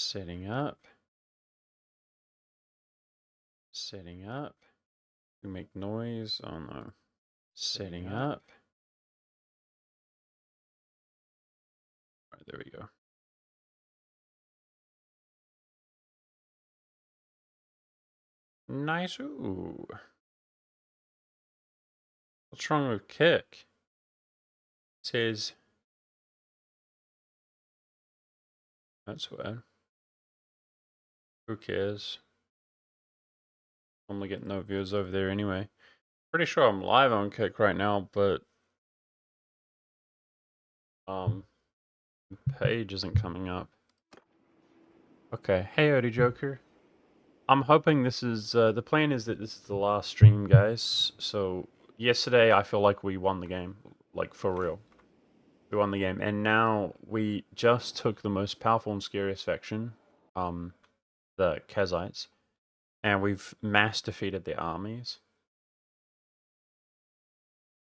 Setting up. Setting up. We make noise. Oh no. Setting up. Alright, there we go. Nice. Ooh. What's wrong with kick? It says. That's weird. Who cares? Only get no views over there anyway. Pretty sure I'm live on Kick right now, but page isn't coming up. Okay, hey Odie Joker. I'm hoping this is the plan is that this is the last stream, guys. So yesterday I feel like we won the game, like for real. We won the game, and now we just took the most powerful and scariest faction, the Kazites, and we've mass defeated their armies,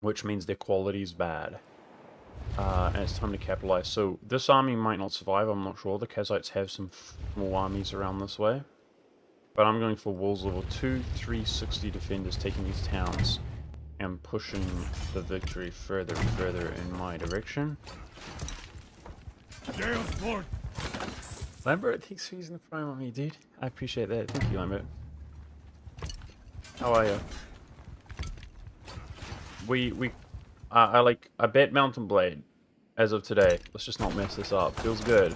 which means their quality is bad. And it's time to capitalize. So this army might not survive, I'm not sure. The Kazites have some small armies around this way. But I'm going for walls level 2, 360 defenders taking these towns and pushing the victory further and further in my direction. Lambert, thanks for using the prime on me, dude. I appreciate that. Thank you, Lambert. How are you? I bet Mountain Blade as of today. Let's just not mess this up. Feels good.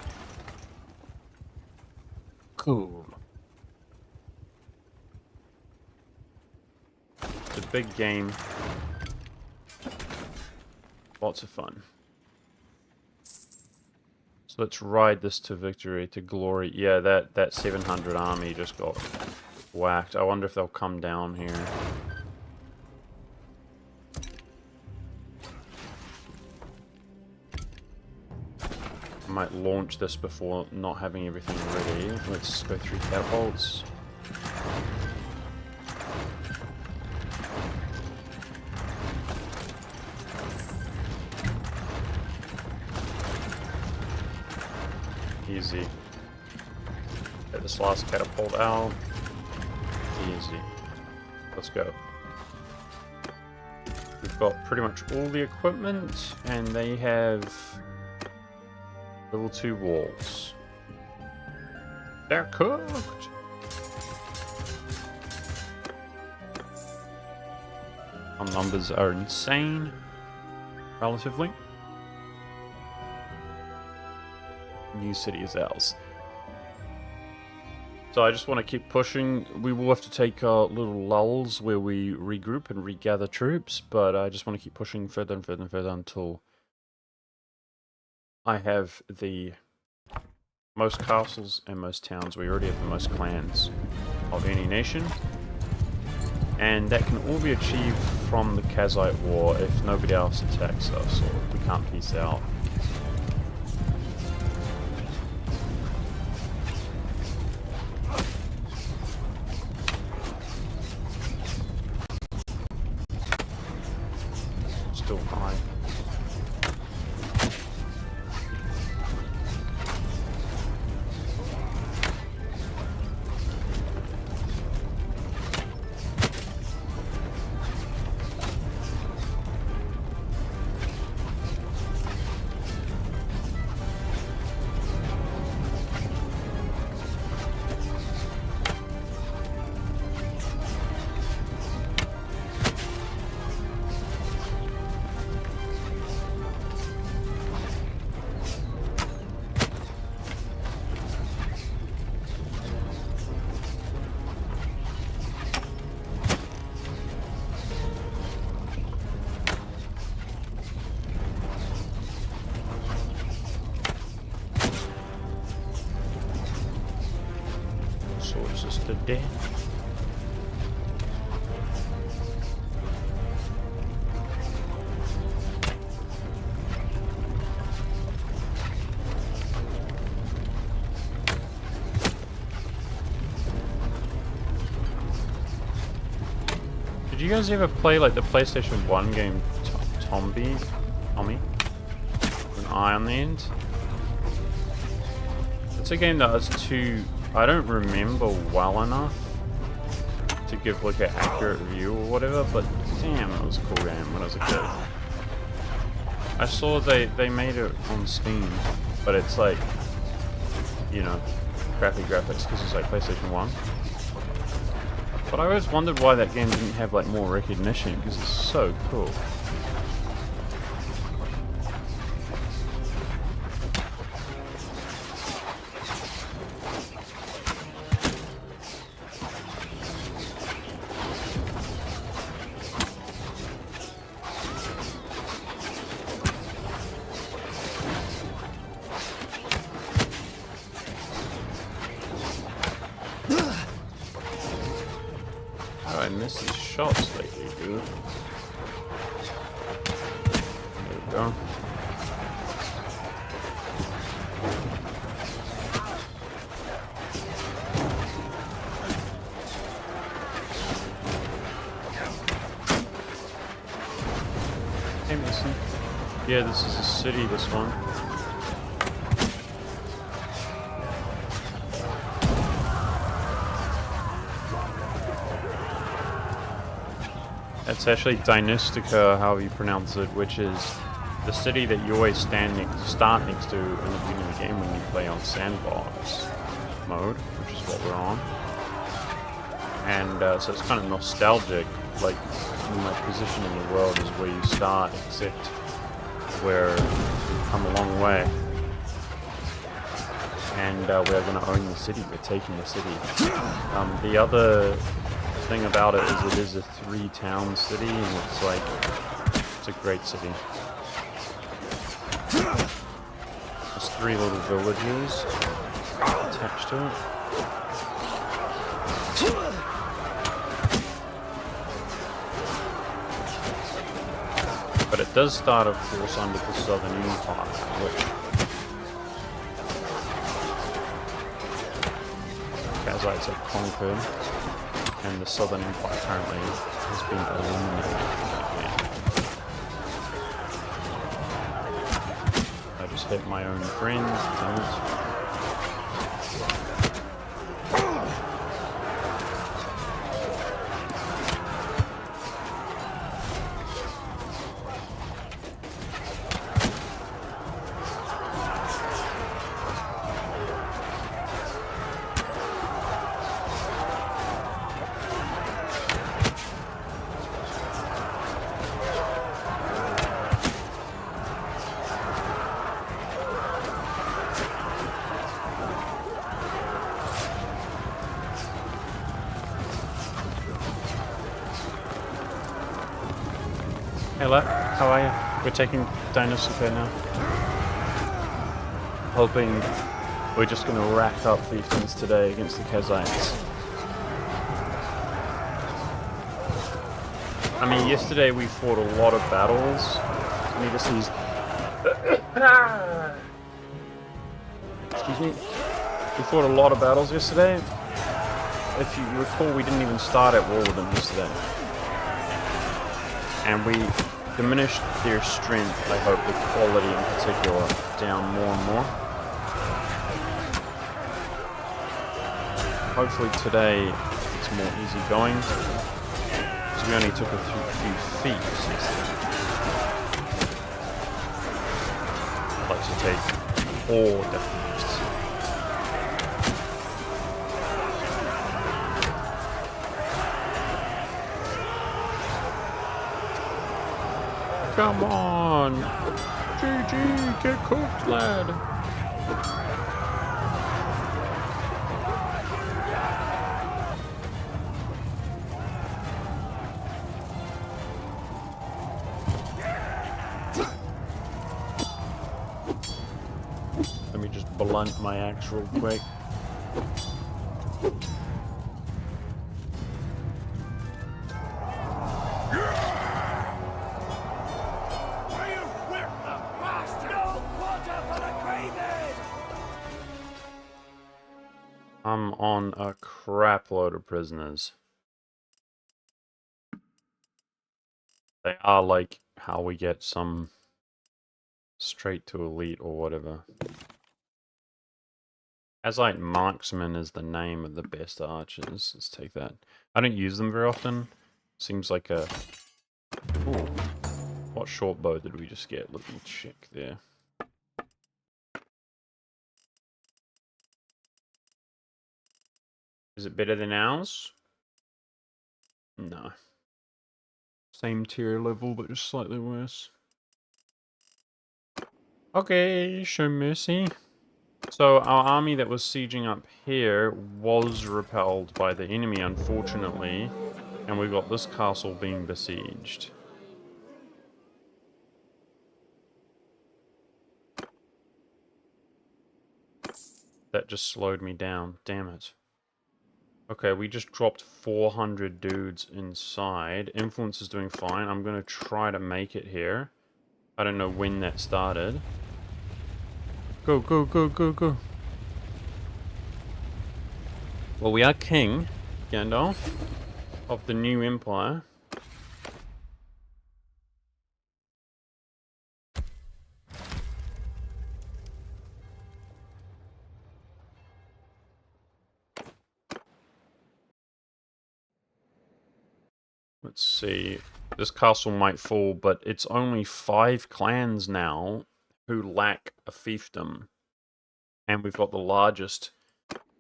Cool. It's a big game. Lots of fun. So let's ride this to victory, to glory. Yeah, that 700 army just got whacked. I wonder if they'll come down here. I might launch this before not having everything ready. Let's go through catapults. Easy. Get this last catapult out. Easy. Let's go. We've got pretty much all the equipment, and they have level 2 walls. They're cooked! Our numbers are insane, relatively. New city is ours. So I just want to keep pushing. We will have to take little lulls where we regroup and regather troops, but I just want to keep pushing further and further and further until I have the most castles and most towns. We already have the most clans of any nation. And that can all be achieved from the Kazite War if nobody else attacks us or we can't peace out. Still high. Sources to death. Did you guys ever play like the PlayStation 1 game Tommy? With an eye on the end? It's It's a game that was too... I don't remember well enough to give like an accurate view or whatever, but damn, it was a cool game when I was a kid. I saw they made it on Steam, but it's like, you know, crappy graphics because it's like PlayStation 1. But I always wondered why that game didn't have like more recognition because it's so cool. I miss these shots lately, dude. There we go. Hey, Mason. Yeah, this is a city, this one. It's actually Dynastica, however you pronounce it, which is the city that you always start next to in the beginning of the game when you play on sandbox mode, which is what we're on. And so it's kind of nostalgic, like my position in the world is where you start, except where you've come a long way. And we're going to own the city, we're taking the city. The other thing about it is a 3-town city, and it's like, it's a great city. There's 3 little villages attached to it. But it does start, of course, under the Southern Empire, which Kazites have conquered. And the Southern Empire apparently has been eliminated from the game. I just hit my own friends, damn it. Hello, how are you? We're taking Dynastica now. Hoping we're just going to rack up fiefdoms today against the Kazites. I mean, yesterday we fought a lot of battles. I need to seize. Excuse me. We fought a lot of battles yesterday. If you recall, we didn't even start at war with them yesterday. And we diminished their strength, I hope, the quality in particular, down more and more. Hopefully today it's more easy going, because we only took a few feet yesterday. I'd like to take 4 defeats. Come on! GG, get cooked, lad! Let me just blunt my axe real quick. I'm on a crap load of prisoners. They are like how we get some straight to elite or whatever. Azite Marksman is the name of the best archers. Let's take that. I don't use them very often. Seems like a... Ooh. What short bow did we just get? Let me check there. Is it better than ours? No. Same tier level, but just slightly worse. Okay, show mercy. So our army that was sieging up here was repelled by the enemy, unfortunately. And we got this castle being besieged. That just slowed me down. Damn it. Okay, we just dropped 400 dudes inside. Influence is doing fine. I'm going to try to make it here. I don't know when that started. Go, go, go, go, go. Well, we are king, Gandalf, of the new empire. Let's see. This castle might fall, but it's only 5 clans now who lack a fiefdom. And we've got the largest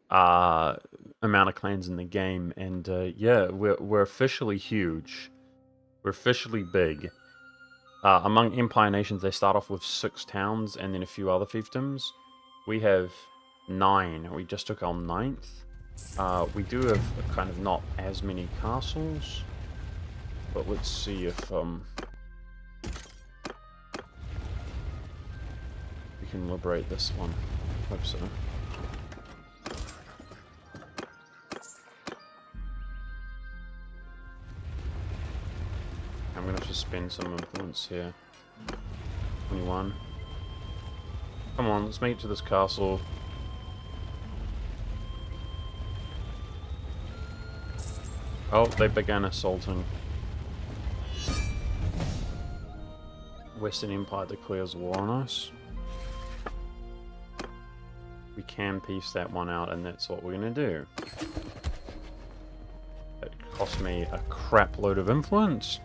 amount of clans in the game. And yeah, we're officially huge. We're officially big. Among Empire nations, they start off with 6 towns and then a few other fiefdoms. We have 9. We just took our 9th. We do have kind of not as many castles. But let's see if we can liberate this one. Hope so. I'm gonna have to spend some influence here. 21. Come on, let's make it to this castle. Oh, they began assaulting. Western Empire declares war on us. We can piece that one out, and that's what we're going to do. It cost me a crap load of influence.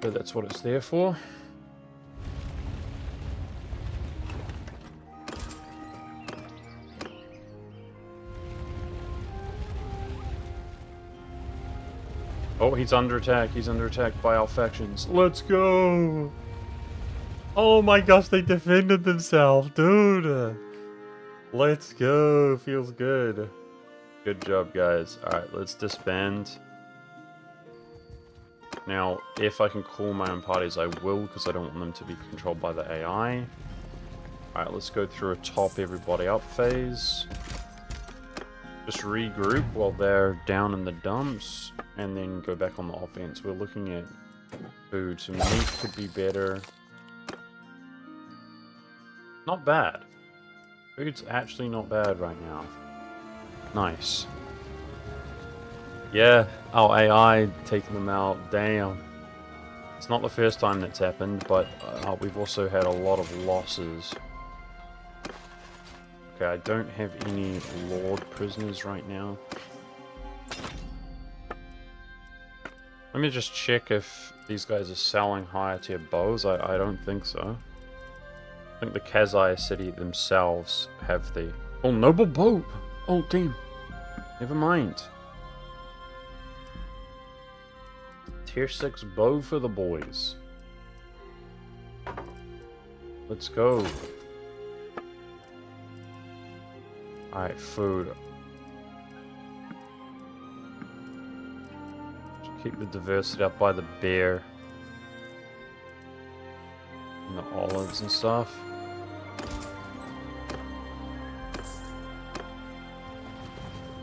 But that's what it's there for. Oh, he's under attack. He's under attack by our factions. Let's go! Oh my gosh, they defended themselves, dude! Let's go. Feels good. Good job, guys. Alright, let's disband. Now, if I can call my own parties, I will, because I don't want them to be controlled by the AI. Alright, let's go through a top everybody up phase. Just regroup while they're down in the dumps, and then go back on the offense. We're looking at food. Some meat could be better. Not bad. Food's actually not bad right now. Nice. Yeah, our AI taking them out. Damn. It's not the first time that's happened, but we've also had a lot of losses. Okay, I don't have any Lord prisoners right now. Let me just check if these guys are selling higher tier bows. I don't think so. I think the Kazai city themselves have the... Oh, noble bow! Oh, damn. Never mind. Tier 6 bow for the boys. Let's go. Alright, food. Just keep the diversity up by the bear. And the olives and stuff.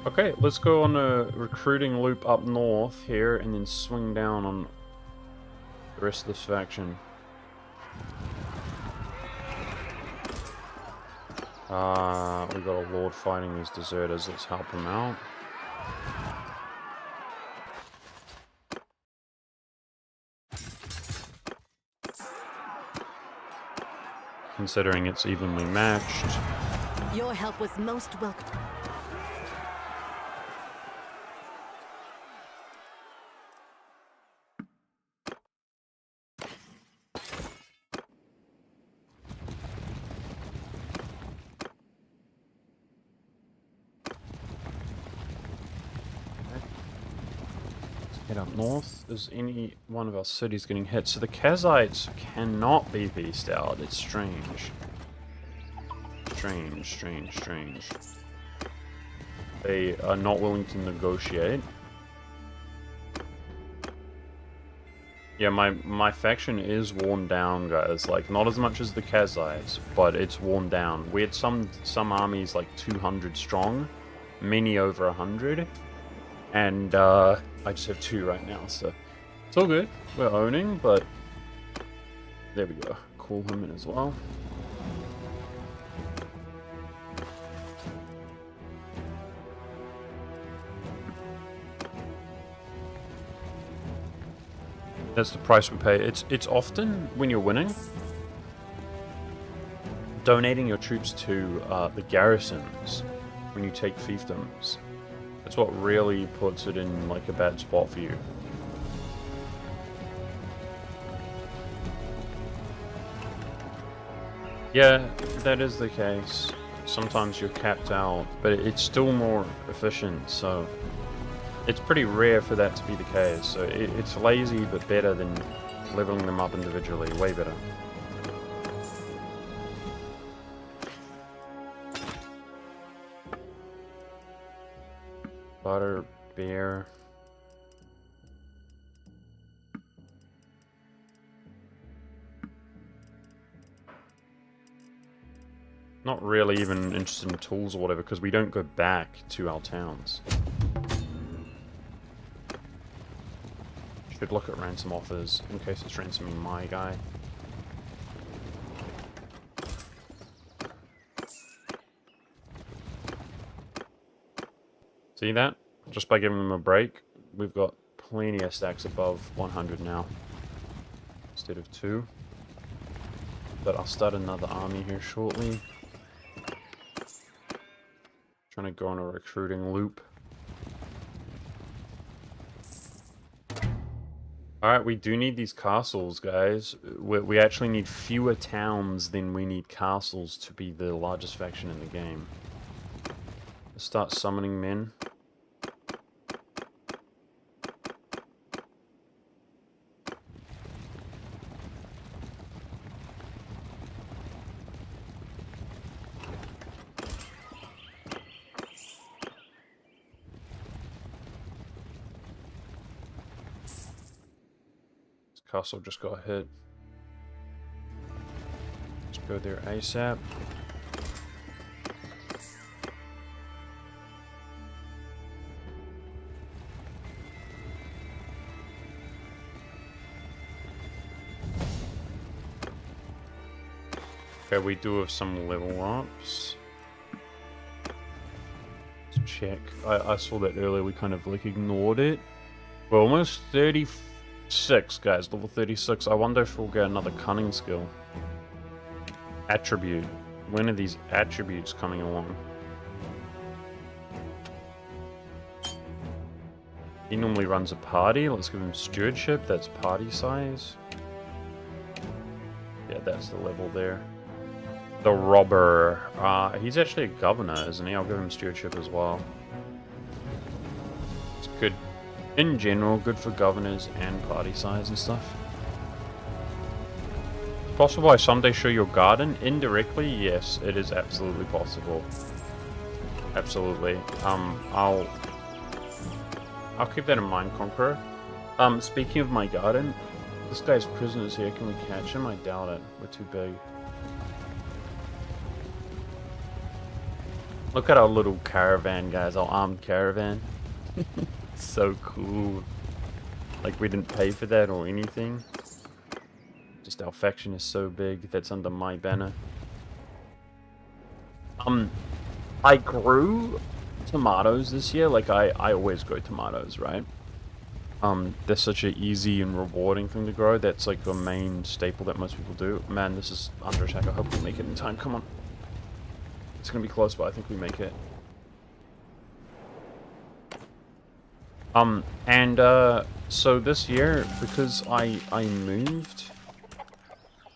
Okay, let's go on a recruiting loop up north here and then swing down on the rest of this faction. We got a lord fighting these deserters. Let's help him out. considering it's evenly matched. Your help was most welcome. Head up north. Is any one of our cities getting hit? So the Kazites cannot be beast out. It's strange. Strange. They are not willing to negotiate. Yeah, my faction is worn down, guys. Like, not as much as the Kazites, but it's worn down. We had some armies like 200 strong, many over 100, and I just have 2 right now, so it's all good. We're owning, but there we go. Call him in as well. That's the price we pay. It's often, when you're winning, donating your troops to the garrisons when you take fiefdoms. That's what really puts it in like a bad spot for you. Yeah, that is the case. Sometimes you're capped out, but it's still more efficient, so it's pretty rare for that to be the case. So it's lazy, but better than leveling them up individually. Way better. Butter, beer. Not really even interested in tools or whatever, because we don't go back to our towns. Should look at ransom offers, in case it's ransoming my guy. See that? Just by giving them a break, we've got plenty of stacks above 100 now. Instead of 2. But I'll start another army here shortly. Trying to go on a recruiting loop. Alright, we do need these castles, guys. We actually need fewer towns than we need castles to be the largest faction in the game. Let's start summoning men. Castle just got hit. Let's go there ASAP. Okay, we do have some level ups. Let's check. I saw that earlier, we kind of like ignored it. We're almost 36, guys, level 36. I wonder if we'll get another cunning skill. Attribute. When are these attributes coming along? He normally runs a party. Let's give him stewardship. That's party size. Yeah, that's the level there. The robber. He's actually a governor, isn't he? I'll give him stewardship as well. It's good. In general, good for governors and party size and stuff. It's possible I someday show your garden? Indirectly, yes, it is absolutely possible. Absolutely. I'll keep that in mind, Conqueror. Speaking of my garden, this guy's prisoners here. Can we catch him? I doubt it. We're too big. Look at our little caravan, guys. Our armed caravan. So cool. Like we didn't pay for that or anything. Just our faction is so big. That's under my banner. I grew tomatoes this year. Like I always grow tomatoes, right? They're such an easy and rewarding thing to grow. That's like the main staple that most people do. Man, this is under attack. I hope we make it in time. Come on. It's gonna be close, but I think we make it. So this year, because I moved,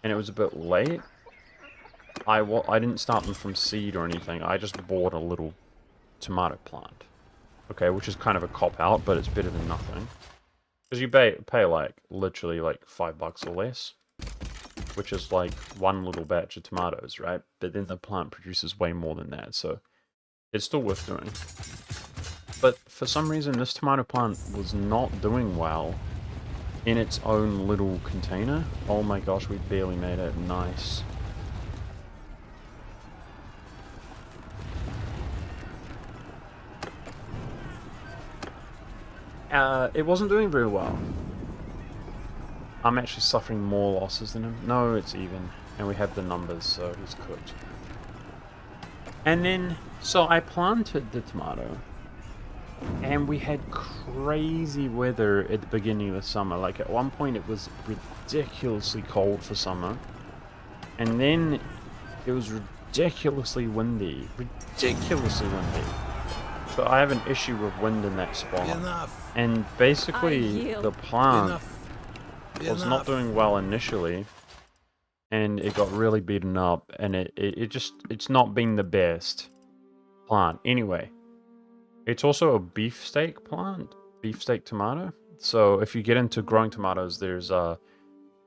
and it was a bit late, I didn't start them from seed or anything. I just bought a little tomato plant. Okay, which is kind of a cop-out, but it's better than nothing. Because you pay like, literally like $5 or less. Which is like one little batch of tomatoes, right? But then the plant produces way more than that, so it's still worth doing. But for some reason, this tomato plant was not doing well in its own little container. Oh my gosh, we barely made it. Nice. It wasn't doing very well. I'm actually suffering more losses than him. No, it's even. And we have the numbers, so he's cooked. And then, so I planted the tomato. And we had crazy weather at the beginning of the summer. Like, at one point it was ridiculously cold for summer. And then it was ridiculously windy. Ridiculously windy. So I have an issue with wind in that spot. Enough. And basically, the plant was not doing well initially. And it got really beaten up. And it's not been the best plant. Anyway. It's also a beefsteak plant, beefsteak tomato. So if you get into growing tomatoes, there's an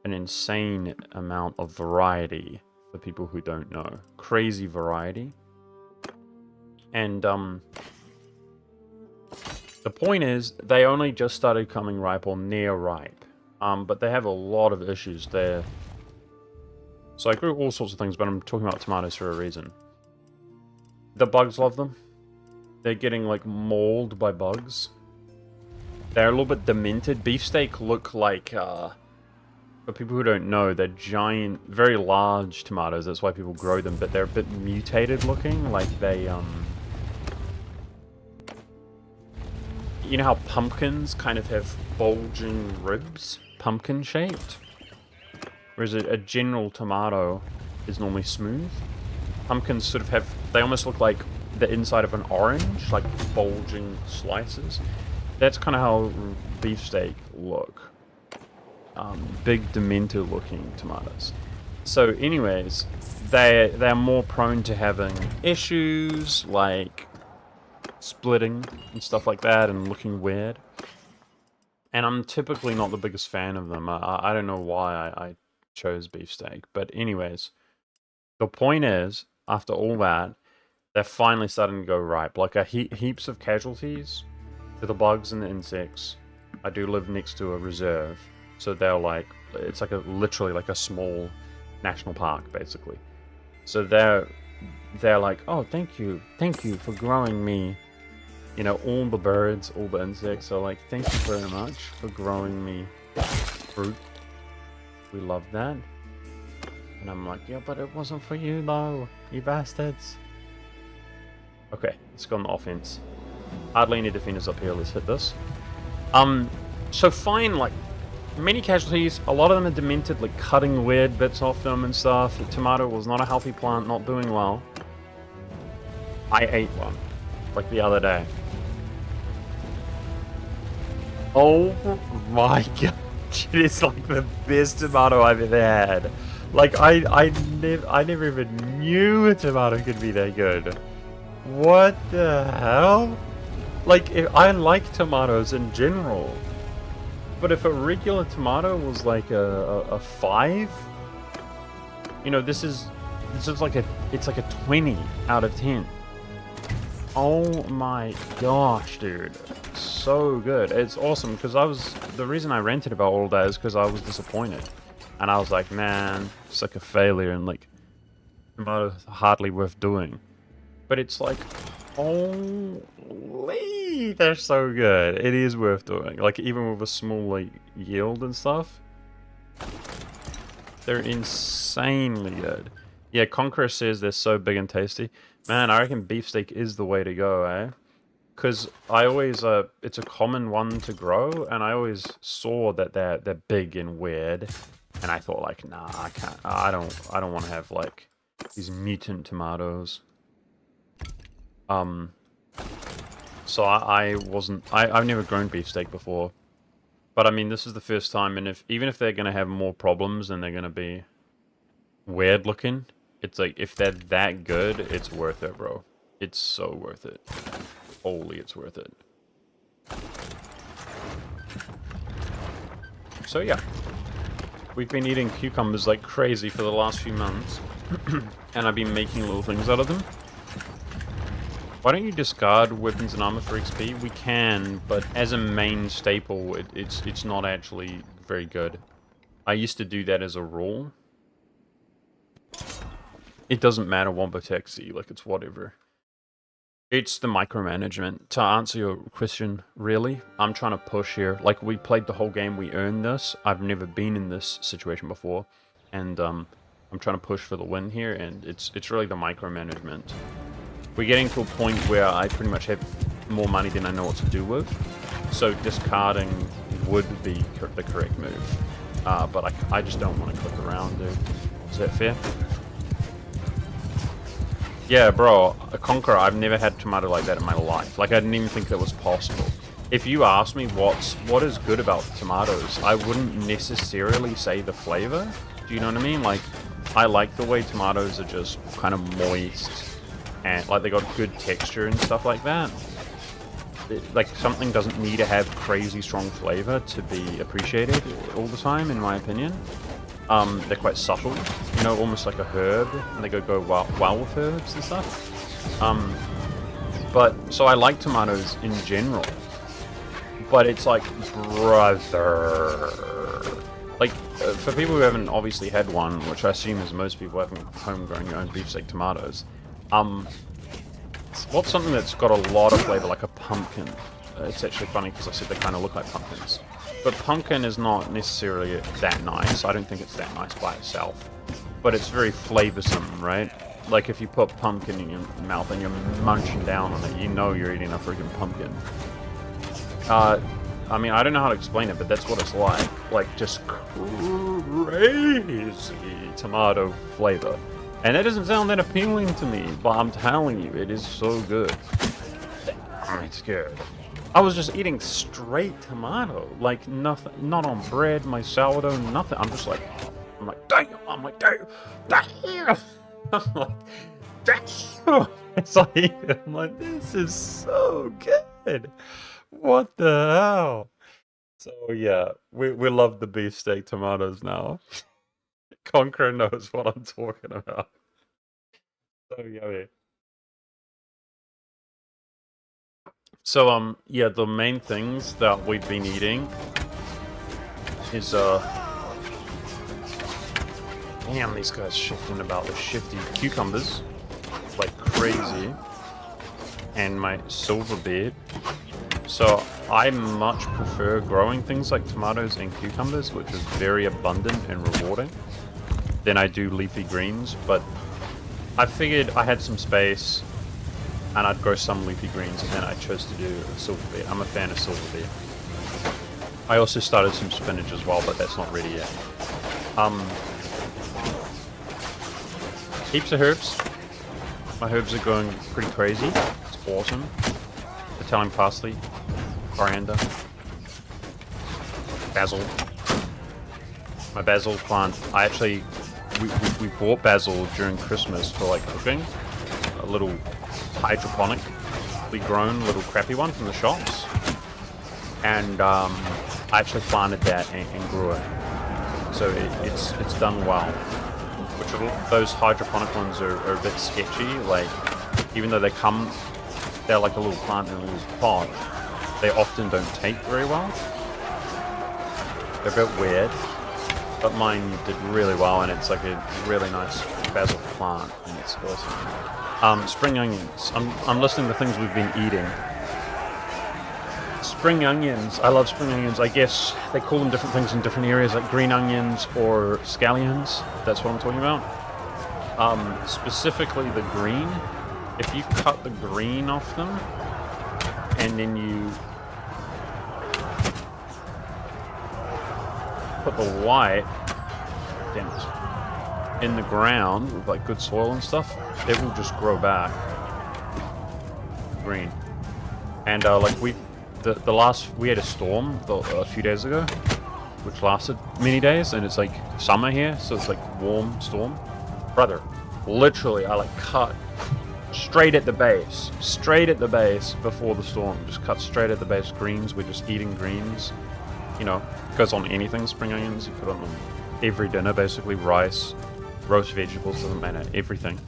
insane amount of variety for people who don't know. Crazy variety. And the point is, they only just started coming ripe or near ripe. But they have a lot of issues there. So I grew all sorts of things, but I'm talking about tomatoes for a reason. The bugs love them. They're getting, like, mauled by bugs. They're a little bit demented. Beefsteak look like, for people who don't know, they're giant, very large tomatoes. That's why people grow them, but they're a bit mutated looking. Like, they, you know how pumpkins kind of have bulging ribs? Pumpkin-shaped? Whereas a general tomato is normally smooth. Pumpkins sort of have, they almost look like the inside of an orange, like bulging slices. That's kind of how beefsteak look. Big demented looking tomatoes. So anyways, they're more prone to having issues like splitting and stuff like that and looking weird. And I'm typically not the biggest fan of them. I don't know why I chose beefsteak. But anyways, the point is, after all that, they're finally starting to go ripe. Like, heaps of casualties to the bugs and the insects. I do live next to a reserve, so they're like, it's like literally like a small national park, basically. So they're like, oh, thank you for growing me, you know, all the birds, all the insects. So like, thank you very much for growing me fruit. We love that. And I'm like, yeah, but it wasn't for you though, you bastards. Okay, let's go on the offense. Hardly any defenders up here. Let's hit this. So fine, like, many casualties. A lot of them are demented, like cutting weird bits off them and stuff. The tomato was not a healthy plant, not doing well. I ate one, like the other day. Oh my god, it is like the best tomato I've ever had. Like, I never even knew a tomato could be that good. What the hell? Like, I like tomatoes in general, but if a regular tomato was like a 5, you know, this is like it's like a 20 out of 10. Oh my gosh, dude, so good. It's awesome because the reason I ranted about all that is because I was disappointed, and I was like, man, it's like a failure, and like tomatoes hardly worth doing. But it's like, holy, they're so good. It is worth doing. Like, even with a small, like, yield and stuff, they're insanely good. Yeah, Conqueror says they're so big and tasty. Man, I reckon beefsteak is the way to go, eh? because I always it's a common one to grow, and I always saw that they're big and weird, and I thought like, nah, I can't. I don't want to have like these mutant tomatoes. So I wasn't. I've never grown beefsteak before, but I mean this is the first time, and even if they're gonna have more problems and they're gonna be weird looking, it's like if they're that good, it's worth it, bro. It's so worth it. Holy, it's worth it. So yeah, we've been eating cucumbers like crazy for the last few months, and I've been making little things out of them. Why don't you discard weapons and armor for XP? We can, but as a main staple, it's not actually very good. I used to do that as a rule. It doesn't matter, Wombotexy, like it's whatever. It's the micromanagement. To answer your question, really, I'm trying to push here. Like, we played the whole game, we earned this. I've never been in this situation before. And, I'm trying to push for the win here, and it's really the micromanagement. We're getting to a point where I pretty much have more money than I know what to do with. So discarding would be the correct move. But I just don't want to click around, dude. Is that fair? Yeah, bro, a Conqueror, I've never had tomato like that in my life. Like, I didn't even think that was possible. If you ask me what is good about tomatoes, I wouldn't necessarily say the flavor. Do you know what I mean? Like, I like the way tomatoes are just kind of moist, and like they got good texture and stuff like that. Like, something doesn't need to have crazy strong flavor to be appreciated all the time, in my opinion. They're quite subtle, you know, almost like a herb, and they go well with herbs and stuff. But, so I like tomatoes in general, but it's like, brother. Like, for people who haven't obviously had one, which I assume is most people having homegrown your own beefsteak tomatoes, what's something that's got a lot of flavor, like a pumpkin? It's actually funny because I said they kind of look like pumpkins. But pumpkin is not necessarily that nice. I don't think it's that nice by itself. But it's very flavorsome, right? Like if you put pumpkin in your mouth and you're munching down on it, you know you're eating a freaking pumpkin. I mean, I don't know how to explain it, but that's what it's like. Like, just crazy tomato flavor. And that doesn't sound that appealing to me, but I'm telling you, it is so good. I'm scared. I was just eating straight tomato, like nothing, not on bread, my sourdough, nothing. I'm just like, damn. I'm like, damn. I'm like, damn. It's like, I'm like, this is so good. What the hell? So yeah, we love the beefsteak tomatoes now. Conqueror knows what I'm talking about. So yummy. So yeah, the main things that we've been eating is damn, these guys shifting about with shifty cucumbers like crazy, and my silver beard. So I much prefer growing things like tomatoes and cucumbers, which is very abundant and rewarding, than I do leafy greens. But I figured I had some space and I'd grow some leafy greens, and then I chose to do silver beet. I'm a fan of silver beet. I also started some spinach as well, but that's not ready yet. Heaps of herbs. My herbs are going pretty crazy. It's awesome. Italian parsley, coriander, basil. My basil plant, we bought basil during Christmas for like cooking. A little hydroponically grown little crappy one from the shops. And I actually planted that and grew it. So it's done well. Which those hydroponic ones are a bit sketchy. Like, even though they're like a little plant in a little pot, they often don't take very well. They're a bit weird, but mine did really well, and it's like a really nice basil plant, and it's awesome. Spring onions. I'm listing the things we've been eating. Spring onions. I love spring onions. I guess they call them different things in different areas, like green onions or scallions. That's what I'm talking about. Specifically the green. If you cut the green off them, and then you put the white, damn it, in the ground with like good soil and stuff, it will just grow back green. And like we had a storm a few days ago, which lasted many days, and it's like summer here, so it's like warm storm. Brother, literally, I like cut straight at the base before the storm. Just cut straight at the base. Greens, we're just eating greens. You know, goes on anything. Spring onions, you put on them every dinner, basically. Rice, roast vegetables, doesn't matter, everything.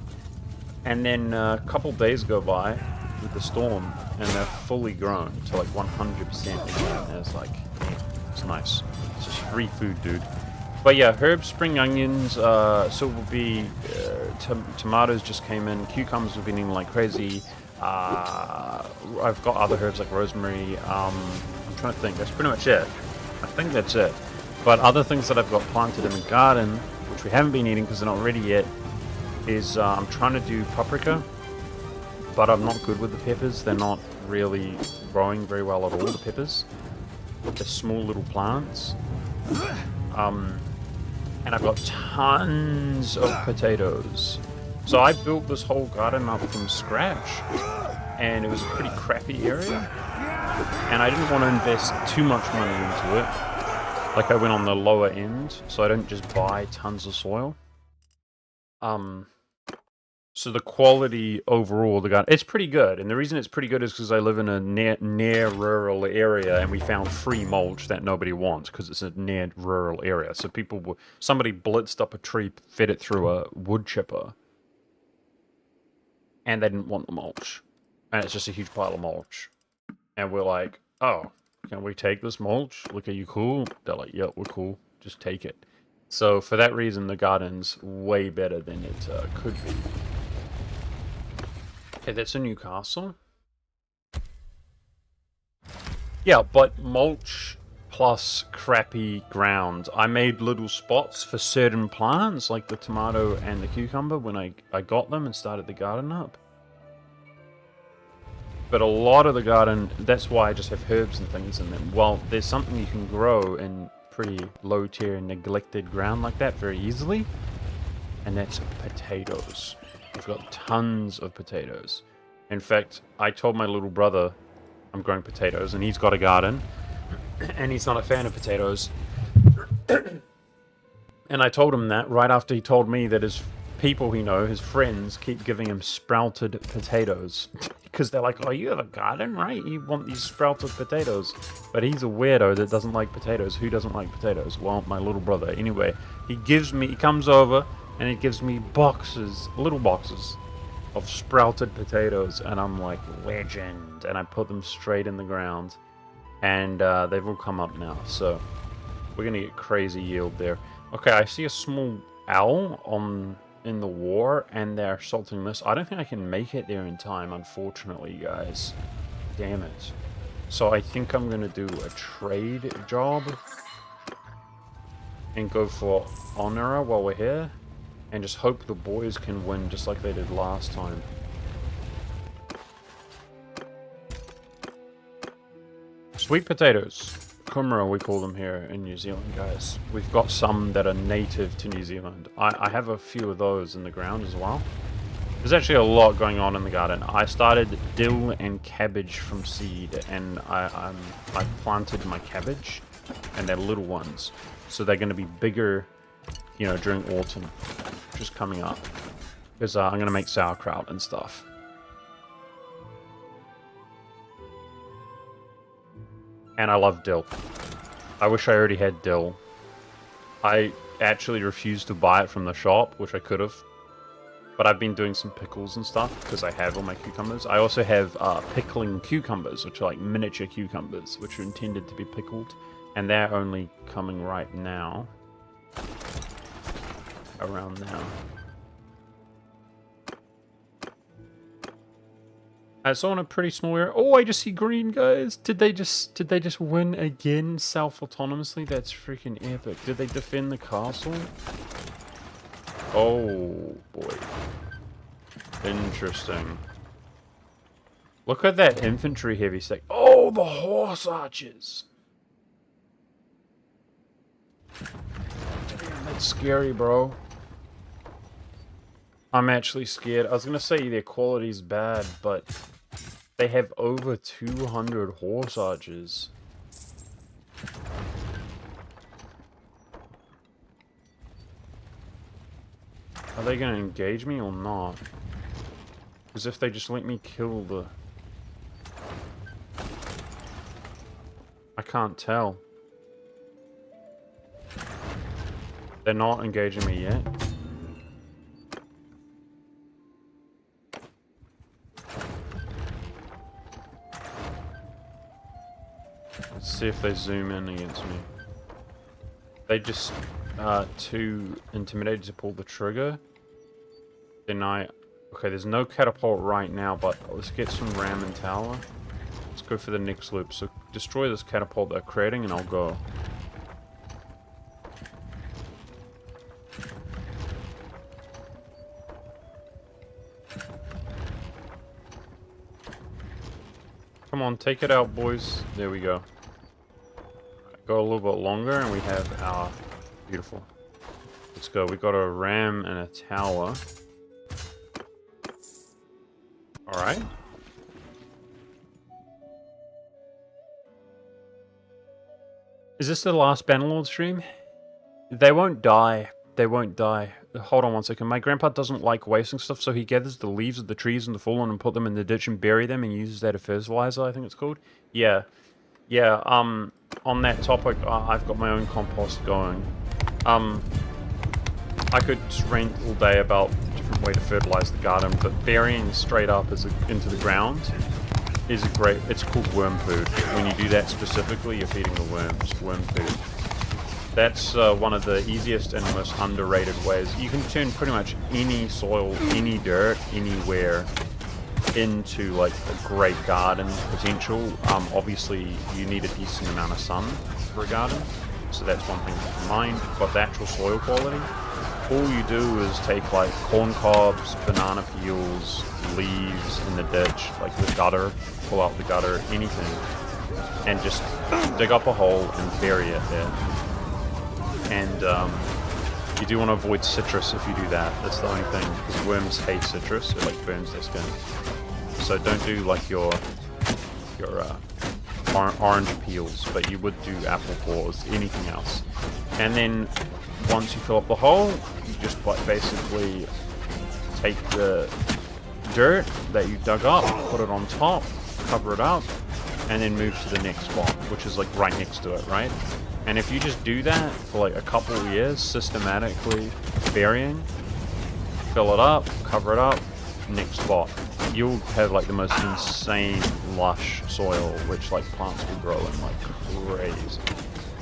And then a couple days go by with the storm, and they're fully grown to like 100% again. And it's like, yeah, it's nice. It's just free food, dude. But yeah, herbs, spring onions, so it will be, tomatoes just came in, cucumbers have been eating like crazy, I've got other herbs like rosemary, I'm trying to think, that's pretty much it. I think that's it. But other things that I've got planted in the garden, which we haven't been eating because they're not ready yet, is I'm trying to do paprika, but I'm not good with the peppers. They're not really growing very well at all, the peppers. They're small little plants. And I've got tons of potatoes. So I built this whole garden up from scratch, and it was a pretty crappy area, and I didn't want to invest too much money into it. Like I went on the lower end, so I didn't just buy tons of soil. So the quality overall of the garden, it's pretty good. And the reason it's pretty good is because I live in a near rural area, and we found free mulch that nobody wants because it's a near rural area. So somebody blitzed up a tree, fed it through a wood chipper, and they didn't want the mulch. And it's just a huge pile of mulch. And we're like, oh, can we take this mulch? Look, are you cool? They're like, yep, we're cool. Just take it. So for that reason, the garden's way better than it could be. Okay, that's a new castle. Yeah, but mulch plus crappy ground. I made little spots for certain plants, like the tomato and the cucumber, when I got them and started the garden up. But a lot of the garden, that's why I just have herbs and things in them. Well, there's something you can grow in pretty low tier, neglected ground like that very easily, and that's potatoes. I've got tons of potatoes. In fact, I told my little brother I'm growing potatoes, and he's got a garden, and he's not a fan of potatoes. And I told him that right after he told me that his people his friends, keep giving him sprouted potatoes. Because they're like, oh, you have a garden, right? You want these sprouted potatoes. But he's a weirdo that doesn't like potatoes. Who doesn't like potatoes? Well, my little brother. Anyway, he comes over, and he gives me little boxes of sprouted potatoes, and I'm like, legend. And I put them straight in the ground, and they've all come up now, so we're gonna get crazy yield there. Okay, I see a small owl in the war, and they're salting this. I don't think I can make it there in time, unfortunately, guys. Damn it. So I think I'm gonna do a trade job and go for honor while we're here, and just hope the boys can win just like they did last time. Sweet potatoes. Kumara, we call them here in New Zealand, guys. We've got some that are native to New Zealand. I have a few of those in the ground as well. There's actually a lot going on in the garden. I started dill and cabbage from seed, and I planted my cabbage, and they're little ones. So they're going to be bigger, during autumn, just coming up. Because I'm going to make sauerkraut and stuff. And I love dill. I wish I already had dill. I actually refused to buy it from the shop, which I could have. But I've been doing some pickles and stuff, because I have all my cucumbers. I also have pickling cucumbers, which are like miniature cucumbers, which are intended to be pickled. And they're only coming right now. Around now. It's on a pretty small area. Oh, I just see green, guys. Did they just win again self-autonomously? That's freaking epic. Did they defend the castle? Oh boy. Interesting. Look at that infantry heavy stack. Oh, the horse archers. Damn, that's scary, bro. I'm actually scared. I was gonna say their quality's bad, but they have over 200 horse archers. Are they gonna engage me or not? Because if they just let me kill the... I can't tell. They're not engaging me yet. Let's see if they zoom in against me. They just too intimidated to pull the trigger. Then okay, there's no catapult right now, but let's get some ram and tower. Let's go for the next loop. So destroy this catapult they're creating and I'll go. Come on, take it out, boys. There we go. Go a little bit longer and we have our... Beautiful. Let's go. We got a ram and a tower. Alright. Is this the last Bannerlord stream? They won't die. They won't die. Hold on one second. My grandpa doesn't like wasting stuff, so he gathers the leaves of the trees in the fallen and put them in the ditch and bury them and uses that as fertilizer, I think it's called. Yeah. Yeah, on that topic, I've got my own compost going. I could just rant all day about a different way to fertilize the garden, but burying straight up into the ground is a great... It's called worm food. When you do that specifically, you're feeding the worms worm food. That's one of the easiest and most underrated ways. You can turn pretty much any soil, any dirt, anywhere into like a great garden potential. Obviously, you need a decent amount of sun for a garden, so that's one thing to keep in mind. But the actual soil quality, all you do is take like corn cobs, banana peels, leaves in the ditch, like the gutter, pull out the gutter, anything, and just dig up a hole and bury it there. And you do want to avoid citrus if you do that. That's the only thing, because worms hate citrus. It like burns their skin. So don't do like your orange peels, but you would do apple cores, anything else. And then once you fill up the hole, you just basically take the dirt that you dug up, put it on top, cover it up, and then move to the next spot, which is like right next to it, right? And if you just do that for like a couple of years, systematically burying, fill it up, cover it up, next spot, you'll have like the most insane lush soil, which like plants will grow in like crazy.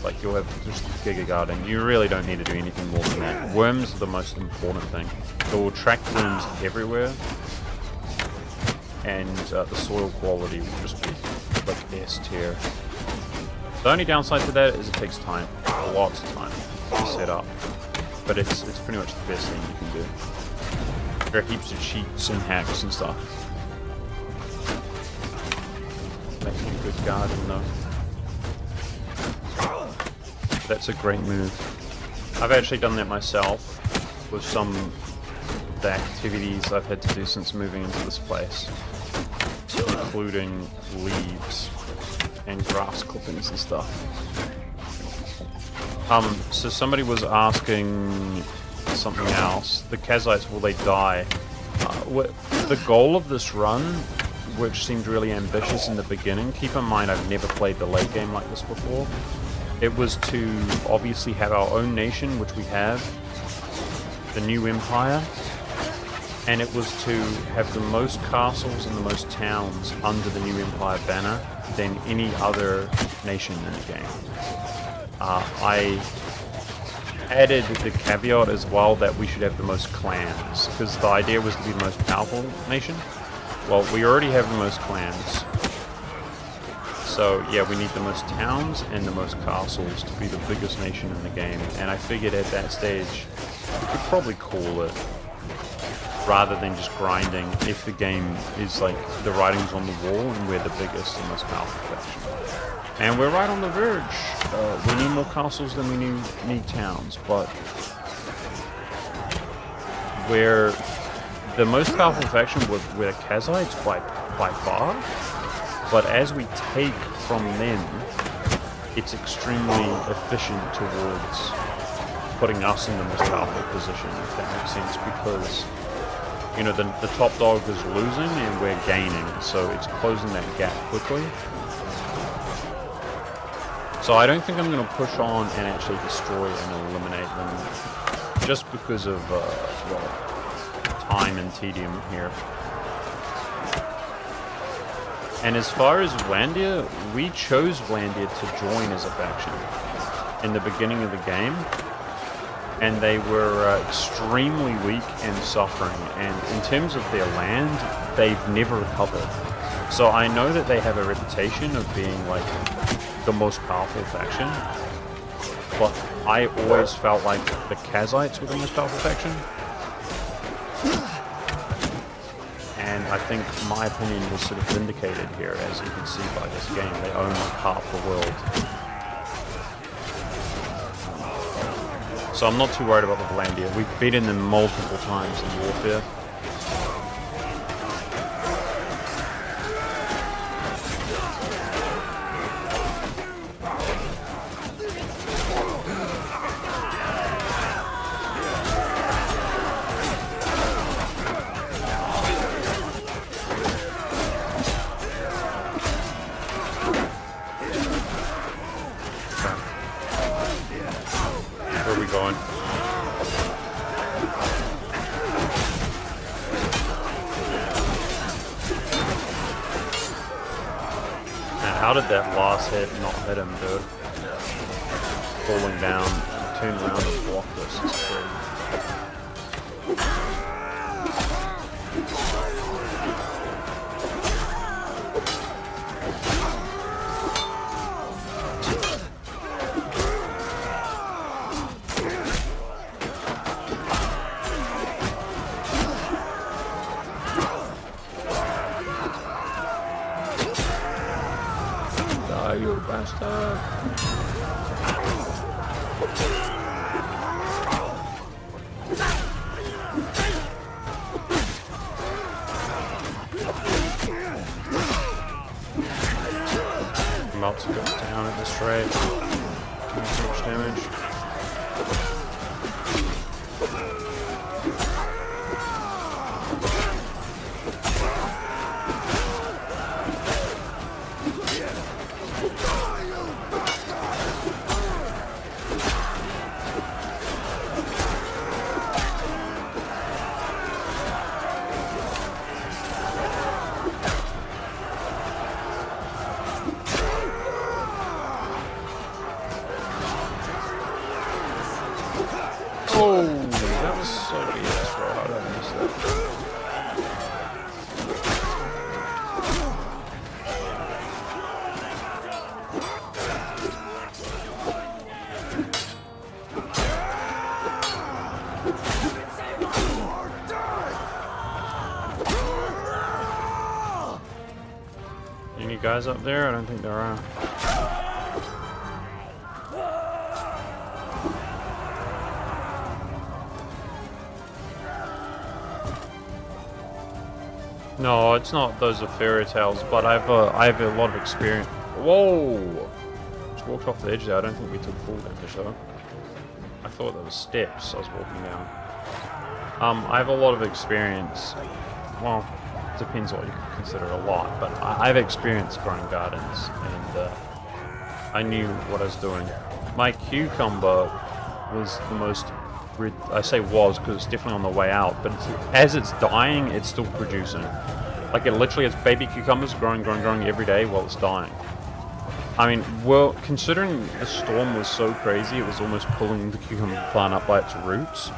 Like you'll have just a giga garden. You really don't need to do anything more than that. Worms are the most important thing. It will attract worms everywhere, and the soil quality will just be like S tier. The only downside to that is it takes time, lots of time to set up, but it's pretty much the best thing you can do. There are heaps of cheats and hacks and stuff. Making a good garden though. That's a great move. I've actually done that myself with some of the activities I've had to do since moving into this place, including leaves and grass clippings and stuff. So somebody was asking something else. The Kazites, will they die? The goal of this run, which seemed really ambitious in the beginning, keep in mind I've never played the late game like this before. It was to obviously have our own nation, which we have, the new empire, and it was to have the most castles and the most towns under the new empire banner than any other nation in the game. I added the caveat as well that we should have the most clans, because the idea was to be the most powerful nation. Well, we already have the most clans. So yeah, we need the most towns and the most castles to be the biggest nation in the game. And I figured at that stage, we could probably call it rather than just grinding if the game is like the writing's on the wall and we're the biggest and most powerful faction. And we're right on the verge. We need more castles than we need towns, but we're the most powerful faction with Kazites by far. But as we take from them, it's extremely efficient towards putting us in the most powerful position, if that makes sense, because, you know, the top dog is losing and we're gaining, so it's closing that gap quickly. So I don't think I'm going to push on and actually destroy and eliminate them, just because of, well, time and tedium here. And as far as Vlandia, we chose Vlandia to join as a faction in the beginning of the game, and they were extremely weak and suffering, and in terms of their land, they've never recovered. So I know that they have a reputation of being like the most powerful faction, but I always felt like the Kazites were the most powerful faction. And I think my opinion was sort of vindicated here, as you can see by this game. They own like half the world. So I'm not too worried about the Vlandia. We've beaten them multiple times in warfare. Where are we going? Man, how did that last hit not hit him, dude? Falling down, turn around and block this is crazy. You bastard! I'm about to go down at this rate. Too much damage. Oh, that was so BS, bro. How did I miss that? Any guys up there? I don't think there are. No, it's not. Those are fairy tales, but I have a lot of experience. Whoa! Just walked off the edge there. I don't think we took full damage though. I thought there was steps I was walking down. I have a lot of experience. Well, depends what you consider a lot, but I have experience growing gardens, and I knew what I was doing. My cucumber was the most. I say was because it's definitely on the way out, but as it's dying, it's still producing. Like it literally has baby cucumbers growing every day while it's dying. I mean, well, considering the storm was so crazy, it was almost pulling the cucumber plant up by its roots.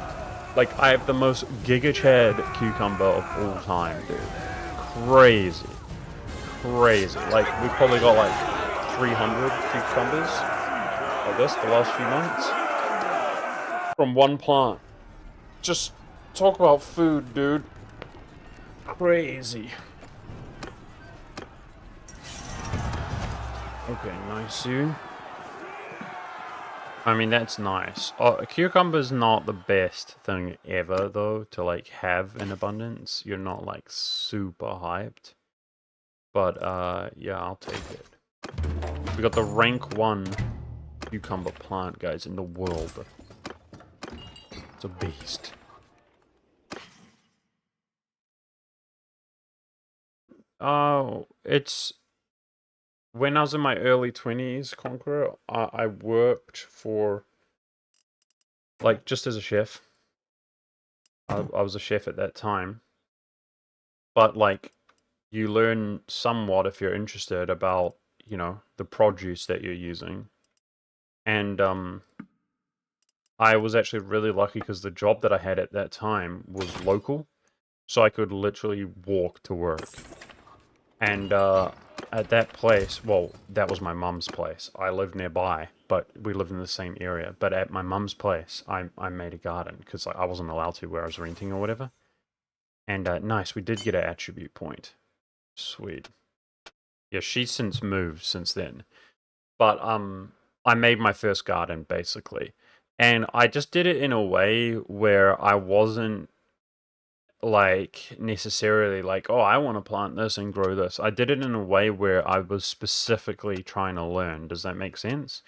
Like I have the most Giga Chad cucumber of all time, dude. Crazy. Like we probably got like 300 cucumbers like this the last few months. From one plant. Just talk about food, dude. crazy. Okay, nice you. I mean, that's nice. Oh, a cucumber's not the best thing ever, though, to, like, have in abundance. You're not, like, super hyped. But, yeah, I'll take it. We got the rank 1 cucumber plant, guys, in the world. It's a beast. Oh, it's... When I was in my early 20s, Conqueror, I worked for... Like, just as a chef. I was a chef at that time. But, like, you learn somewhat, if you're interested, about, you know, the produce that you're using. And, I was actually really lucky because the job that I had at that time was local. So I could literally walk to work. And, at that place, well, that was my mum's place. I lived nearby, but we lived in the same area. But at my mum's place, I made a garden because I wasn't allowed to where I was renting or whatever. And nice, we did get an attribute point. Sweet. Yeah, she's since moved since then. But I made my first garden basically. And I just did it in a way where I wasn't like necessarily like, oh, I want to plant this and grow this. I did it in a way where I was specifically trying to learn. Does that make sense?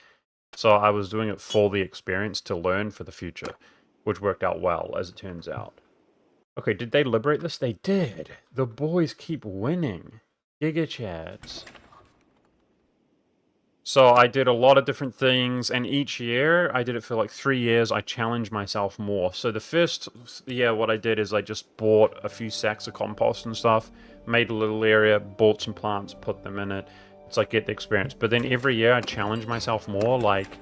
So I was doing it for the experience to learn for the future, which worked out well, as it turns out. Okay, did they liberate this? They did. The boys keep winning. Giga Chads. So I did a lot of different things, and each year, I did it for like 3 years, I challenged myself more. So the first year, what I did is I just bought a few sacks of compost and stuff, made a little area, bought some plants, put them in it. It's like, get the experience. But then every year, I challenge myself more, like,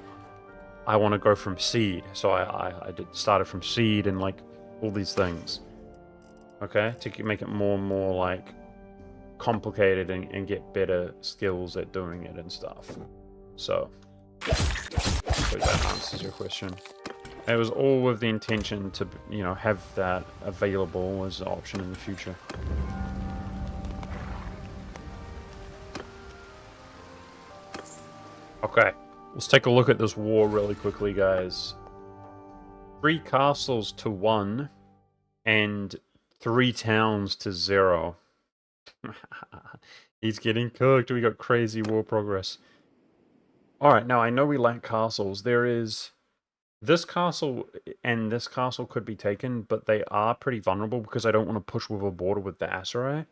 I want to go from seed. So I started from seed and like all these things. Okay, to make it more and more like complicated and get better skills at doing it and stuff. So, hope that answers your question. It was all with the intention to, you know, have that available as an option in the future. Okay, let's take a look at this war really quickly, guys. 3 castles to 1 and 3 towns to 0. He's getting cooked. We got crazy war progress. Alright, now I know we lack castles. There is... This castle and this castle could be taken, but they are pretty vulnerable because I don't want to push with a border with the Aserai.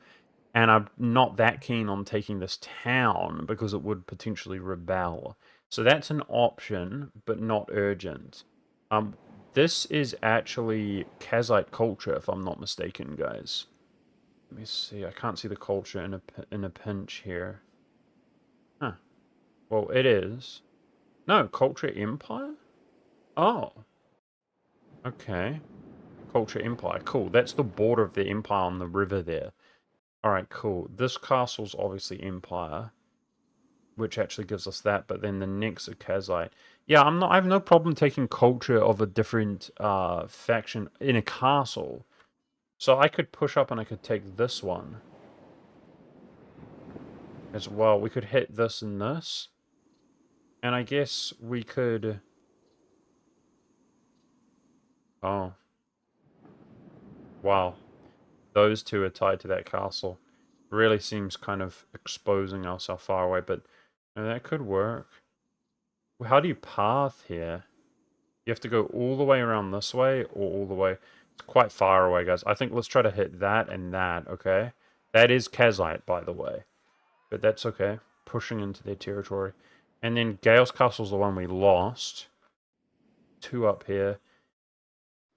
And I'm not that keen on taking this town because it would potentially rebel. So that's an option, but not urgent. This is actually Kazite culture, if I'm not mistaken, guys. Let me see. I can't see the culture in a pinch here. Huh. Well, it is. No, culture empire? Oh. Okay. Culture empire. Cool. That's the border of the empire on the river there. Alright, cool. This castle's obviously empire, which actually gives us that, but then the next are Kazite. Yeah, I have no problem taking culture of a different faction in a castle. So I could push up and I could take this one as well. We could hit this and this. And I guess we could... Oh. Wow. Those two are tied to that castle. Really seems kind of exposing us how far away, but that could work. How do you path here? You have to go all the way around this way or all the way... It's quite far away, guys. I think let's try to hit that and that, okay? That is Kazite, by the way. But that's okay. Pushing into their territory. And then Gale's Castle's the one we lost. 2 up here.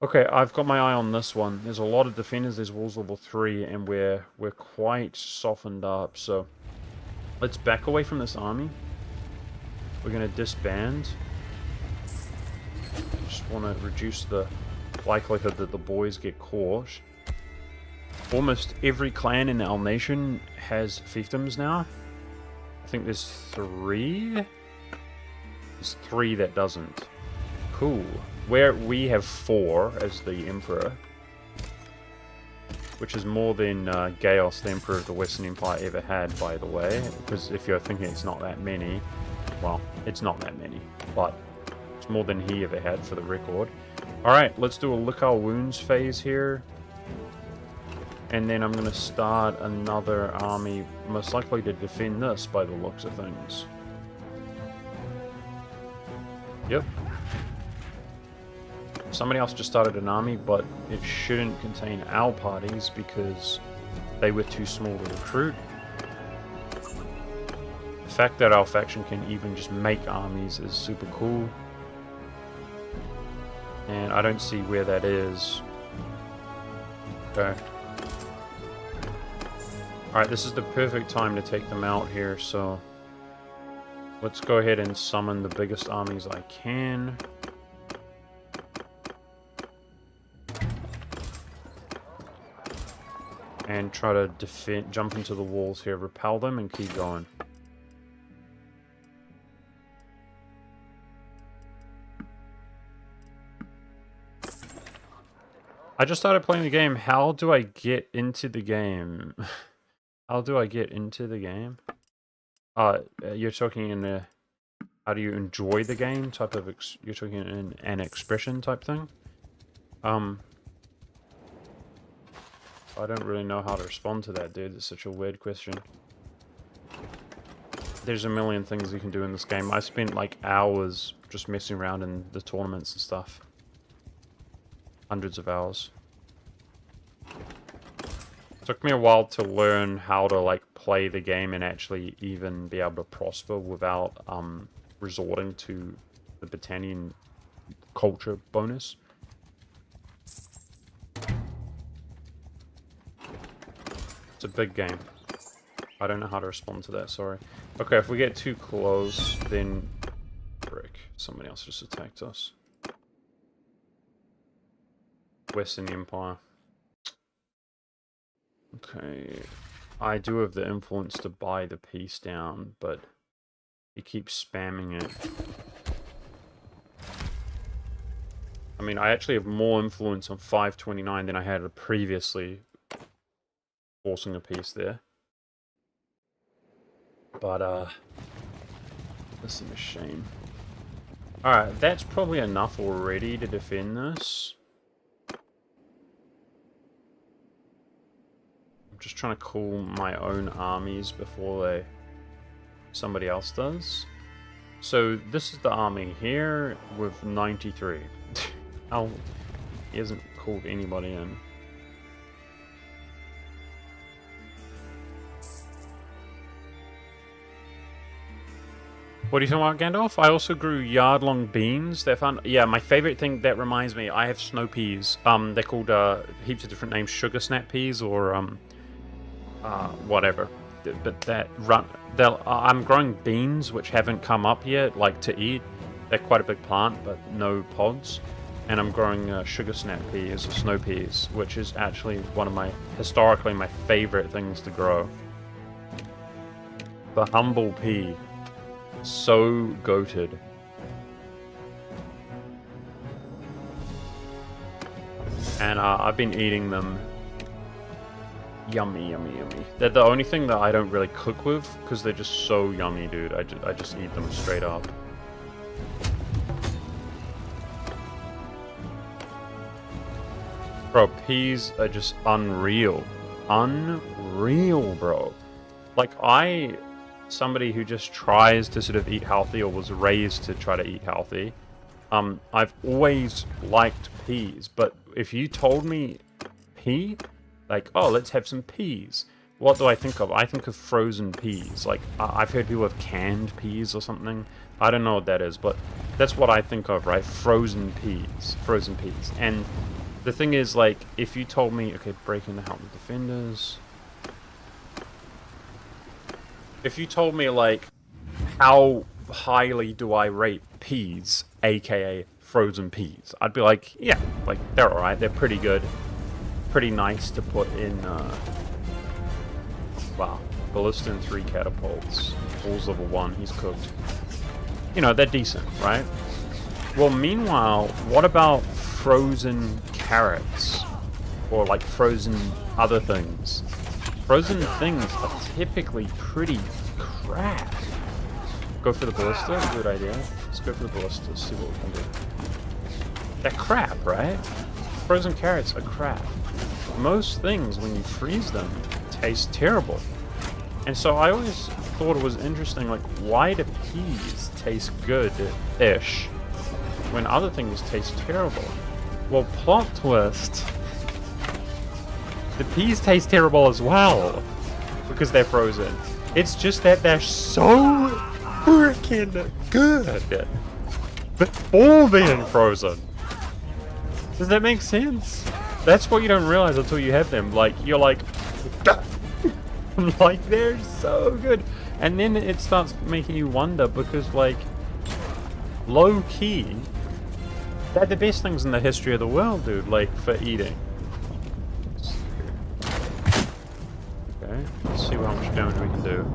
Okay, I've got my eye on this one. There's a lot of defenders. There's walls level 3, and we're quite softened up. So let's back away from this army. We're going to disband. Just want to reduce the likelihood that the boys get caught. Almost every clan in our nation has fiefdoms now. I think there's 3. There's 3 that doesn't. Cool. Where we have 4 as the emperor. which is more than Gaios, the Emperor of the Western Empire, ever had, by the way. Because if you're thinking it's not that many, well, it's not that many, but it's more than he ever had for the record. Alright, let's do a lick our wounds phase here. And then I'm going to start another army, most likely to defend this by the looks of things. Yep. Somebody else just started an army, but it shouldn't contain our parties because they were too small to recruit. The fact that our faction can even just make armies is super cool. And I don't see where that is. Okay. Alright, this is the perfect time to take them out here, so let's go ahead and summon the biggest armies I can. And try to defend, jump into the walls here, repel them, and keep going. I just started playing the game. How do I get into the game? How do I get into the game? You're talking in a... How do you enjoy the game type of... You're talking in an expression type thing? I don't really know how to respond to that, dude. It's such a weird question. There's a million things you can do in this game. I spent like hours just messing around in the tournaments and stuff. Hundreds of hours. It took me a while to learn how to like play the game and actually even be able to prosper without resorting to the Britannian culture bonus. It's a big game. I don't know how to respond to that, sorry. Okay, if we get too close, then... Frick, somebody else just attacked us. Western Empire. Okay, I do have the influence to buy the peace down, but he keeps spamming it. I mean, I actually have more influence on 529 than I had previously, forcing a peace there. But, this is a shame. Alright, that's probably enough already to defend this. I'm just trying to cool my own armies before somebody else does. So, this is the army here with 93. Oh, he hasn't called anybody in. What are you talking about, Gandalf? I also grew yard-long beans. They're fun. Yeah, my favorite thing, that reminds me, I have snow peas. They're called heaps of different names, sugar snap peas or whatever. But I'm growing beans which haven't come up yet, like to eat. They're quite a big plant, but no pods. And I'm growing sugar snap peas or snow peas, which is actually one of historically my favorite things to grow. The humble pea. So goated. And I've been eating them. Yummy, yummy, yummy. They're the only thing that I don't really cook with, because they're just so yummy, dude. I just eat them straight up. Bro, peas are just unreal. Unreal, bro. Like, somebody who just tries to sort of eat healthy or was raised to try to eat healthy, I've always liked peas, but if you told me pea, like, oh, let's have some peas, what do I think of? I think of frozen peas. Like, I've heard people have canned peas or something. I don't know what that is, but that's what I think of, right? Frozen peas. Frozen peas. And the thing is, like, if you told me, okay, break in to help the defenders. If you told me, like, how highly do I rate peas, aka frozen peas, I'd be like, yeah, like, they're alright, they're pretty good. Pretty nice to put in, wow, Ballista and 3 catapults. All's level 1, he's cooked. You know, they're decent, right? Well, meanwhile, what about frozen carrots? Or, like, frozen other things. Frozen things are typically pretty crap. Go for the ballista, good idea. Let's go for the ballista, see what we can do. They're crap, right? Frozen carrots are crap. Most things, when you freeze them, taste terrible. And so I always thought it was interesting, like, why do peas taste good-ish when other things taste terrible? Well, plot twist. The peas taste terrible as well because they're frozen. It's just that they're so freaking good before being frozen. Does that make sense? That's what you don't realize until you have them. Like, you're like, like, they're so good. And then it starts making you wonder because, like, low-key, they're the best things in the history of the world, dude, like, for eating. Okay, let's see how much damage we can do.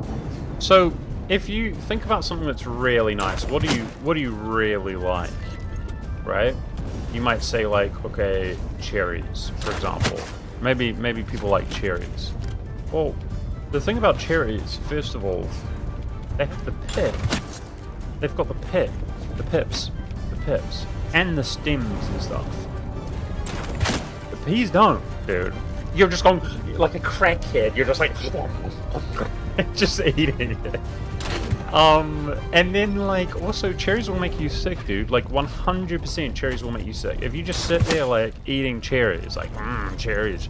So, if you think about something that's really nice, what do you really like, right? You might say, like, okay, cherries, for example. Maybe people like cherries. Well, the thing about cherries, first of all, they have the pip. They've got the pip, the pips, and the stems and stuff. The peas don't, dude. You're just going like a crackhead. You're just like just eating it. And then, like, also cherries will make you sick, dude. Like 100% cherries will make you sick. If you just sit there like eating cherries, like cherries,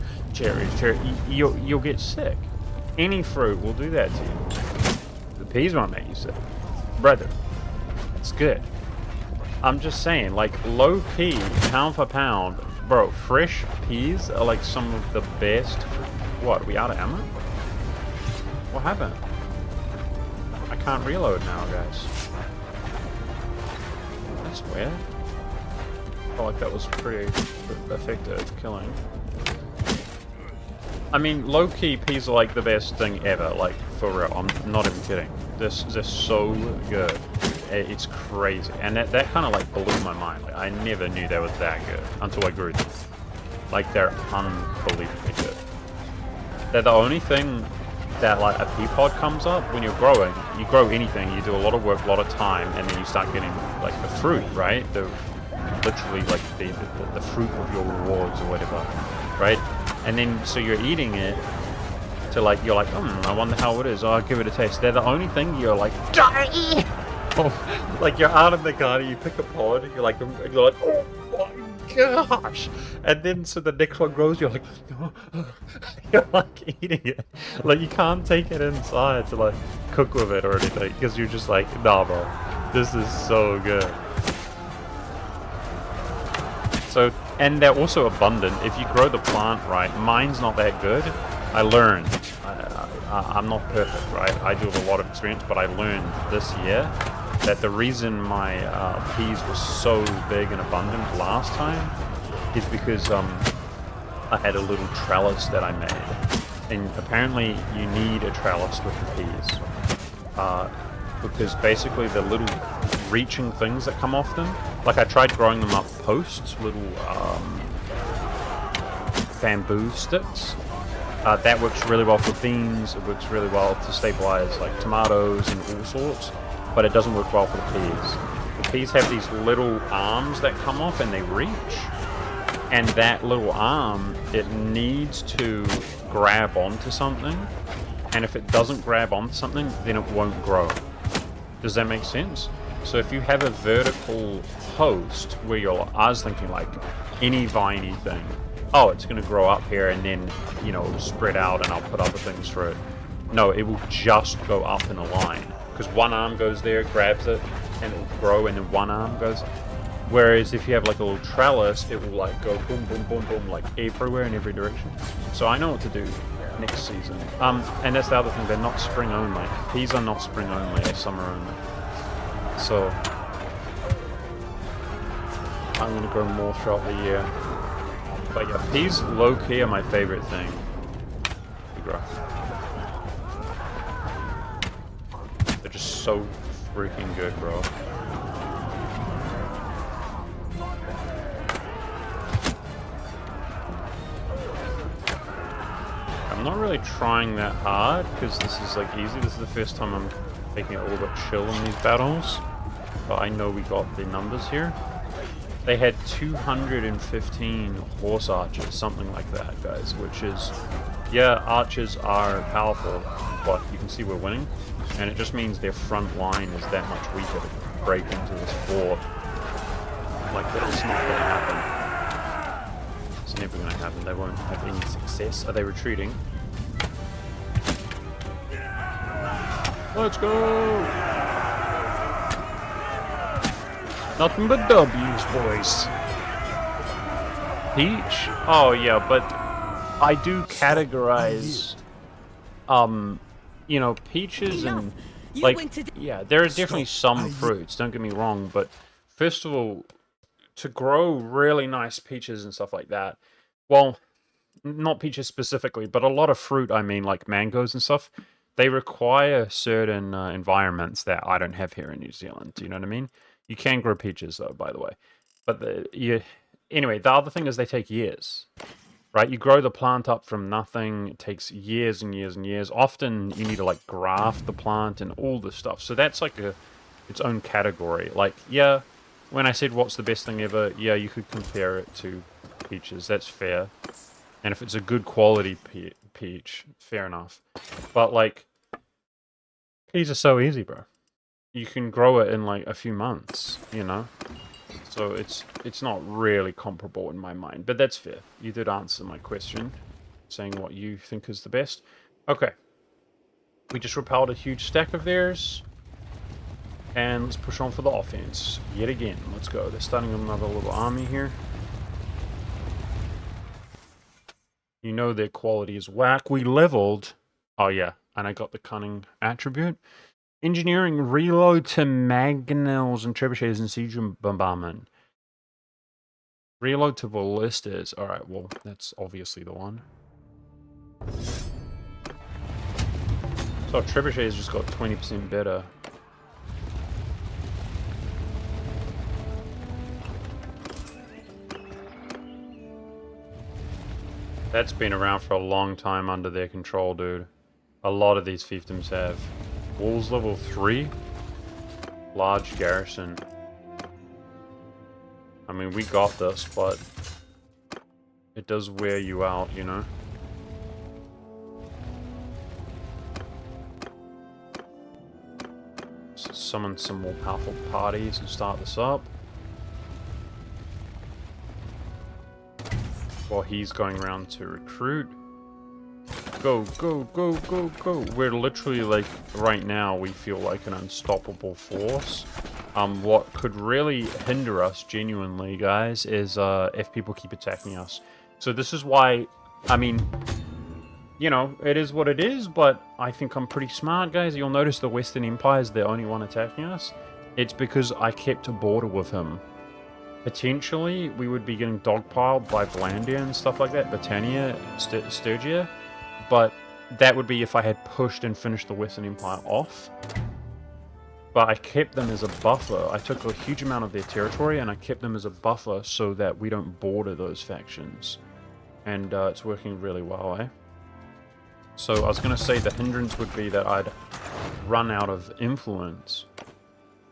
you'll get sick. Any fruit will do that to you. The peas won't make you sick, brother. It's good. I'm just saying, like, low-key, pound for pound, bro, fresh peas are like some of the best. What, are we out of ammo? What happened? I can't reload now, guys. That's weird. I felt like that was pretty effective killing. I mean, low-key, peas are like the best thing ever, like, for real. I'm not even kidding. They're so good. It's crazy. And that kind of, like, blew my mind. Like, I never knew they were that good until I grew them. Like, they're unbelievably good. They're the only thing that, like, a pea pod comes up when you're growing. You grow anything, you do a lot of work, a lot of time, and then you start getting, like, the fruit, right? Literally, like, the fruit of your rewards or whatever, right? And then, so you're eating it to, like, you're like, I wonder how it is. Oh, I'll give it a taste. They're the only thing you're like, oh, like, you're out of the garden, you pick a pod, you're like, oh my gosh. And then, so the next one grows, you're like, you're like eating it. Like, you can't take it inside to, like, cook with it or anything, because you're just like, nah, bro, this is so good. So, and they're also abundant. If you grow the plant right, mine's not that good. I learned. I'm not perfect, right? I do have a lot of experience, but I learned this year that the reason my peas were so big and abundant last time is because I had a little trellis that I made. And apparently you need a trellis with the peas. Because basically the little reaching things that come off them, like I tried growing them up posts, little bamboo sticks. That works really well for beans. It works really well to stabilize like tomatoes and all sorts, but it doesn't work well for the peas. The peas have these little arms that come off and they reach, and that little arm, it needs to grab onto something, and if it doesn't grab onto something, then it won't grow. Does that make sense? So if you have a vertical post where I was thinking like any viney thing, oh, it's going to grow up here and then, you know, it'll spread out and I'll put other things through it. No, it will just go up in a line. Because one arm goes there, grabs it, and it will grow, and then one arm goes. Whereas if you have like a little trellis, it will like go boom, boom, boom, boom, like everywhere in every direction. So I know what to do next season. And that's the other thing, they're not spring only. Peas are not spring only, they're summer only. So I'm going to grow more throughout the year. But yeah, peas low-key are my favorite thing to grow. They're just so freaking good, bro. not really trying that hard because this is like easy. This is the first time I'm taking it a little bit chill in these battles. But I know we got the numbers here. They had 215 horse archers, something like that, guys, which is, yeah, archers are powerful, but you can see we're winning. And it just means their front line is that much weaker to break into this fort. Like, that's not going to happen. It's never going to happen. They won't have any success. Are they retreating? Let's go! Nothing but W's, boys. Peach? Oh, yeah, but I do categorize, you know, peaches and, like, yeah, there are definitely some fruits, don't get me wrong, but first of all, to grow really nice peaches and stuff like that, well, not peaches specifically, but a lot of fruit, I mean, like mangoes and stuff, they require certain environments that I don't have here in New Zealand. Do you know what I mean? You can grow peaches, though, by the way. But anyway, the other thing is they take years, right? You grow the plant up from nothing. It takes years and years and years. Often you need to like graft the plant and all this stuff. So that's like its own category. Like, yeah, when I said what's the best thing ever, yeah, you could compare it to peaches. That's fair. And if it's a good quality peach, fair enough. But like, peas are so easy, bro. You can grow it in like a few months, you know? So it's not really comparable in my mind, but that's fair. You did answer my question, saying what you think is the best. Okay. We just repelled a huge stack of theirs. And let's push on for the offense. Yet again. Let's go. They're starting another little army here. You know their quality is whack. We leveled. Oh yeah, and I got the cunning attribute. Engineering reload to Magnels and trebuchets and siege bombardment. Reload to ballistas. Alright, well, that's obviously the one. So trebuchets just got 20% better. That's been around for a long time under their control, dude. A lot of these fiefdoms have. Walls level 3? Large garrison. I mean, we got this, but it does wear you out, you know? So summon some more powerful parties and start this up. While he's going around to recruit. Go, go, go, go, go. We're literally like, right now, we feel like an unstoppable force. What could really hinder us, genuinely, guys, is if people keep attacking us. So this is why, I mean, you know, it is what it is, but I think I'm pretty smart, guys. You'll notice the Western Empire is the only one attacking us. It's because I kept a border with him. Potentially, we would be getting dogpiled by Blandia and stuff like that, Britannia, Sturgia, but that would be if I had pushed and finished the Western Empire off. But I kept them as a buffer. I took a huge amount of their territory and I kept them as a buffer so that we don't border those factions. And it's working really well, eh? So I was going to say the hindrance would be that I'd run out of influence,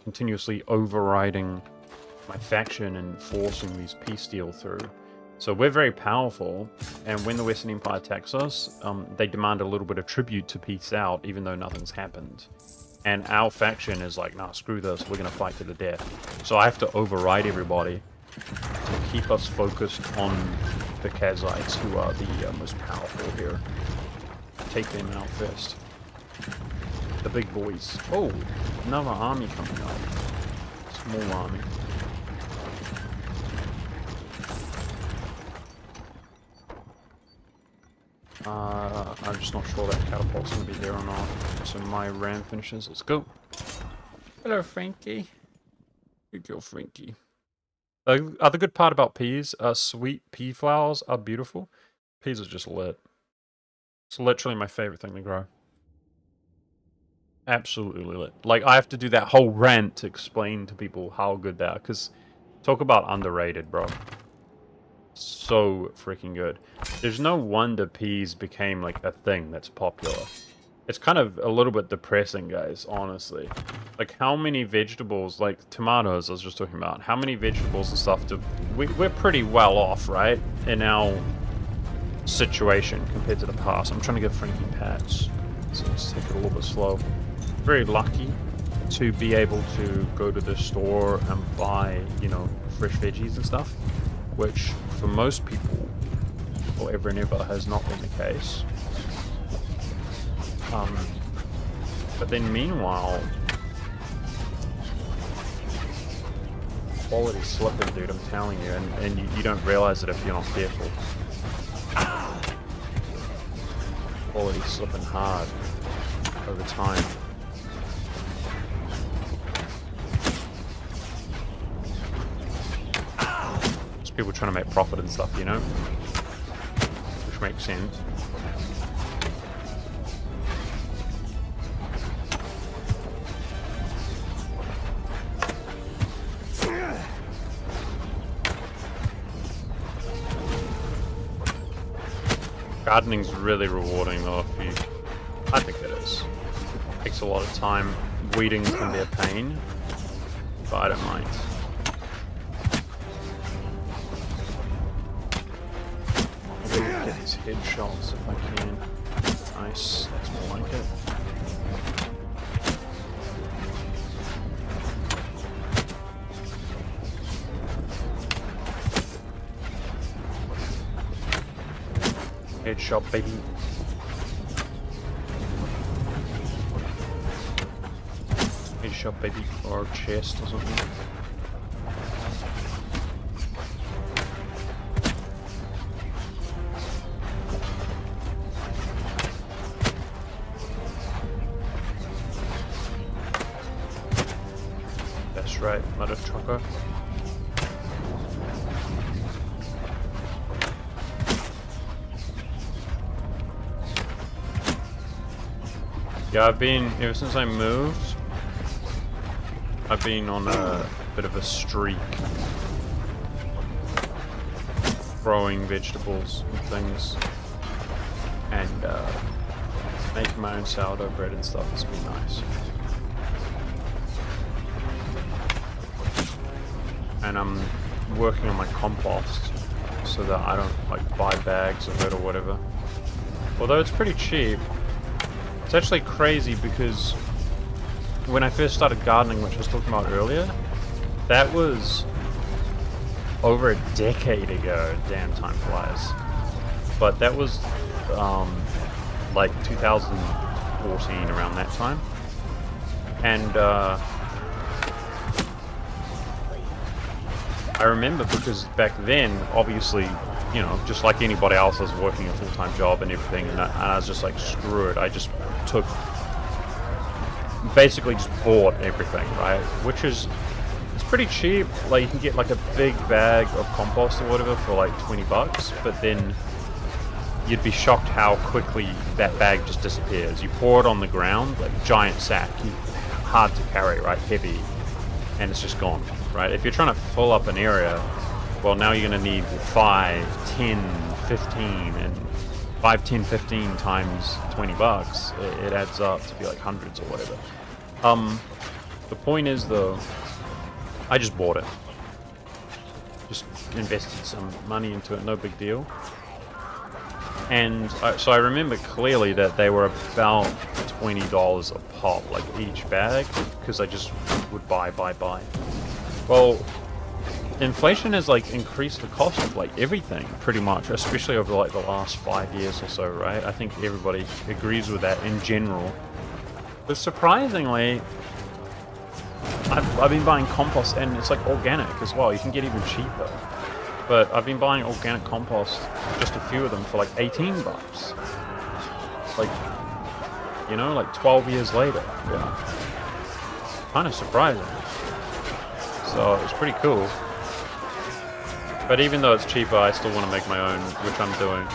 continuously overriding my faction and forcing these peace deal through. So we're very powerful, and when the Western Empire attacks us, they demand a little bit of tribute to peace out, even though nothing's happened. And our faction is like, nah, screw this, we're going to fight to the death. So I have to override everybody to keep us focused on the Kazites, who are the most powerful here. Take them out first. The big boys. Oh, another army coming up. Small army. I'm just not sure that catapult's going to be there or not. So my ram finishes. Let's go. Hello, Frankie. Good girl, Frankie. The other good part about peas, sweet pea flowers are beautiful. Peas are just lit. It's literally my favorite thing to grow. Absolutely lit. Like, I have to do that whole rant to explain to people how good they are, because talk about underrated, bro. so freaking good. There's no wonder peas became like a thing that's popular. It's kind of a little bit depressing, guys, honestly. Like, how many vegetables, like tomatoes I was just talking about, how many vegetables and stuff do... We're pretty well off, right, in our situation compared to the past. I'm trying to get Frankie Patch, so let's take it a little bit slow. Very lucky to be able to go to the store and buy, you know, fresh veggies and stuff, which for most people, forever and ever, has not been the case. But then meanwhile, quality slipping, dude, I'm telling you, and you don't realize it if you're not careful. Quality slipping hard over time. Just people trying to make profit and stuff, you know? Which makes sense. Gardening's really rewarding though, if you... I think it is. Takes a lot of time. Weeding can be a pain, but I don't mind. I'll get these headshots if I can. Nice, that's more like it. Headshot, baby. Headshot, baby. Or chest or something. That's right, mother trucker. Yeah, ever since I moved, I've been on a bit of a streak growing vegetables and things, and making my own sourdough bread and stuff has been nice. And I'm working on my compost so that I don't like buy bags of it or whatever. Although it's pretty cheap. It's actually crazy because when I first started gardening, which I was talking about earlier, that was over a decade ago. Damn, time flies. But that was like 2014, around that time. And I remember because back then, obviously, you know, just like anybody else, I was working a full-time job and everything, and I was just like, screw it. I just basically just bought everything, right? Which is, it's pretty cheap. Like, you can get like a big bag of compost or whatever for like 20 bucks, but then you'd be shocked how quickly that bag just disappears. You pour it on the ground, like giant sack, hard to carry, right? Heavy, and it's just gone, right? If you're trying to fill up an area, well, now you're going to need 5, 10, 15, and 5, 10, 15 times 20 bucks. It adds up to be like hundreds or whatever. The point is, though, I just bought it. Just invested some money into it, no big deal. And so I remember clearly that they were about $20 a pop, like each bag, because I just would buy. Well, inflation has like increased the cost of like everything pretty much, especially over like the last 5 years or so, right? I think everybody agrees with that in general. But surprisingly, I've been buying compost, and it's like organic as well. You can get even cheaper. But I've been buying organic compost, just a few of them, for like 18 bucks. Like, you know, like 12 years later. Yeah. Kind of surprising. So it's pretty cool. But even though it's cheaper, I still want to make my own, which I'm doing.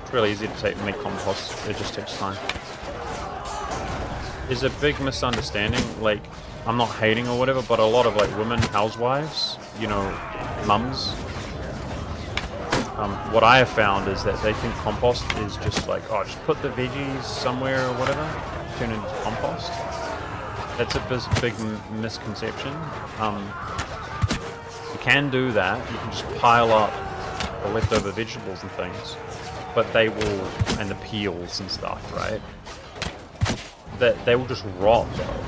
It's really easy to make compost. It just takes time. Is a big misunderstanding. Like, I'm not hating or whatever, but a lot of like women, housewives, you know, mums, what I have found is that they think compost is just like, oh, just put the veggies somewhere or whatever, turn it into compost. That's a big misconception. You can do that. You can just pile up the leftover vegetables and things, but they will, and the peels and stuff, right? That they will just rot though.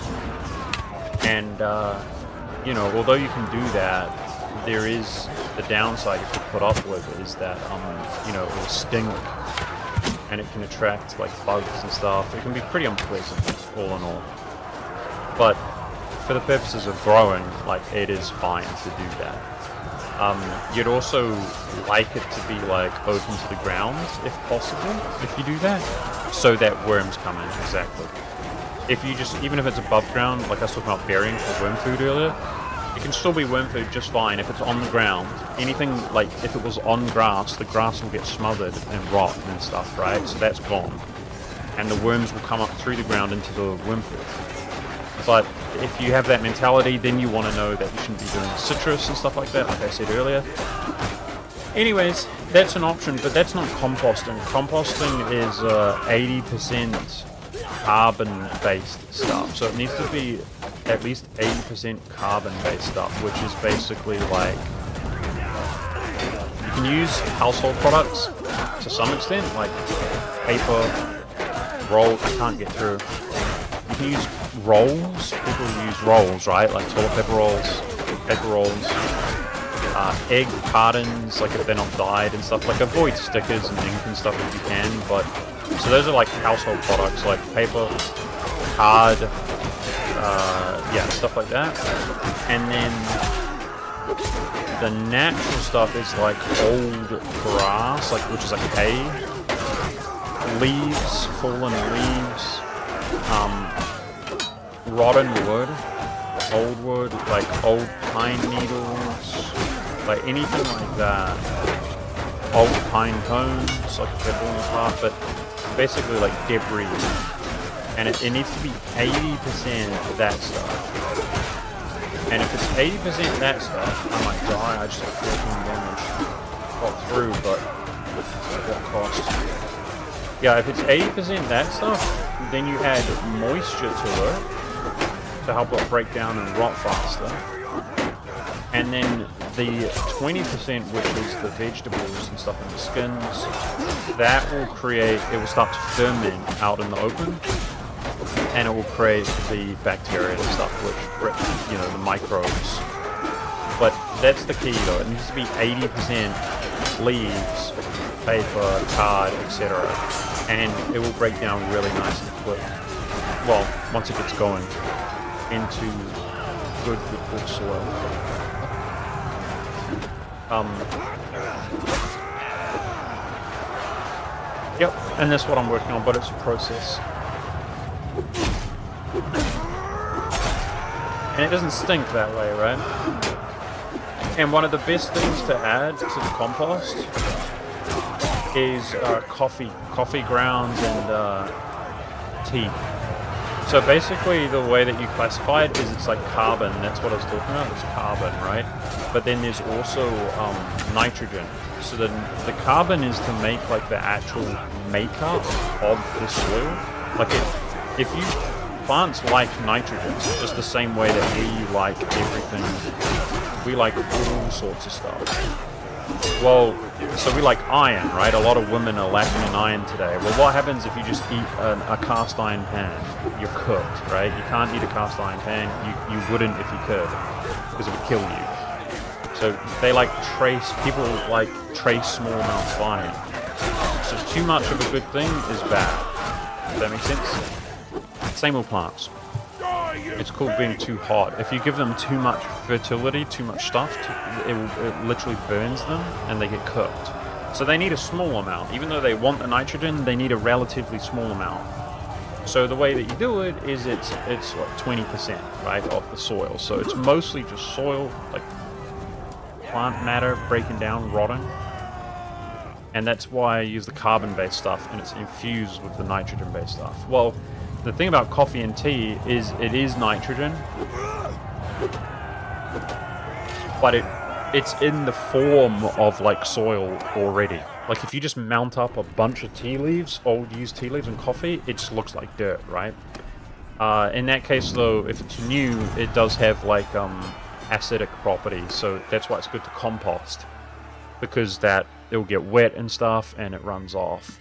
And you know, although you can do that, there is the downside you could put up with is that you know, it will stink and it can attract like bugs and stuff. It can be pretty unpleasant all in all. But for the purposes of growing, like, it is fine to do that. You'd also like it to be like open to the ground if possible, if you do that, so that worms come in. Exactly. If you just, even if it's above ground, like I was talking about burying for worm food earlier, it can still be worm food just fine if it's on the ground. Anything, like if it was on grass, the grass will get smothered and rot and stuff, right? So that's gone. And the worms will come up through the ground into the worm food. But if you have that mentality, then you want to know that you shouldn't be doing citrus and stuff like that, like I said earlier. Anyways, that's an option, but that's not composting. Composting is 80% carbon-based stuff. So it needs to be at least 80% carbon-based stuff, which is basically like, you can use household products to some extent, like paper, roll, I can't get through. You can use rolls, people use rolls, right? Like toilet paper rolls, egg cartons, like if they're not dyed and stuff. Like avoid stickers and ink and stuff if you can, but so those are like household products like paper, card, yeah, stuff like that. And then the natural stuff is like old grass, like which is like hay, leaves, fallen leaves, rotten wood, old wood, like old pine needles, like anything like that. Old pine cones, like if they're falling apart, but basically like debris. And it needs to be 80% that stuff. And if it's 80% that stuff, I might die. I just have 14 damage. Got through, but at what cost? Yeah, if it's 80% that stuff, then you add moisture to it to help it break down and rot faster. And then the 20%, which is the vegetables and stuff and the skins, that will create, it will start to ferment out in the open, and it will create the bacteria and stuff, which, you know, the microbes. But that's the key though, it needs to be 80% leaves, paper, card, etc. And it will break down really nice and quick. Well, once it gets going into good soil. Yep, and that's what I'm working on, but it's a process. And it doesn't stink that way, right? And one of the best things to add to the compost is coffee grounds and tea. So basically the way that you classify it is it's like carbon, that's what I was talking about, it's carbon, right? But then there's also nitrogen. So the carbon is to make like the actual makeup of the soil. Like if you, plants like nitrogen, just the same way that we like everything, we like all sorts of stuff. Well, so we like iron, right? A lot of women are lacking in iron today. Well, what happens if you just eat a cast iron pan? You're cooked, right? You can't eat a cast iron pan. You wouldn't if you could, because it would kill you. So they like people like trace small amounts of iron. So too much of a good thing is bad. Does that make sense? Same with plants. It's called being too hot. If you give them too much fertility, too much stuff, it literally burns them and they get cooked. So they need a small amount. Even though they want the nitrogen, they need a relatively small amount. So the way that you do it is it's like 20%, right, of the soil. So it's mostly just soil, like plant matter breaking down, rotting. And that's why I use the carbon-based stuff and it's infused with the nitrogen-based stuff. Well, the thing about coffee and tea is it is nitrogen, but it's in the form of like soil already. Like if you just mount up a bunch of tea leaves, old used tea leaves and coffee, it just looks like dirt, right? In that case though, if it's new, it does have like acidic properties, so that's why it's good to compost, because that it'll get wet and stuff and it runs off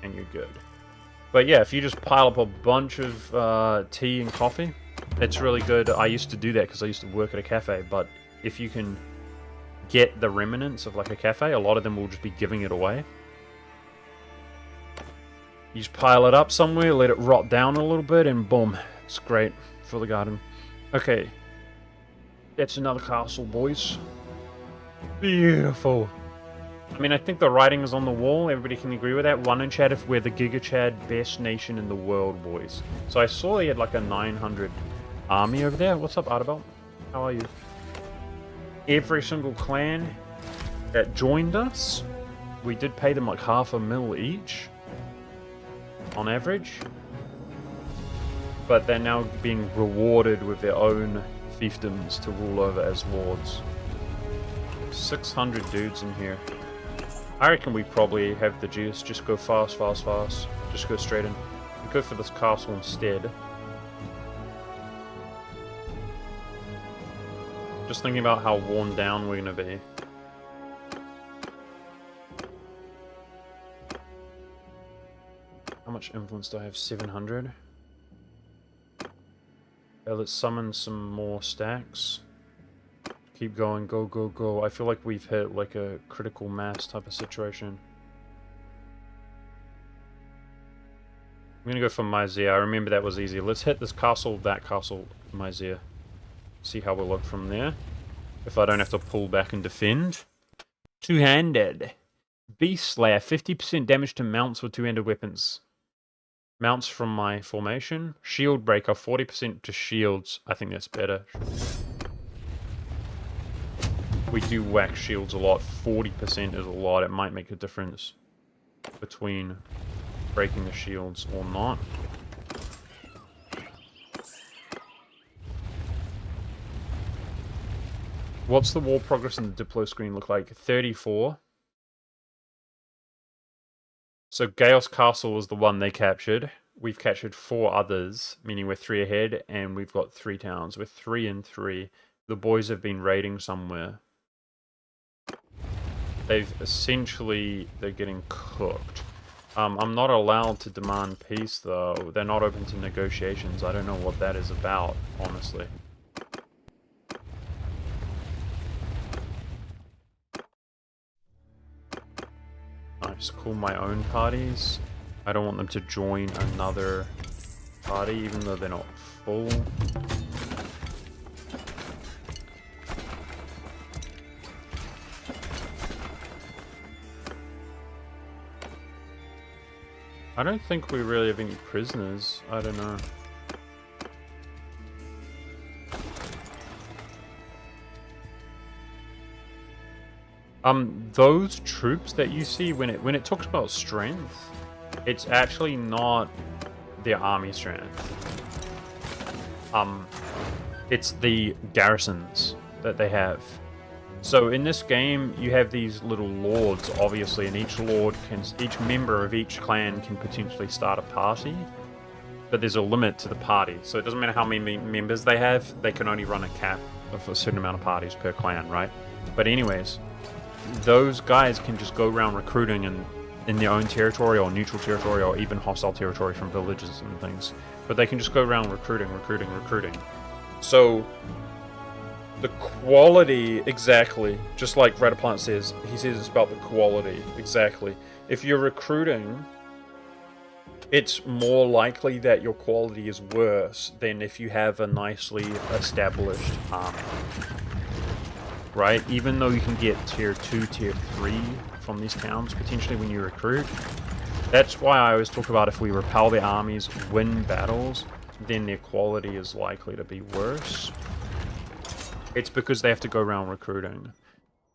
and you're good. But yeah, if you just pile up a bunch of tea and coffee, it's really good. I used to do that because I used to work at a cafe, but if you can get the remnants of like a cafe, a lot of them will just be giving it away. You just pile it up somewhere, let it rot down a little bit, and boom, it's great for the garden. Okay, that's another castle, boys. Beautiful. I mean, I think the writing is on the wall. Everybody can agree with that. One in chat if we're the Giga Chad best nation in the world, boys. So I saw he had like a 900 army over there. What's up, Artibelt? How are you? Every single clan that joined us, we did pay them like $500,000 each, on average. But they're now being rewarded with their own fiefdoms to rule over as lords. 600 dudes in here. I reckon we probably have the juice. Just go fast, fast, fast. Just go straight in. Go for this castle instead. Just thinking about how worn down we're going to be. How much influence do I have? 700. Okay, let's summon some more stacks. Keep going, go, go, go. I feel like we've hit like a critical mass type of situation. I'm gonna go for Myzia. I remember that was easy. Let's hit this castle, that castle, Myzia. See how we'll look from there. If I don't have to pull back and defend. Two-handed. Beast Slayer, 50% damage to mounts with two-handed weapons. Mounts from my formation. Shield Breaker, 40% to shields. I think that's better. We do whack shields a lot. 40% is a lot. It might make a difference between breaking the shields or not. What's the war progress in the Diplo screen look like? 34. So Gaios Castle was the one they captured. We've captured 4 others, meaning we're 3 ahead, and we've got 3 towns. We're 3 and 3. The boys have been raiding somewhere. They're getting cooked. I'm not allowed to demand peace, though. They're not open to negotiations. I don't know what that is about, honestly. Nice, call my own parties. I don't want them to join another party, even though they're not full. I don't think we really have any prisoners. I don't know. Those troops that you see when it talks about strength, it's actually not their army strength. It's the garrisons that they have. So in this game, you have these little lords, obviously, and each member of each clan can potentially start a party, but there's a limit to the party. So it doesn't matter how many members they have, they can only run a cap of a certain amount of parties per clan, right? But anyways, those guys can just go around recruiting in their own territory or neutral territory or even hostile territory from villages and things. But they can just go around recruiting. So the quality, exactly, just like Rataplant says, he says it's about the quality, exactly. If you're recruiting, it's more likely that your quality is worse than if you have a nicely established army. Right? Even though you can get tier 2, tier 3 from these towns, potentially when you recruit. That's why I always talk about if we repel their armies, win battles, then their quality is likely to be worse. It's because they have to go around recruiting.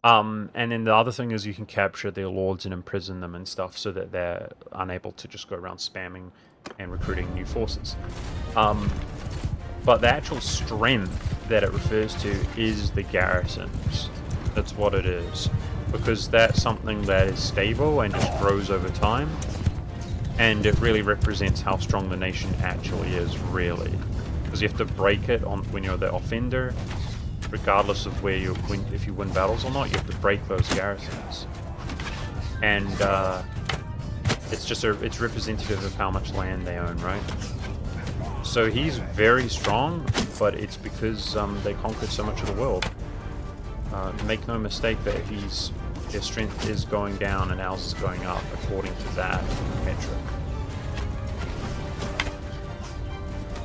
And then the other thing is you can capture their lords and imprison them and stuff so that they're unable to just go around spamming and recruiting new forces. But the actual strength that it refers to is the garrisons. That's what it is. Because that's something that is stable and just grows over time. And it really represents how strong the nation actually is, really. Because you have to break it on when you're the offender, regardless of where you win, if you win battles or not, you have to break those garrisons. And it's representative of how much land they own, right? So he's very strong, but it's because they conquered so much of the world. Make no mistake that their strength is going down and ours is going up according to that metric.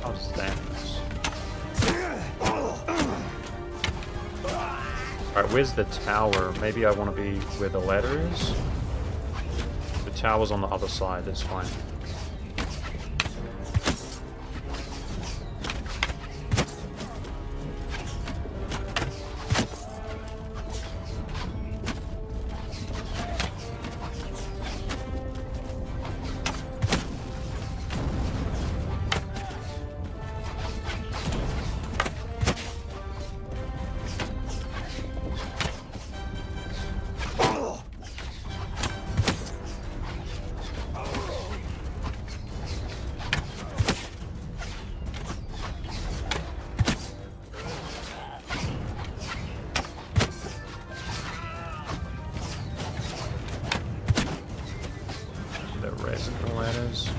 How's that? Alright, where's the tower? Maybe I want to be where the ladder is? The tower's on the other side, that's fine. Ladders.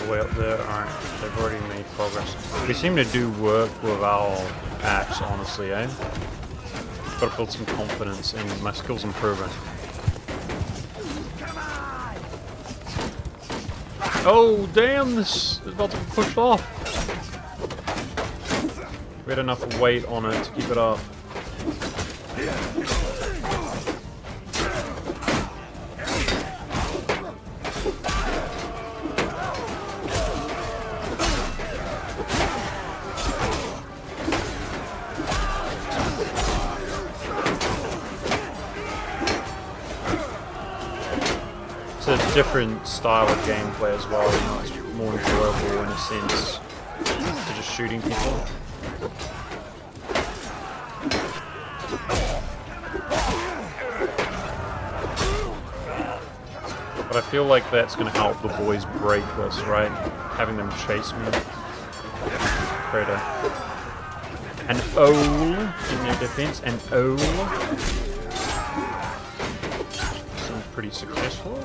Way up there. Alright, they've already made progress. We seem to do work with our axe, honestly, eh? Gotta build some confidence and my skills improving. Oh damn, this is about to be pushed off. We had enough weight on it to keep it up. It's a different style of gameplay as well, you know, it's more enjoyable in a sense to just shooting people. But I feel like that's going to help the boys break this, right? Having them chase me. Create an O in their defense, an O. Seems pretty successful.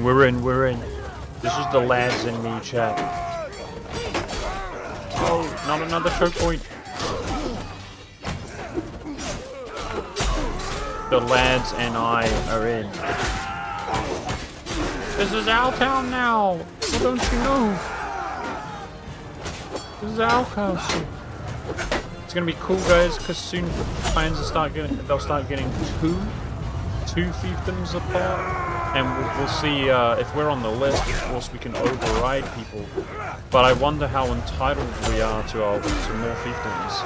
We're in. This is the lads in me, chat. Oh, not another choke point. The lads and I are in. This is our town now. Well, don't you know? This is our castle. It's gonna be cool, guys, because soon clans they'll start getting two fiefdoms apart. And we'll see if we're on the list. Of course, we can override people, but I wonder how entitled we are to more fiefdoms.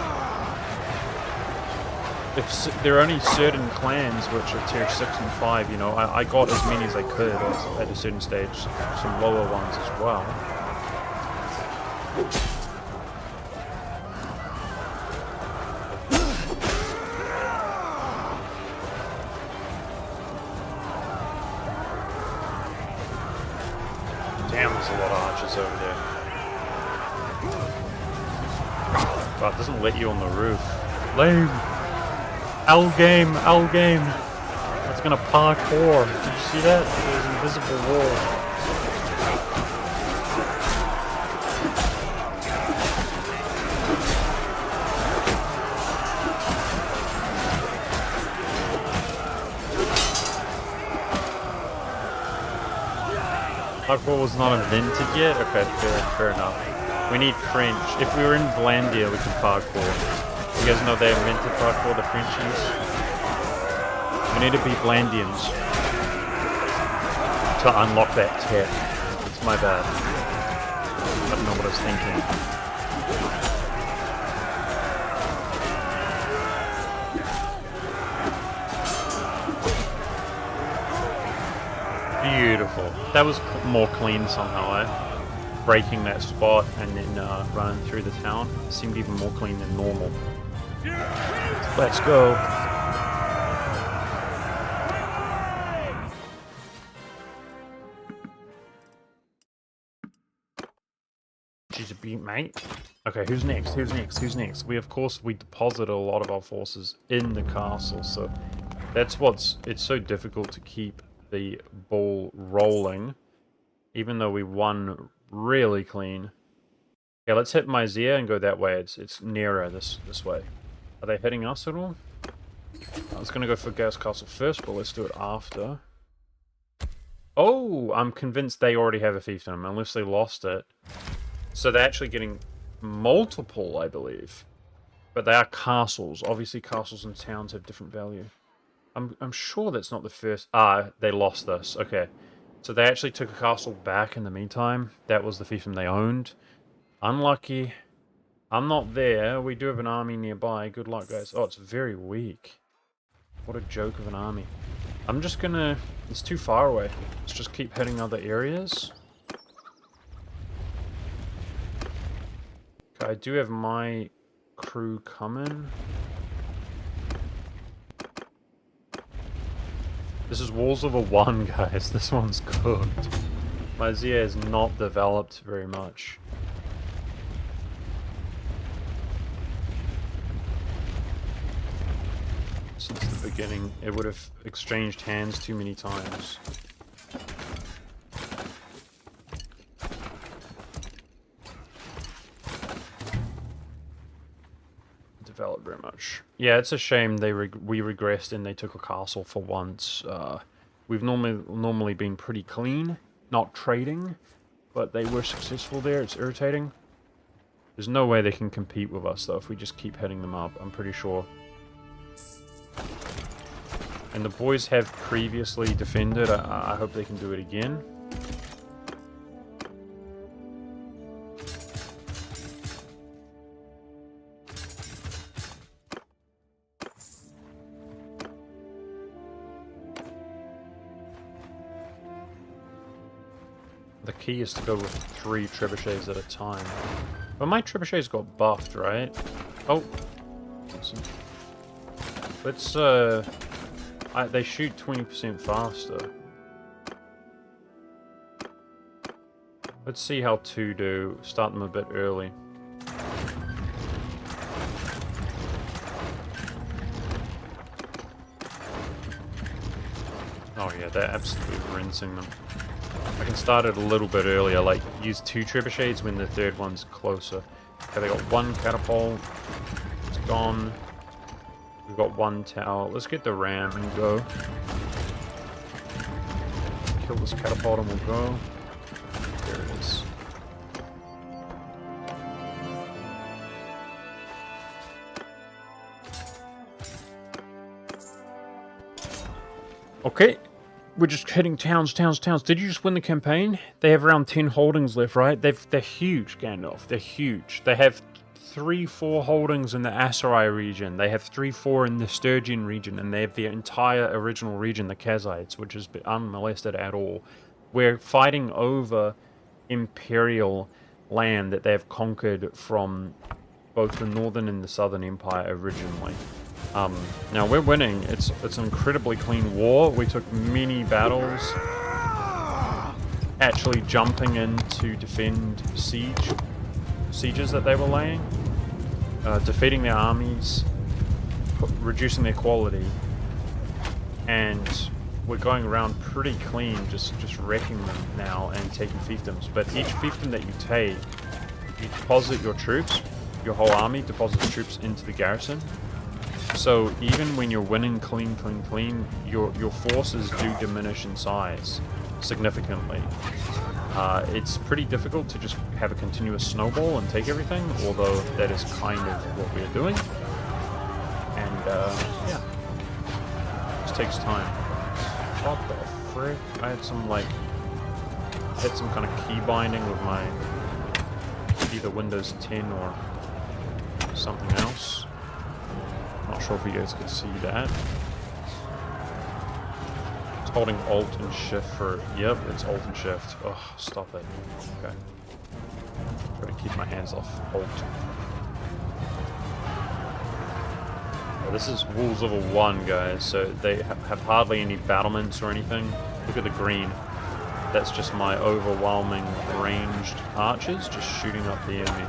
If there are only certain clans which are tier 6 and 5, you know, I got as many as I could at a certain stage, some lower ones as well. Damn, there's a lot of archers over there. But it doesn't let you on the roof. Lame. L game. That's gonna parkour. Did you see that? invisible wall. Parkour was not invented yet? Okay, fair enough. We need French. If we were in Vlandia, we could parkour. You guys know they invented parkour, the Frenchies? We need to be Vlandians to unlock that tech. It's my bad. I don't know what I was thinking. Beautiful. That was more clean somehow, eh? Breaking that spot and then running through the town seemed even more clean than normal. Let's go. She's a beat, mate. Okay, who's next? Who's next? We deposited a lot of our forces in the castle, so that's it's so difficult to keep the ball rolling, even though we won really clean. Okay, let's hit Myzia and go that way. It's nearer this way. Are they hitting us at all? I was gonna go for Gas Castle first, but let's do it after. Oh, I'm convinced they already have a fiefdom, unless they lost it. So they're actually getting multiple, I believe. But they are castles. Obviously, castles and towns have different value. I'm sure that's not the first... Ah, they lost this. Okay. So they actually took a castle back in the meantime. That was the fiefdom they owned. Unlucky. I'm not there. We do have an army nearby. Good luck, guys. Oh, it's very weak. What a joke of an army. I'm just gonna... It's too far away. Let's just keep hitting other areas. Okay, I do have my crew coming. This is Walls of a 1, guys. This one's cooked. Myzia has not developed very much. Since the beginning, it would have exchanged hands too many times. Developed very much. Yeah, it's a shame we regressed and they took a castle for once. We've normally been pretty clean, not trading, but they were successful there. It's irritating. There's no way they can compete with us though if we just keep hitting them up, I'm pretty sure. And the boys have previously defended. I hope they can do it again. The key is to go with 3 trebuchets at a time. But my trebuchets got buffed, right? Oh. Awesome. Let's, they shoot 20% faster. Let's see how 2 do. Start them a bit early. Oh yeah, they're absolutely rinsing them. I can start it a little bit earlier, like use 2 trebuchets when the 3rd one's closer. Okay, they got 1 catapult. It's gone. We've got 1 tower. Let's get the ram and go. Kill this catapult and we'll go. There it is. Okay. We're just hitting towns. Did you just win the campaign? They have around 10 holdings left, right? They're huge, Gandalf. They're huge. They have 3-4 holdings in the Aserai region. They have 3-4 in the Sturgian region, and they have the entire original region, the Kazites, which is unmolested at all. We're fighting over Imperial land that they have conquered from both the Northern and the Southern Empire originally. Now we're winning. It's an incredibly clean war. We took many battles, actually jumping in to defend sieges that they were laying, defeating their armies, reducing their quality, and we're going around pretty clean, just wrecking them now and taking fiefdoms. But each fiefdom that you take, you deposit your troops, your whole army deposits troops into the garrison. So even when you're winning clean, your forces do diminish in size significantly. It's pretty difficult to just have a continuous snowball and take everything, although that is kind of what we're doing. And yeah, it just takes time. What the frick? I had some kind of key binding with my either Windows 10 or something else. Not sure if you guys could see that. It's holding Alt and Shift for... Yep, it's Alt and Shift. Oh, stop it. Okay. Try to keep my hands off Alt. This is Wolves Level 1, guys, so they have hardly any battlements or anything. Look at the green. That's just my overwhelming ranged archers just shooting up the enemy.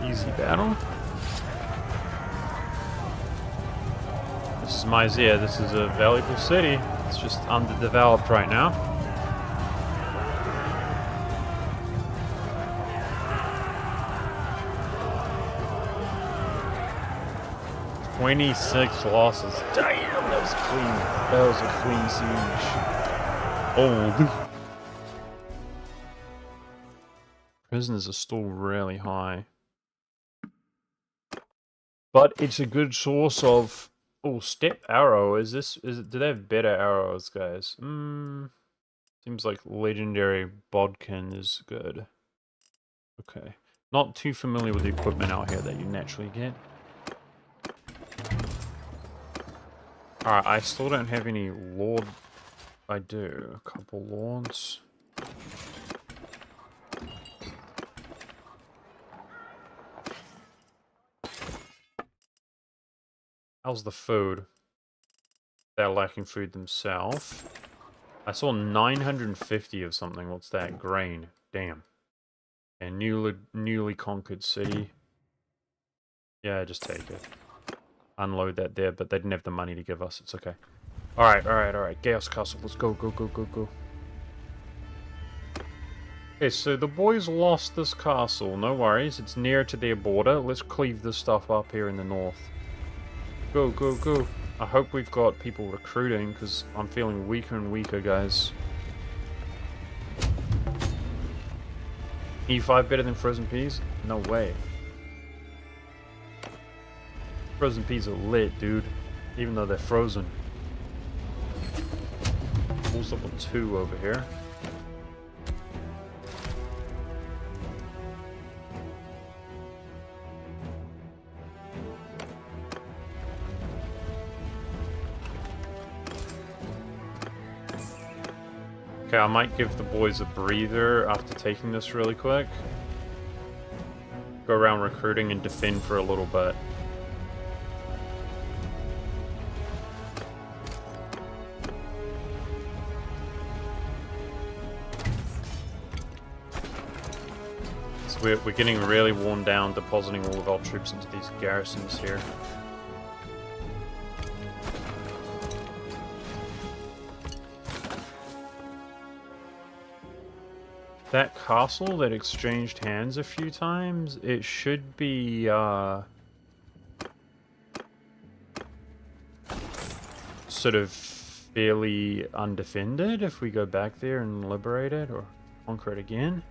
Easy battle. This is Myzia. This is a valuable city. It's just underdeveloped right now. "26 losses. Damn, that was clean. That was a clean siege. Old. Prisoners are still really high. But it's a good source of... Oh, step arrow. Do they have better arrows, guys? Seems like legendary bodkin is good. Okay. Not too familiar with the equipment out here that you naturally get. Alright, I still don't have any lord... I do. A couple lords. How's the food? They're lacking food themselves. I saw 950 of something. What's that? Grain. Damn. And newly conquered city. Yeah, just take it. Unload that there, but they didn't have the money to give us. It's okay. Alright. Chaos Castle. Let's go. Okay, so the boys lost this castle. No worries. It's near to their border. Let's cleave this stuff up here in the north. Go. I hope we've got people recruiting, because I'm feeling weaker and weaker, guys. E5 better than frozen peas? No way. Frozen peas are lit, dude. Even though they're frozen. Wolves level 2 over here. Okay, I might give the boys a breather after taking this really quick. Go around recruiting and defend for a little bit. We're getting really worn down depositing all of our troops into these garrisons here. That castle that exchanged hands a few times, it should be, sort of fairly undefended if we go back there and liberate it or conquer it again.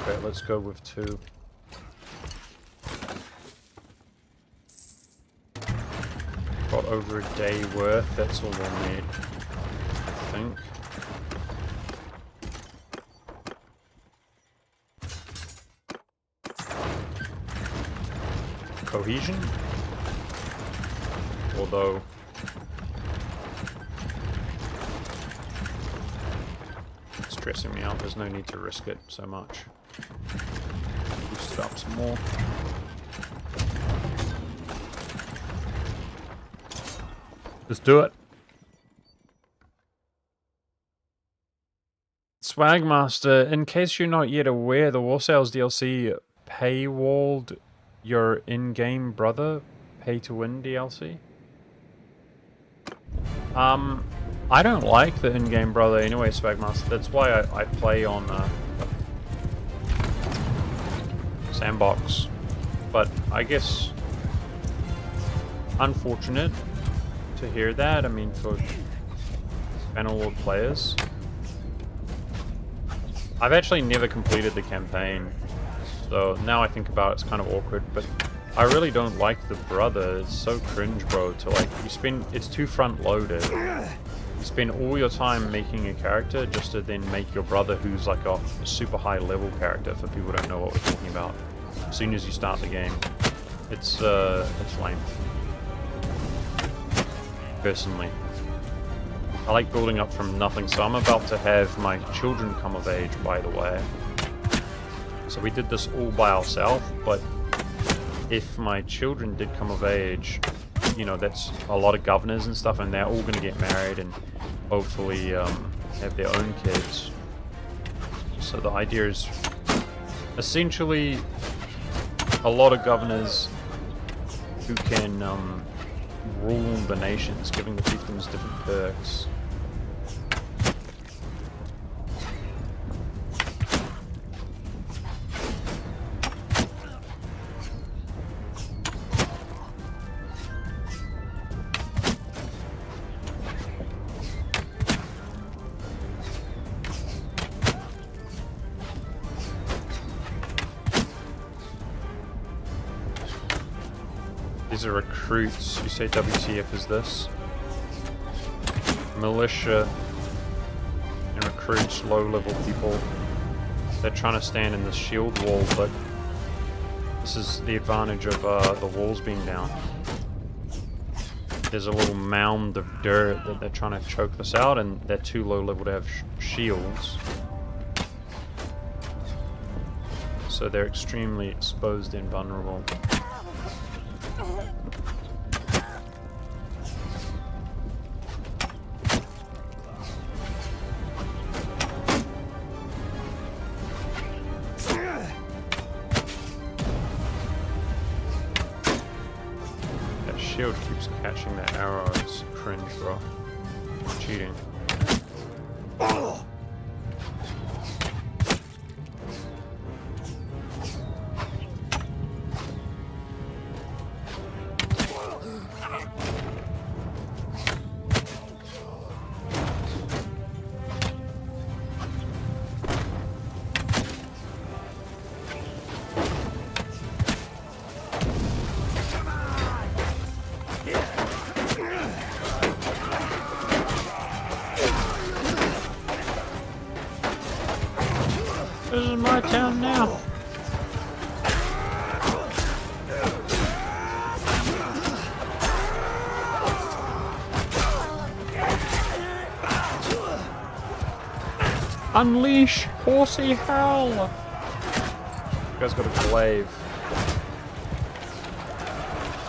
Okay, let's go with 2. Got over a day worth, that's all we'll need, I think. Cohesion? Although... it's stressing me out, there's no need to risk it so much. Boost it up some more. Let's do it. Swagmaster, in case you're not yet aware, the War Sales DLC paywalled your in-game brother pay-to-win DLC. I don't like the in-game brother anyway, Swagmaster. That's why I play on Sandbox. But I guess unfortunate to hear that. I mean, for Bannerlord players. I've actually never completed the campaign, so now I think about it, it's kind of awkward, but I really don't like the brother. It's so cringe, bro, to like, it's too front loaded. You spend all your time making a character just to then make your brother, who's like a super high level character, for people who don't know what we're talking about, as soon as you start the game. It's lame. Personally. I like building up from nothing, so I'm about to have my children come of age, by the way. So we did this all by ourselves, but if my children did come of age, you know, that's a lot of governors and stuff, and they're all going to get married and hopefully have their own kids. So the idea is essentially a lot of governors who can rule the nations, giving the fiefdoms different perks. These are recruits. You say WTF is this? Militia and recruits low-level people. They're trying to stand in the shield wall, but this is the advantage of the walls being down. There's a little mound of dirt that they're trying to choke this out, and they're too low-level to have shields. So they're extremely exposed and vulnerable. Shield keeps catching the arrow. It's cringe, bro. Cheating. This is my town now. Unleash horsey hell! You guys got a glaive.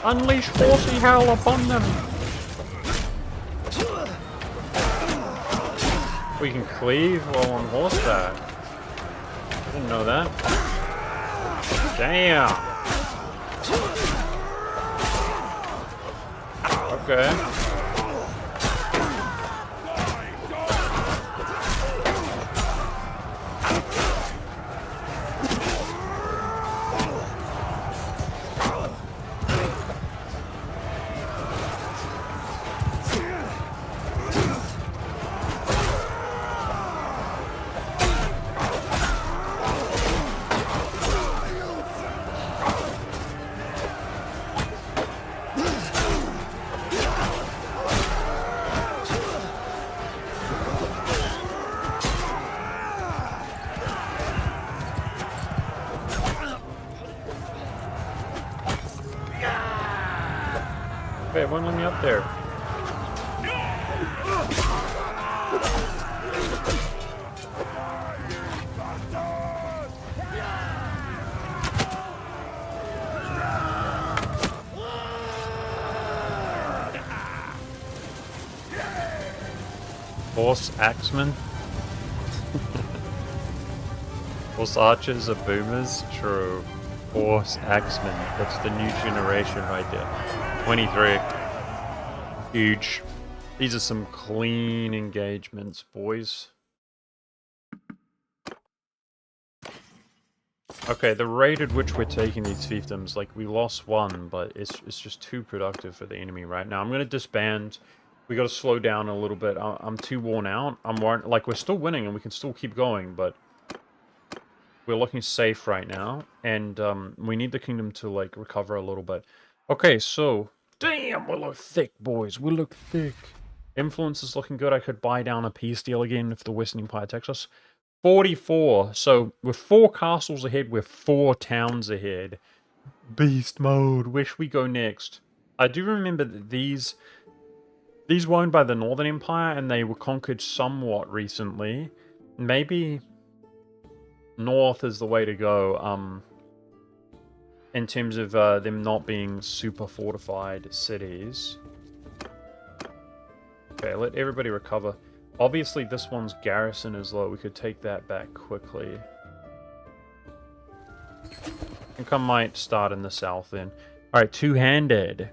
Unleash horsey hell upon them! We can cleave while on horseback. I didn't know that. Damn! Okay. Wait, it won't let me up there. Horse axemen? Horse archers are boomers? True. Horse axemen. That's the new generation right there. 23. Huge. These are some clean engagements, boys. Okay, the rate at which we're taking these fiefdoms, like, we lost one, but it's just too productive for the enemy right now. I'm going to disband. We got to slow down a little bit. I'm too worn out. Like, we're still winning and we can still keep going, but we're looking safe right now. And we need the kingdom to, like, recover a little bit. Okay, so... Damn, we look thick, boys. We look thick. Influence is looking good. I could buy down a peace deal again if the Western Empire attacks us. 44. So, we're 4 castles ahead. We're 4 towns ahead. Beast mode. Wish we go next. I do remember that these were owned by the Northern Empire, and they were conquered somewhat recently. Maybe north is the way to go, in terms of them not being super fortified cities. Okay, let everybody recover. Obviously, this one's garrison is low. We could take that back quickly. I think I might start in the south then. Alright, two-handed.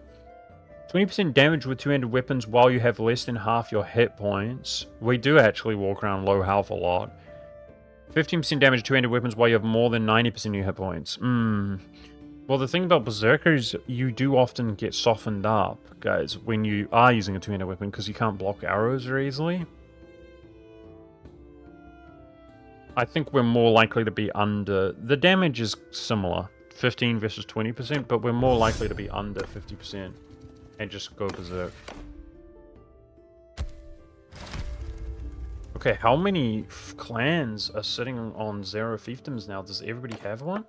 20% damage with two-handed weapons while you have less than half your hit points. We do actually walk around low health a lot. 15% damage to two-handed weapons while you have more than 90% of your hit points. Well, the thing about Berserkers, you do often get softened up, guys, when you are using a two-handed weapon, because you can't block arrows very easily. I think we're more likely to be under... The damage is similar, 15 versus 20%, but we're more likely to be under 50% and just go berserk. Okay, how many clans are sitting on 0 fiefdoms now? Does everybody have one?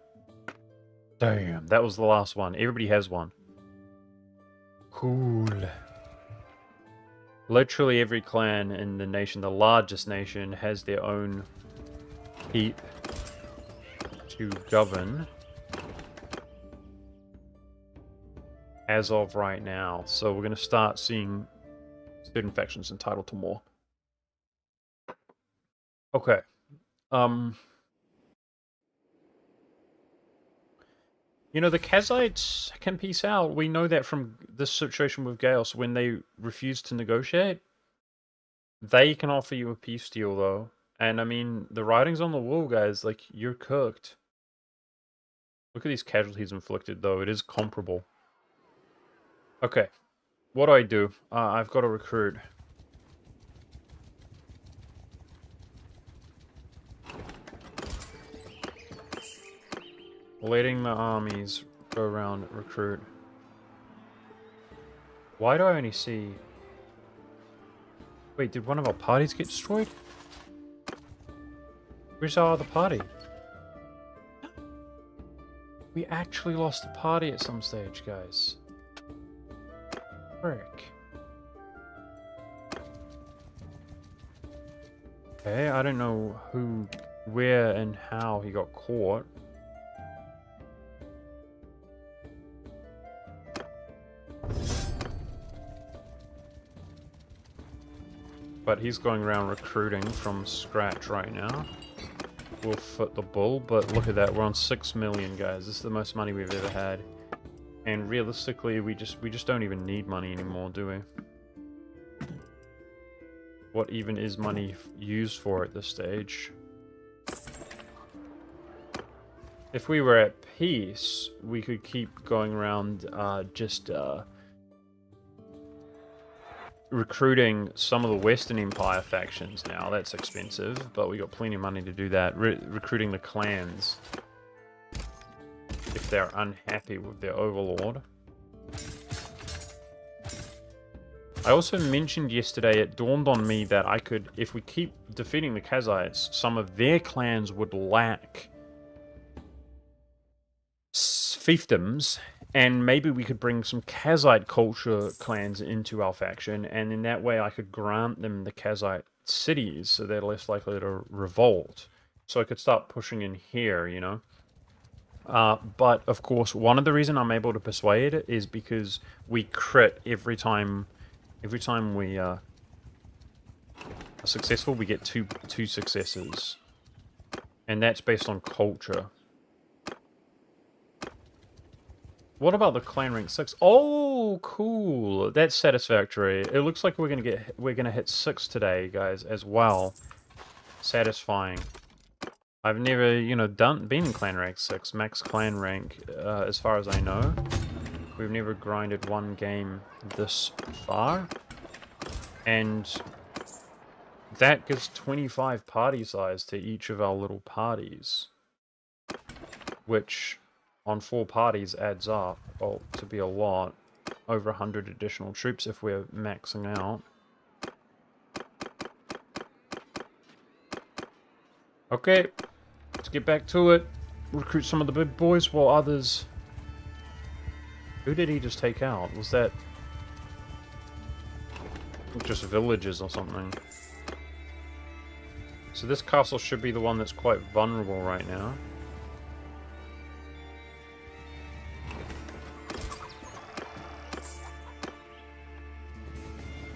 Damn, that was the last one. Everybody has one. Cool. Literally every clan in the nation, the largest nation, has their own heap to govern as of right now. So we're going to start seeing certain factions entitled to more. Okay. You know, the Kazites can peace out. We know that from this situation with Gales. When they refuse to negotiate, they can offer you a peace deal, though. And, I mean, the writing's on the wall, guys. Like, you're cooked. Look at these casualties inflicted, though. It is comparable. Okay. What do I do? I've got to recruit. Letting the armies go around recruit. Why do I only see... Wait, did one of our parties get destroyed? Where's our other party? We actually lost a party at some stage, guys. Frick. Okay, I don't know who, where, and how he got caught. But he's going around recruiting from scratch right now. We'll fit the bull, but look at that, we're on 6 million, guys. This is the most money we've ever had. And realistically, we just don't even need money anymore, do we? What even is money used for at this stage? If we were at peace, we could keep going around recruiting some of the Western Empire factions now. That's expensive, but we got plenty of money to do that. Recruiting the clans if they're unhappy with their overlord. I also mentioned yesterday, it dawned on me that I could, if we keep defeating the Kazites, some of their clans would lack fiefdoms, and maybe we could bring some Kazite culture clans into our faction, and in that way I could grant them the Kazite cities, so they're less likely to revolt. So I could start pushing in here, you know. But of course, one of the reasons I'm able to persuade is because we crit every time we are successful. We get two successes, and that's based on culture. What about the clan rank 6? Oh, cool. That's satisfactory. It looks like we're gonna hit 6 today, guys, as well. Satisfying. I've never, you know, been in clan rank 6, max clan rank, as far as I know. We've never grinded one game this far. And that gives 25 party size to each of our little parties, which on 4 parties adds up, well, to be a lot. Over 100 additional troops if we're maxing out. Okay, let's get back to it. Recruit some of the big boys while others... Who did he just take out? Was that... just villages or something? So this castle should be the one that's quite vulnerable right now.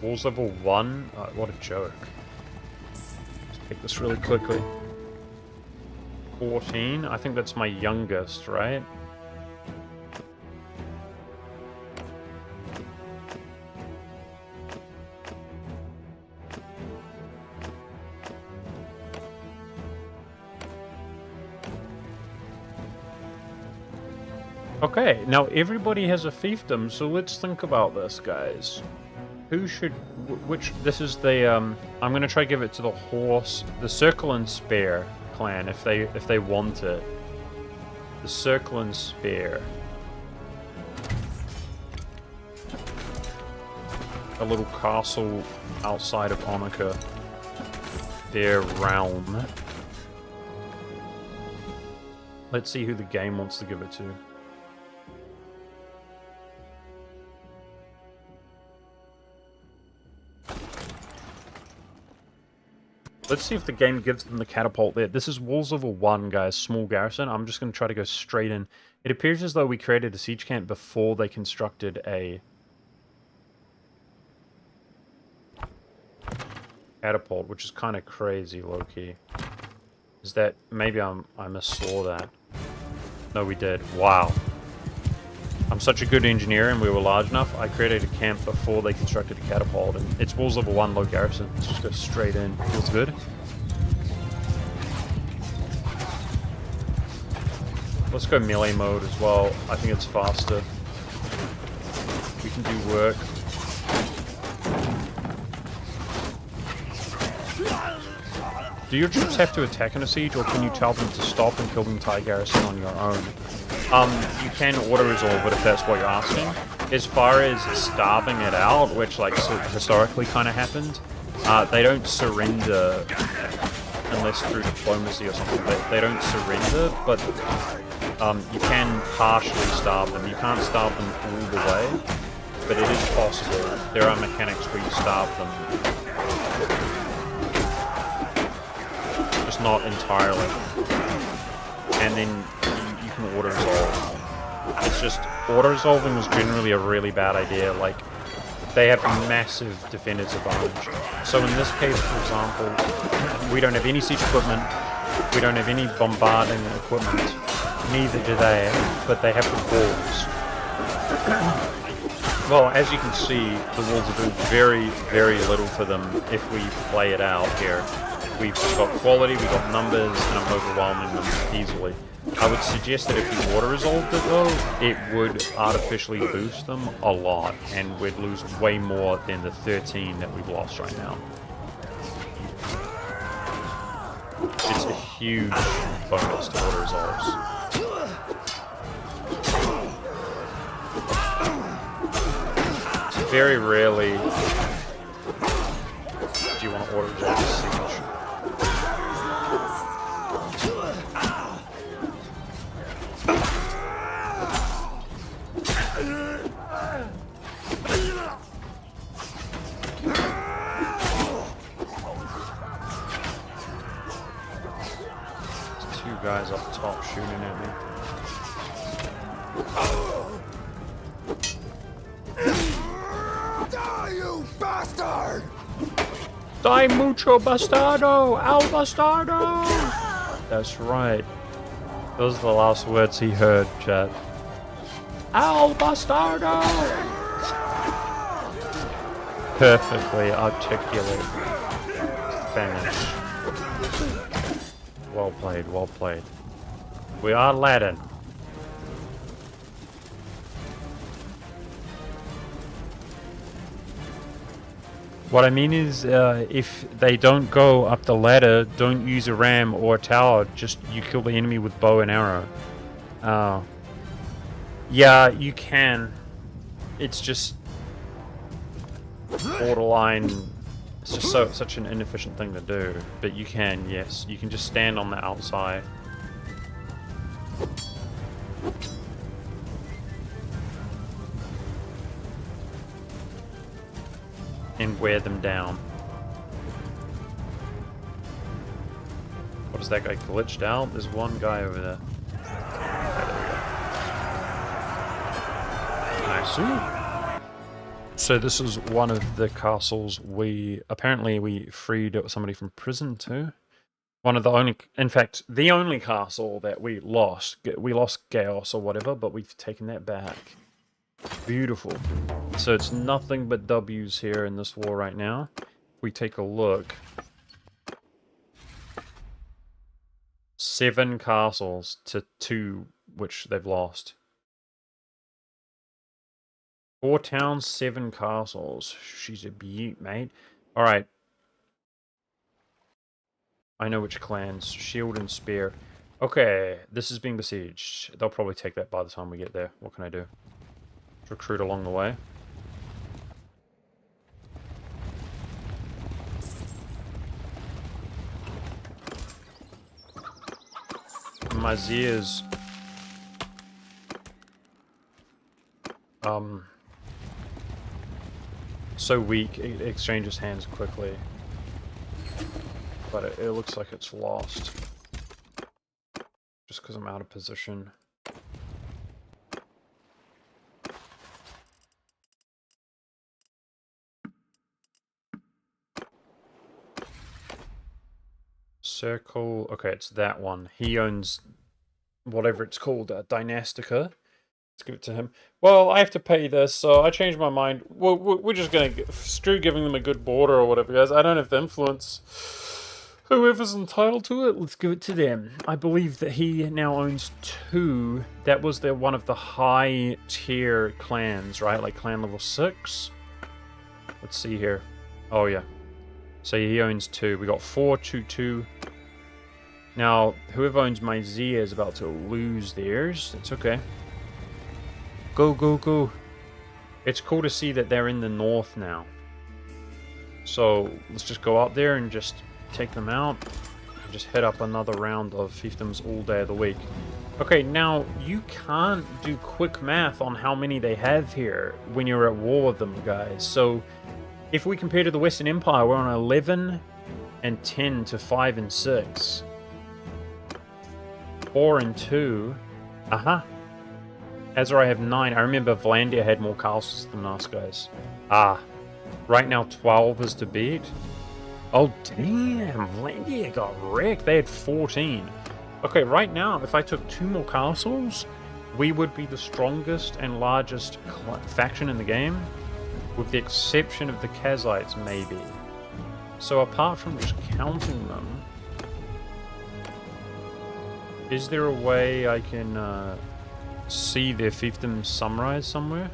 Walls level 1? What a joke. Let's take this really quickly. 14? I think that's my youngest, right? Okay, now everybody has a fiefdom, so let's think about this, guys. Who should... this is the, I'm gonna try to give it to the horse... the Circle and Spear clan, if they want it. The Circle and Spear. A little castle outside of Onika. Their realm. Let's see who the game wants to give it to. Let's see if the game gives them the catapult there. This is Walls Level 1, guys. Small garrison. I'm just going to try to go straight in. It appears as though we created a siege camp before they constructed a catapult, which is kind of crazy, low-key. Is that... maybe I missaw that. No, we did. Wow. I'm such a good engineer and we were large enough, I created a camp before they constructed a catapult, and it's Walls Level 1 low garrison. Let's just go straight in. Feels good. Let's go melee mode as well. I think it's faster. We can do work. Do your troops have to attack in a siege, or can you tell them to stop and kill the entire garrison on your own? You can auto-resolve it if that's what you're asking. As far as starving it out, which like historically kind of happened, they don't surrender unless through diplomacy or something. They don't surrender, but you can partially starve them. You can't starve them all the way, but it is possible. There are mechanics where you starve them. Just not entirely. And then you can auto-resolve. It's just, auto-resolving is generally a really bad idea. Like, they have massive defenders advantage. So in this case, for example, we don't have any siege equipment, we don't have any bombarding equipment, neither do they, but they have the walls. Well, as you can see, the walls are doing very, very little for them if we play it out here. We've got quality, we've got numbers, and I'm overwhelming them easily. I would suggest that if we auto-resolved it though, it would artificially boost them a lot, and we'd lose way more than the 13 that we've lost right now. It's a huge bonus to auto-resolves. Very rarely do you want to auto-resolve a siege. Guys up top shooting at me. Die, you bastard! Die mucho bastardo! Al bastardo! That's right. Those are the last words he heard, chat. Al bastardo! Perfectly articulate Spanish. Well played, well played. We are Latin. What I mean is, if they don't go up the ladder, don't use a ram or a tower, just you kill the enemy with bow and arrow. Yeah, you can. It's just borderline. It's just such an inefficient thing to do, but you can, yes. You can just stand on the outside. And wear them down. What is that guy glitched out? There's one guy over there. I see. So this is one of the castles apparently we freed somebody from prison too. One of the only, in fact, the only castle that we lost. We lost Chaos or whatever, but we've taken that back. Beautiful. So it's nothing but W's here in this war right now. If we take a look. 7 castles to 2 which they've lost. 4 towns, 7 castles. She's a beaut, mate. Alright. I know which clans. Shield and Spear. Okay, this is being besieged. They'll probably take that by the time we get there. What can I do? Recruit along the way. Mazir's so weak, it exchanges hands quickly. But it looks like it's lost. Just because I'm out of position. Circle, okay, it's that one. He owns whatever it's called, Dynastica. Let's give it to him. Well, I have to pay this, so I changed my mind. Well, we're just gonna screw giving them a good border or whatever, guys. I don't have the influence. Whoever's entitled to it, let's give it to them. I believe that he now owns 2. That was one of the high tier clans, right? Like clan level 6. Let's see here. Oh yeah. So he owns 2. We got 4, 2, 2. Now, whoever owns Mazir is about to lose theirs. It's okay. Go, go, go. It's cool to see that they're in the north now. So, let's just go up there and just take them out. Just head up another round of fiefdoms all day of the week. Okay, now, you can't do quick math on how many they have here when you're at war with them, guys. So, if we compare to the Western Empire, we're on 11 and 10 to 5 and 6. 4 and 2. Aha. Azor, I have 9. I remember Vlandia had more castles than us, guys. Ah, right now 12 is to beat. Oh, damn. Landia got wrecked. They had 14. Okay, right now, if I took 2 more castles, we would be the strongest and largest faction in the game, with the exception of the Kazites, maybe. So apart from just counting them, is there a way I can see their fiefdoms summarize somewhere?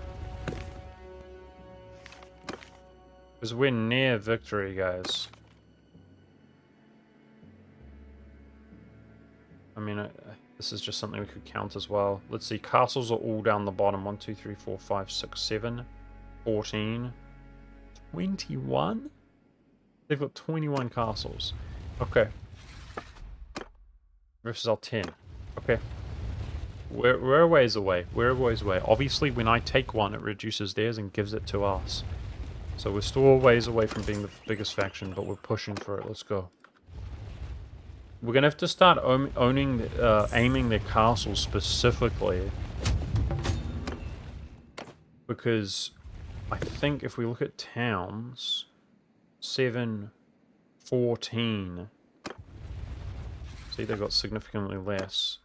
Because we're near victory, guys. I mean, this is just something we could count as well. Let's see, castles are all down the bottom. 1, 2, 3, 4, 5, 6, 7, 14, 21? They've got 21 castles. Okay. Versus our 10. Okay. We're a ways away. We're a ways away. Obviously, when I take one, it reduces theirs and gives it to us. So we're still a ways away from being the biggest faction, but we're pushing for it. Let's go. We're going to have to start aiming their castles specifically. Because I think if we look at towns, 7, 14. See, they've got significantly less.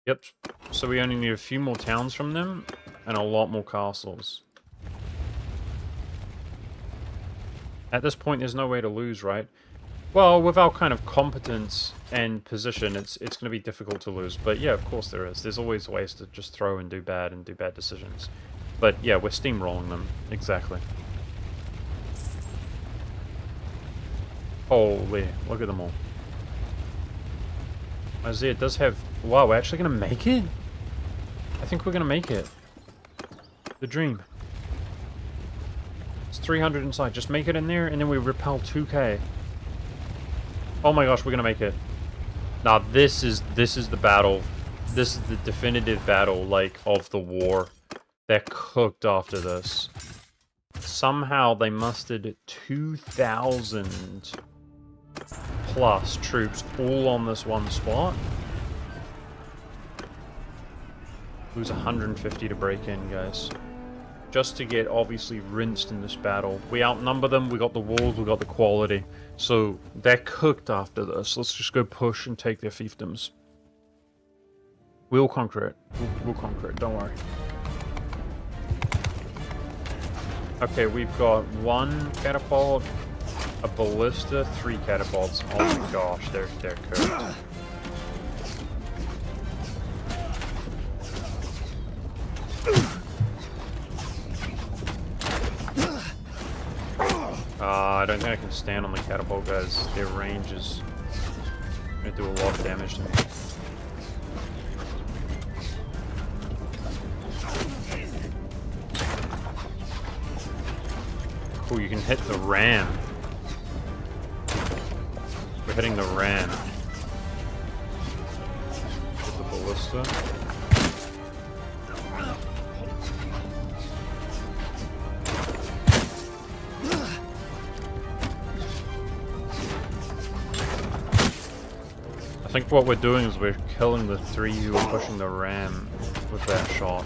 Yep, so we only need a few more towns from them, and a lot more castles. At this point, there's no way to lose, right? Well, with our kind of competence and position, it's going to be difficult to lose. But yeah, of course there is. There's always ways to just throw and do bad decisions. But yeah, we're steamrolling them. Exactly. Holy, look at them all. Isaiah does have... Wow, we're actually going to make it? I think we're going to make it. The dream. It's 300 inside. Just make it in there, and then we repel 2k. Oh my gosh, we're going to make it. Now, this is the battle. This is the definitive battle, like, of the war. They're cooked after this. Somehow, they mustered 2,000... plus troops all on this one spot. Lose 150 to break in, guys. Just to get obviously rinsed in this battle. We outnumber them, we got the walls, we got the quality. So they're cooked after this. Let's just go push and take their fiefdoms. We'll conquer it. We'll conquer it, don't worry. Okay, we've got 1 catapult, a ballista, 3 catapults. Oh my gosh, they're cooked. I don't think I can stand on the catapult, guys. Their range is going to do a lot of damage to me. Cool, you can hit the ram. We're hitting the ram. Hit the ballista. I think what we're doing is we're killing the 3 who are pushing the ram with that shot.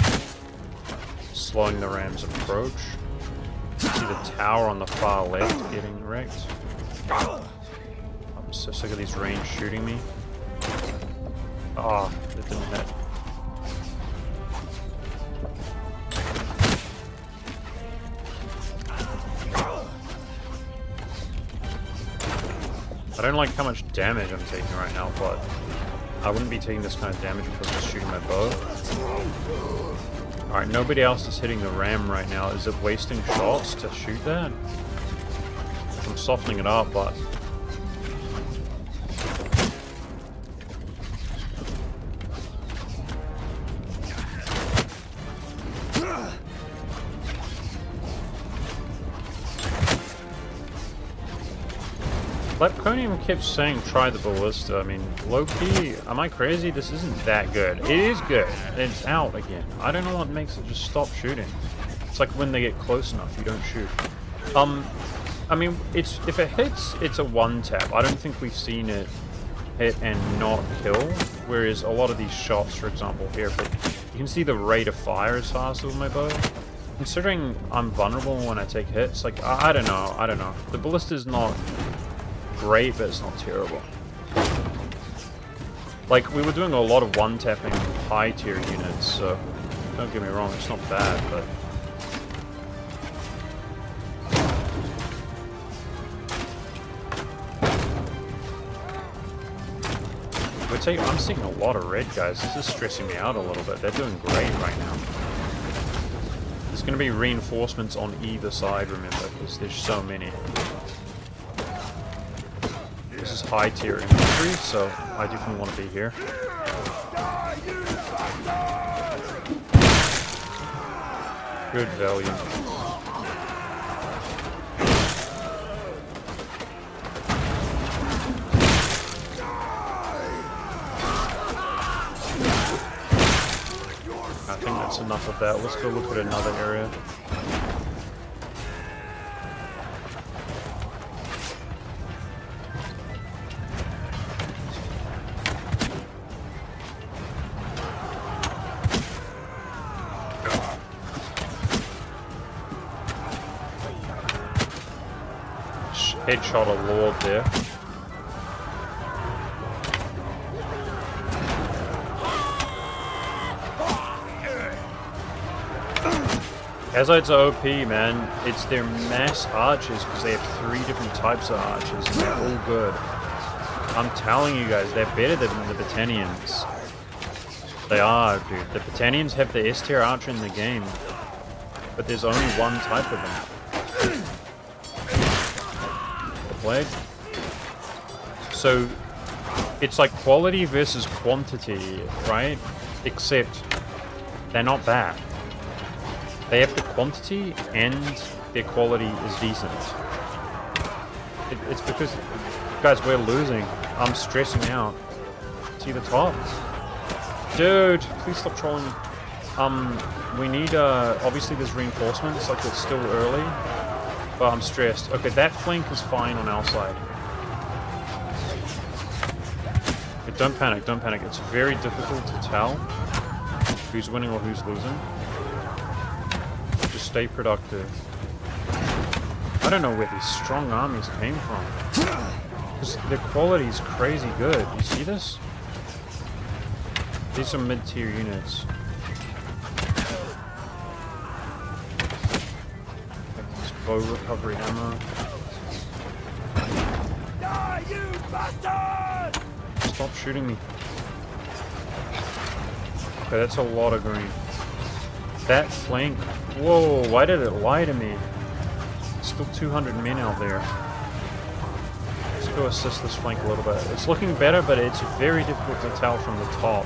Slowing the ram's approach. See the tower on the far left getting wrecked. I'm so sick of these range shooting me. Ah, oh, it didn't hit. I don't like how much damage I'm taking right now, but I wouldn't be taking this kind of damage if I was just shooting my bow. Alright, nobody else is hitting the ram right now. Is it wasting shots to shoot that? I'm softening it up, but... Lepconium kept saying try the ballista. I mean, low-key, am I crazy? This isn't that good. It is good. It's out again. I don't know what makes it just stop shooting. It's like when they get close enough, you don't shoot. I mean, if it hits, it's a one-tap. I don't think we've seen it hit and not kill. Whereas a lot of these shots, for example, here, but you can see the rate of fire is faster with my bow. Considering I'm vulnerable when I take hits, like, I don't know, I don't know. The ballista's not great, but it's not terrible. Like, we were doing a lot of one-tapping high-tier units, so don't get me wrong, it's not bad, but... I'm seeing a lot of red, guys. This is stressing me out a little bit. They're doing great right now. There's going to be reinforcements on either side, remember, because there's so many. This is high-tier infantry, so I definitely want to be here. Good value. I think that's enough of that. Let's go look at another area. Headshot a lord there. Azoids are OP, man. It's their mass archers because they have 3 different types of archers and they're all good. I'm telling you guys, they're better than the Battanians. They are, dude. The Battanians have the S tier archer in the game, but there's only one type of them. The Plague. So, it's like quality versus quantity, right? Except, they're not bad. They have the quantity and their quality is decent. It's because, guys, we're losing. I'm stressing out. See the top? Dude, please stop trolling. We need, obviously there's reinforcements, like it's still early, but I'm stressed. Okay, that flank is fine on our side. But don't panic, don't panic. It's very difficult to tell who's winning or who's losing. Just stay productive. I don't know where these strong armies came from. Because their quality is crazy good. You see this? These are mid-tier units. This bow recovery ammo. Die, you bastard! Stop shooting me. Okay, that's a lot of green. That flank. Whoa, why did it lie to me? Still 200 men out there. Let's go assist this flank a little bit. It's looking better, but it's very difficult to tell from the top.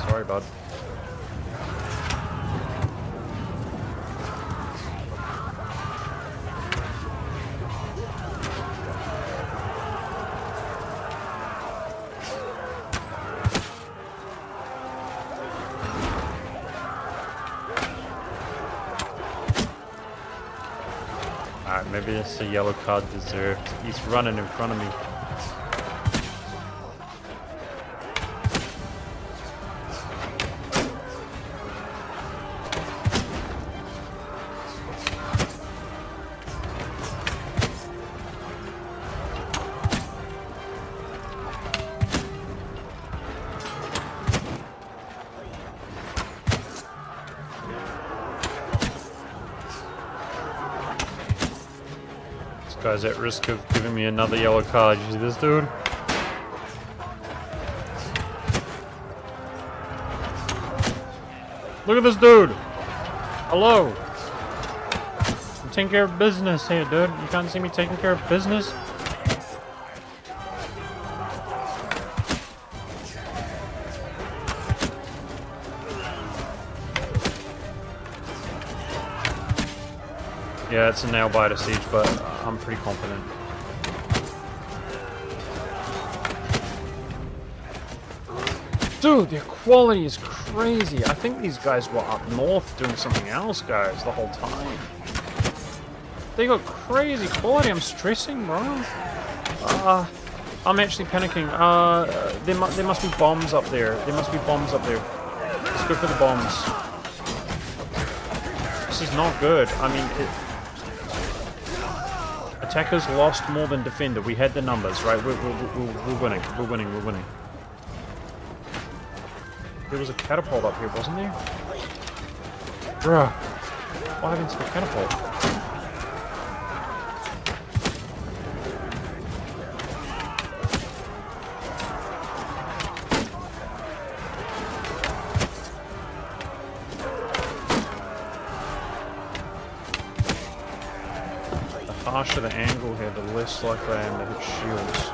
Sorry, bud. Alright, maybe it's a yellow card deserved. He's running in front of me. Guy's at risk of giving me another yellow card. You see this dude? Look at this dude! Hello! I'm taking care of business here, dude. You can't see me taking care of business? Yeah, it's a nail biter siege, but I'm pretty confident. Dude, their quality is crazy. I think these guys were up north doing something else, guys, the whole time. They got crazy quality. I'm stressing, bro. I'm actually panicking. There must be bombs up there. There must be bombs up there. Let's go for the bombs. This is not good. I mean, attackers lost more than defender. We had the numbers, right? We're winning. We're winning. We're winning. There was a catapult up here, wasn't there? Bruh. What happened to the catapult? The harsher the angle here, the less likely I am to hit shields.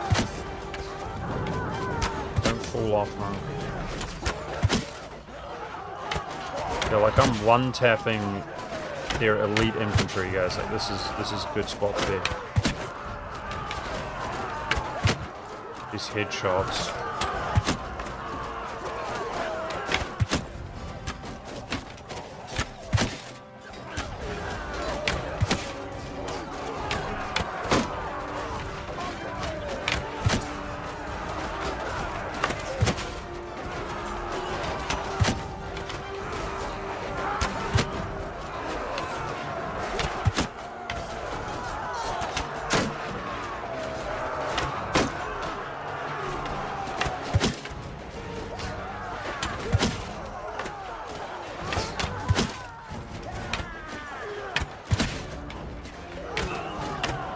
Don't fall off, man. Yeah, like I'm one-tapping their elite infantry, guys. Like this is a good spot to be. These headshots.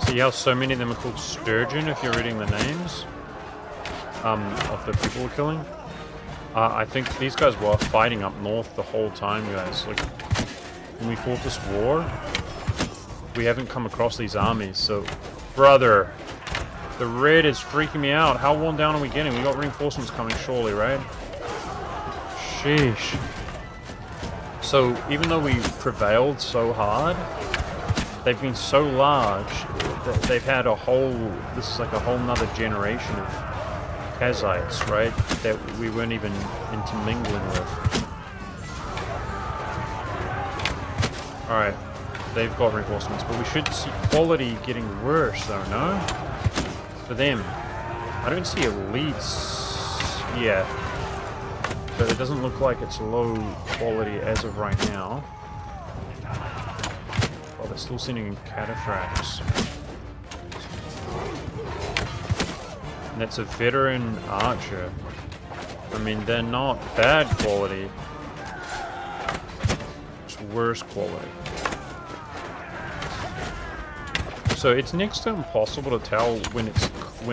See how so many of them are called Sturgeon if you're reading the names of the people we're killing? I think these guys were fighting up north the whole time, guys. Like, when we fought this war, we haven't come across these armies, so... Brother! The red is freaking me out. How worn down are we getting? We got reinforcements coming surely, right? Sheesh. So, even though we prevailed so hard, they've been so large that they've had a whole... This is like a whole nother generation of Kazites, right? That we weren't even intermingling with. Alright. They've got reinforcements, but we should see quality getting worse, though, no? For them. I don't see elites yet. But it doesn't look like it's low quality as of right now. Oh, they're still sending in cataphracts. And that's a veteran archer. I mean, they're not bad quality. It's worse quality. So it's next to impossible to tell when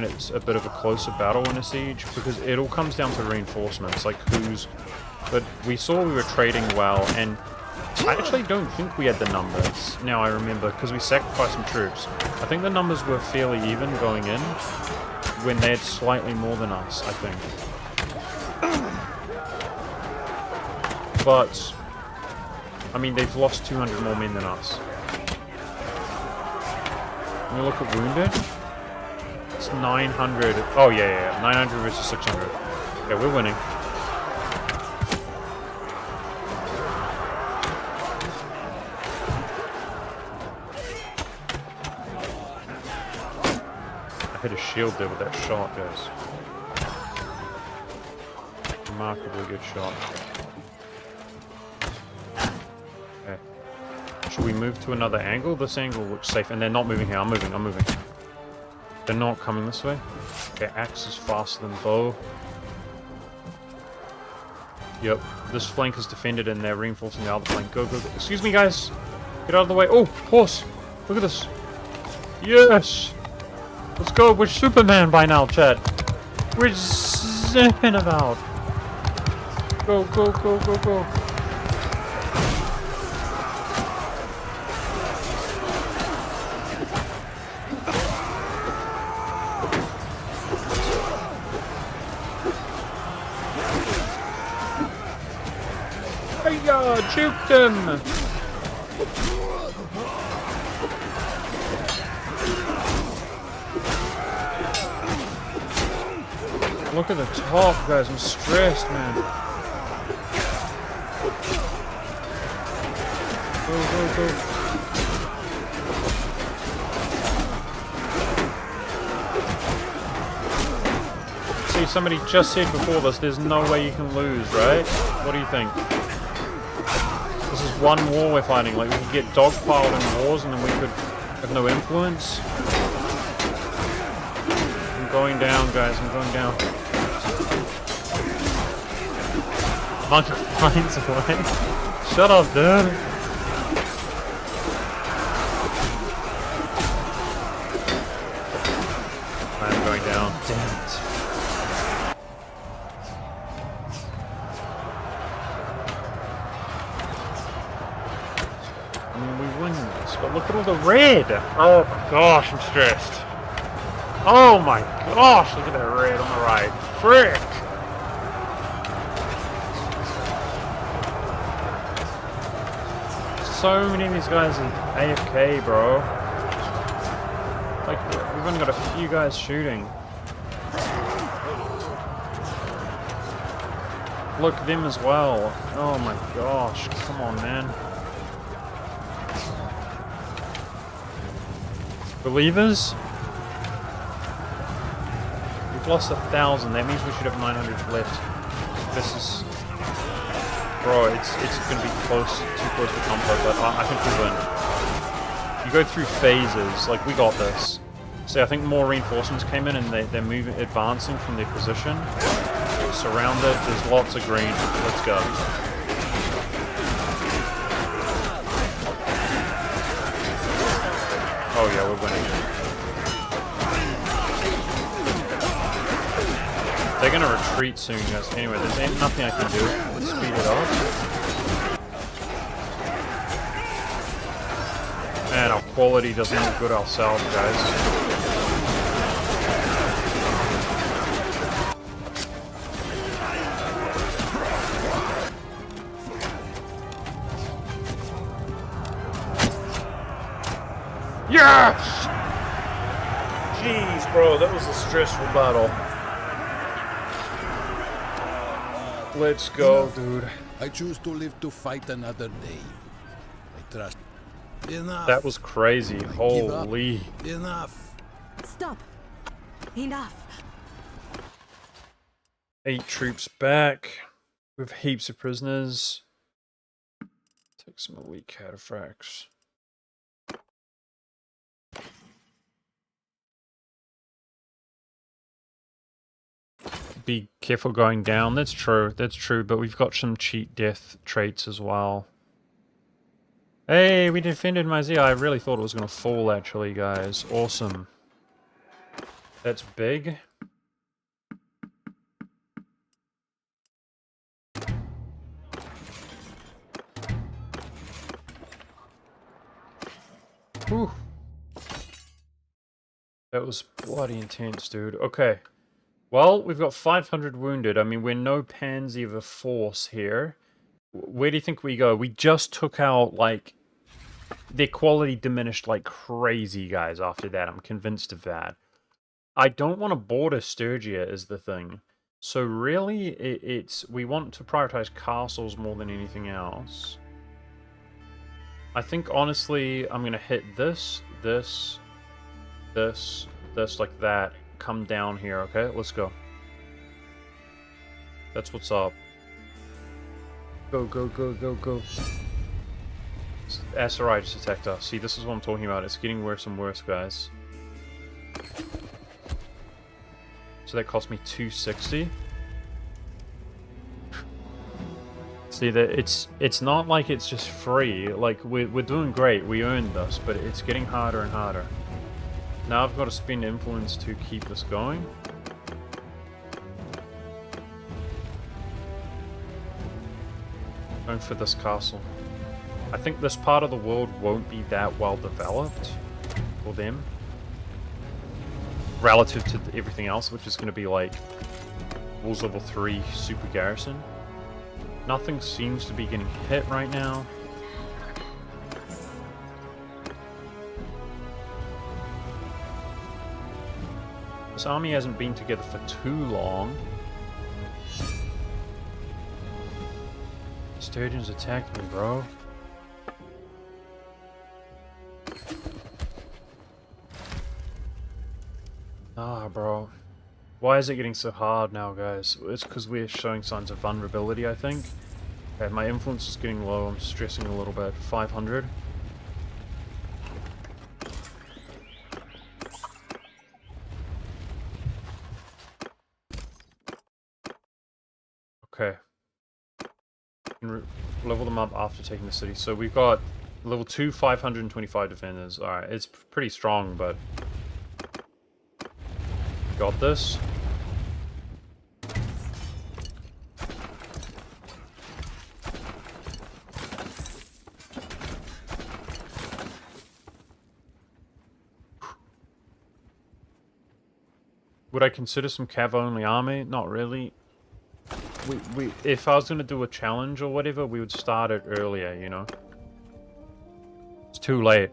it's a bit of a closer battle in a siege, because it all comes down to reinforcements, like who's... But we saw we were trading well, and I actually don't think we had the numbers. Now I remember, because we sacrificed some troops. I think the numbers were fairly even going in, when they had slightly more than us, I think. But, I mean, they've lost 200 more men than us. When we look at wounded, it's 900. Oh, yeah. 900 versus 600. Yeah, we're winning. I hit a shield there with that shot, guys. Remarkably good shot. Okay. Should we move to another angle? This angle looks safe, and they're not moving here. I'm moving. They're not coming this way. Okay, axe is faster than bow. Yep, this flank is defended, and they're reinforcing the other flank. Go. Excuse me, guys. Get out of the way. Oh, horse. Look at this. Yes. Let's go. We're Superman by now, chat. We're zipping about. Go. Hiya! Juked him! Look at the top, guys. I'm stressed, man. Go. Obviously, somebody just said before this, there's no way you can lose, right? What do you think? This is one war we're fighting. Like, we could get dogpiled in wars and then we could have no influence. I'm going down, guys. I'm going down. Monkey finds a way. Shut up, dude. I'm going down. Damn it. I mean, we win this, but look at all the red! Oh my gosh, I'm stressed. Oh my gosh, look at that red on the right. Frick! So many of these guys are AFK, bro. Like, we've only got a few guys shooting. Look, them as well. Oh my gosh, come on, man. Believers? We've lost 1,000. That means we should have 900 left. This is... Bro, it's going to be close, too close for comfort, but I think we win. You go through phases, like, we got this. See, I think more reinforcements came in and they're moving, advancing from their position. Surrounded, there's lots of green. Let's go. Oh yeah, we're winning. They're gonna retreat soon, guys. Anyway, there's ain't nothing I can do. Let's speed it up. Man, our quality doesn't look good ourselves, guys. Yes! Jeez, bro, that was a stressful battle. Let's go, dude. I choose to live to fight another day. I trust. Enough. That was crazy. I Holy. give up. Enough. Stop. Enough. 8 troops back. With heaps of prisoners. Take some elite cataphracts. Be careful going down. That's true. That's true. But we've got some cheat death traits as well. Hey, we defended Myzia. I really thought it was going to fall, actually, guys. Awesome. That's big. Whew. That was bloody intense, dude. Okay. Well, we've got 500 wounded. I mean, we're no pansy of a force here. Where do you think we go? We just took out, like... Their quality diminished like crazy, guys, after that. I'm convinced of that. I don't want to border Sturgia is the thing. So really, we want to prioritize castles more than anything else. I think, honestly, I'm going to hit this, this, this, this, like that. Come down here, okay? Let's go. That's what's up. Go, go, go, go, go. SRI just attacked us. See, this is what I'm talking about. It's getting worse and worse, guys. So that cost me 260. See, that it's not like it's just free. Like, we're doing great. We earned this, but it's getting harder and harder. Now I've got to spend influence to keep this going. Going for this castle. I think this part of the world won't be that well developed for them. Relative to everything else, which is going to be like Walls Level 3 Super Garrison. Nothing seems to be getting hit right now. This army hasn't been together for too long. Sturgeons attacked me, bro. Ah, bro. Why is it getting so hard now, guys? It's because we're showing signs of vulnerability, I think. Okay, my influence is getting low. I'm stressing a little bit. 500. Okay. Level them up after taking the city. So we've got level 2, 525 defenders. Alright, it's pretty strong, but... Got this. Would I consider some cav-only army? Not really. If I was going to do a challenge or whatever, we would start it earlier, you know? It's too late.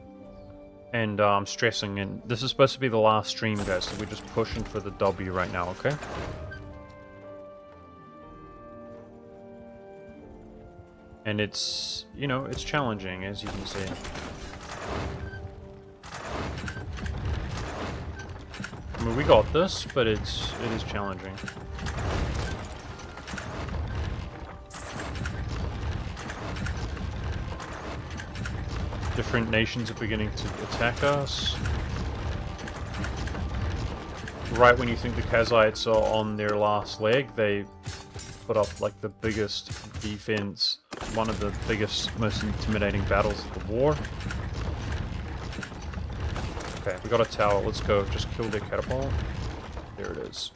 And I'm stressing, and this is supposed to be the last stream, guys, so we're just pushing for the W right now, okay? And it's, you know, it's challenging, as you can see. I mean, we got this, but it is challenging. Different nations are beginning to attack us. Right when you think the Kazites are on their last leg, they put up like the biggest defense, one of the biggest, most intimidating battles of the war. Okay, we got a tower. Let's go. Just kill their catapult. There it is.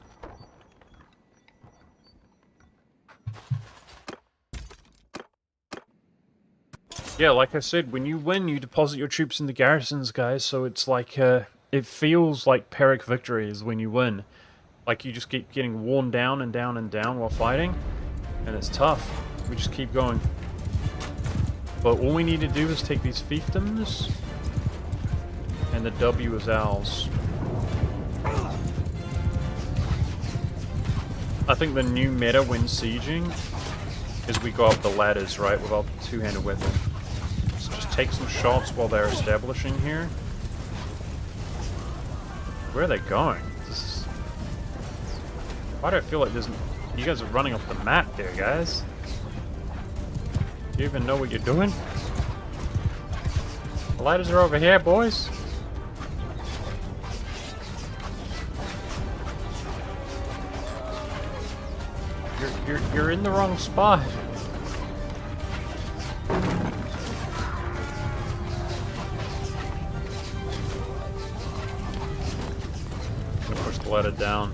Yeah, like I said, when you win, you deposit your troops in the garrisons, guys, so it's like, it feels like Pyrrhic victories when you win. Like, you just keep getting worn down and down and down while fighting, and it's tough. We just keep going. But all we need to do is take these fiefdoms, and the W is ours. I think the new meta when sieging is we go up the ladders, right, with our two-handed weapon. So just take some shots while they're establishing here. Where are they going? Why do I feel like there's... You guys are running off the map there, guys. Do you even know what you're doing? The ladders are over here, boys. You're in the wrong spot. I'm gonna push the ladder down.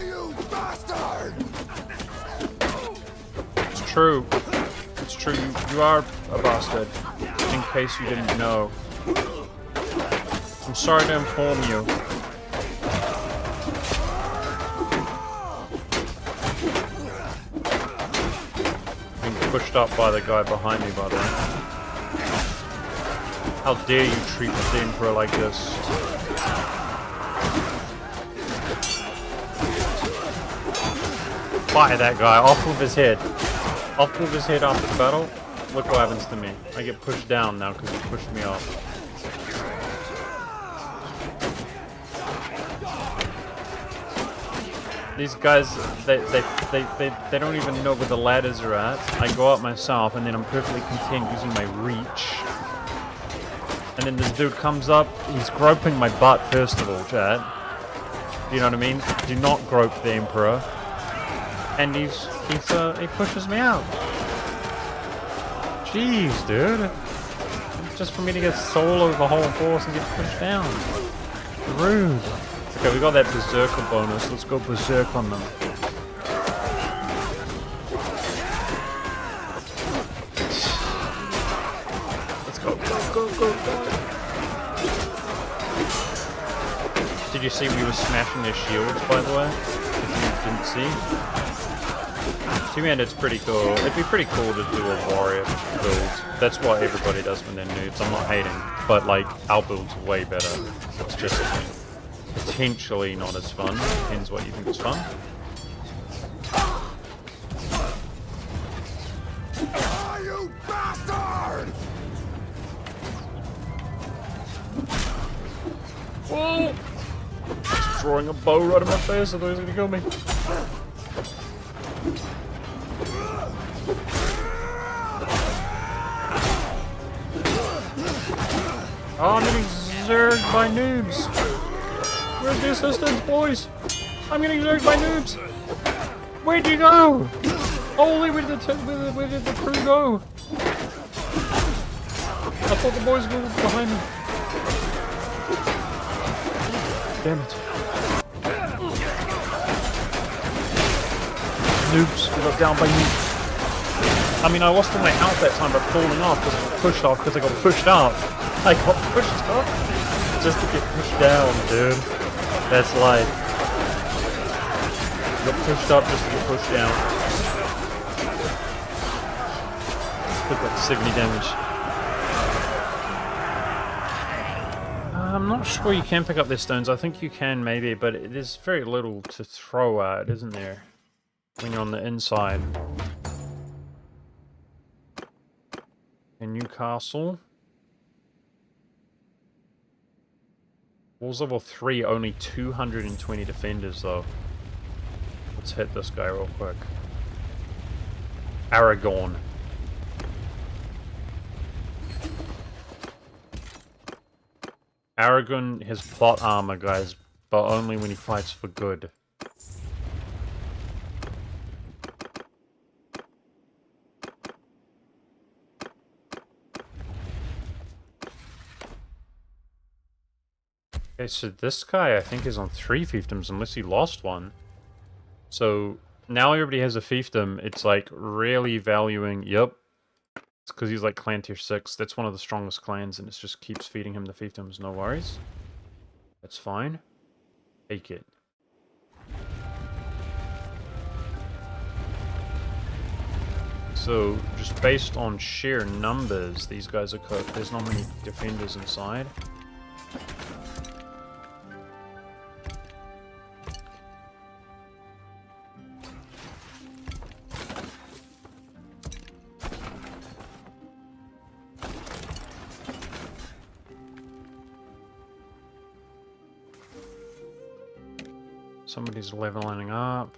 You bastard! It's true. It's true. You are a bastard. In case you didn't know. I'm sorry to inform you. Being pushed up by the guy behind me, by the way. How dare you treat the Emperor like this? Fire that guy off with his head. Off with his head after the battle. Look what happens to me. I get pushed down now because he pushed me off. These guys, they don't even know where the ladders are at. I go up myself and then I'm perfectly content using my reach. And then this dude comes up, he's groping my butt first of all, chat. You know what I mean? Do not grope the Emperor. And he pushes me out. Jeez, dude. Just for me to get solo the whole force and get pushed down. Rude. Okay, we got that berserker bonus. Let's go berserk on them. Let's go, go. Did you see we were smashing their shields, by the way? If you didn't see. Two-handed's pretty cool. It'd be pretty cool to do a warrior build. That's what everybody does when they're noobs. I'm not hating, but like our build's way better. It's just potentially not as fun. Depends what you think is fun. You bastard! Whoa! He's throwing a bow right in my face, I thought he was gonna kill me. Oh, I'm getting zerged by noobs. Where's the assistance, boys? I'm getting zerged by noobs. Where'd you go? Holy, where did the crew go? I thought the boys were behind me. Damn it. Noobs, we got down by noobs. I mean, I lost all my health that time by falling off because I got pushed off because I got pushed out. I got pushed off just to get pushed down, dude. That's life. Got pushed up just to get pushed down. Took like 70 damage. I'm not sure you can pick up their stones. I think you can maybe, but there's very little to throw at, isn't there? When you're on the inside. A new castle. Walls level 3, only 220 defenders though. Let's hit this guy real quick. Aragon. Aragon has plot armor, guys, but only when he fights for good. Okay, so this guy I think is on 3 fiefdoms unless he lost one. So now everybody has a fiefdom. It's like really valuing. Yep. It's because he's like clan tier 6. That's one of the strongest clans and it just keeps feeding him the fiefdoms. No worries. That's fine. Take it. So just based on sheer numbers, these guys are cooked. There's not many defenders inside. Somebody's leveling up.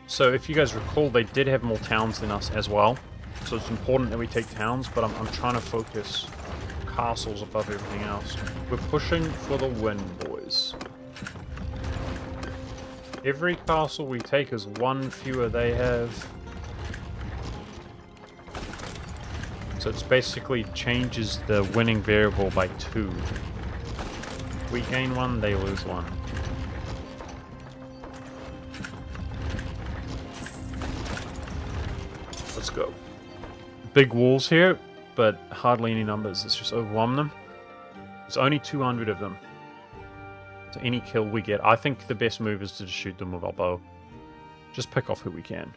So if you guys recall, they did have more towns than us as well. So it's important that we take towns, but I'm trying to focus castles above everything else. We're pushing for the win, boys. Every castle we take is one fewer they have. So it's basically changes the winning variable by 2. We gain 1, they lose 1. Let's go. Big walls here, but hardly any numbers. Let's just overwhelm them. There's only 200 of them. So any kill we get, I think the best move is to just shoot them with our bow. Just pick off who we can.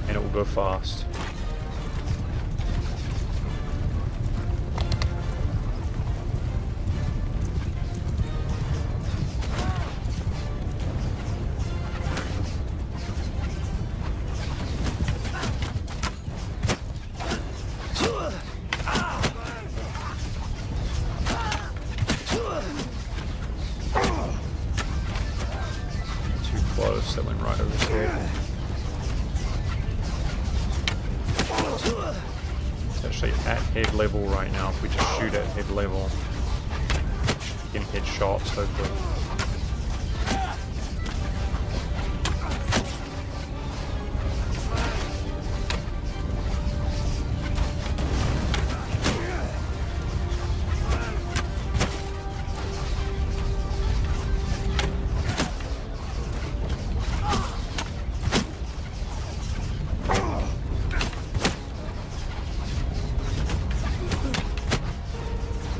And it will go fast. That went right over his head. It's actually at head level right now. If we just shoot at head level, we can hit shots hopefully.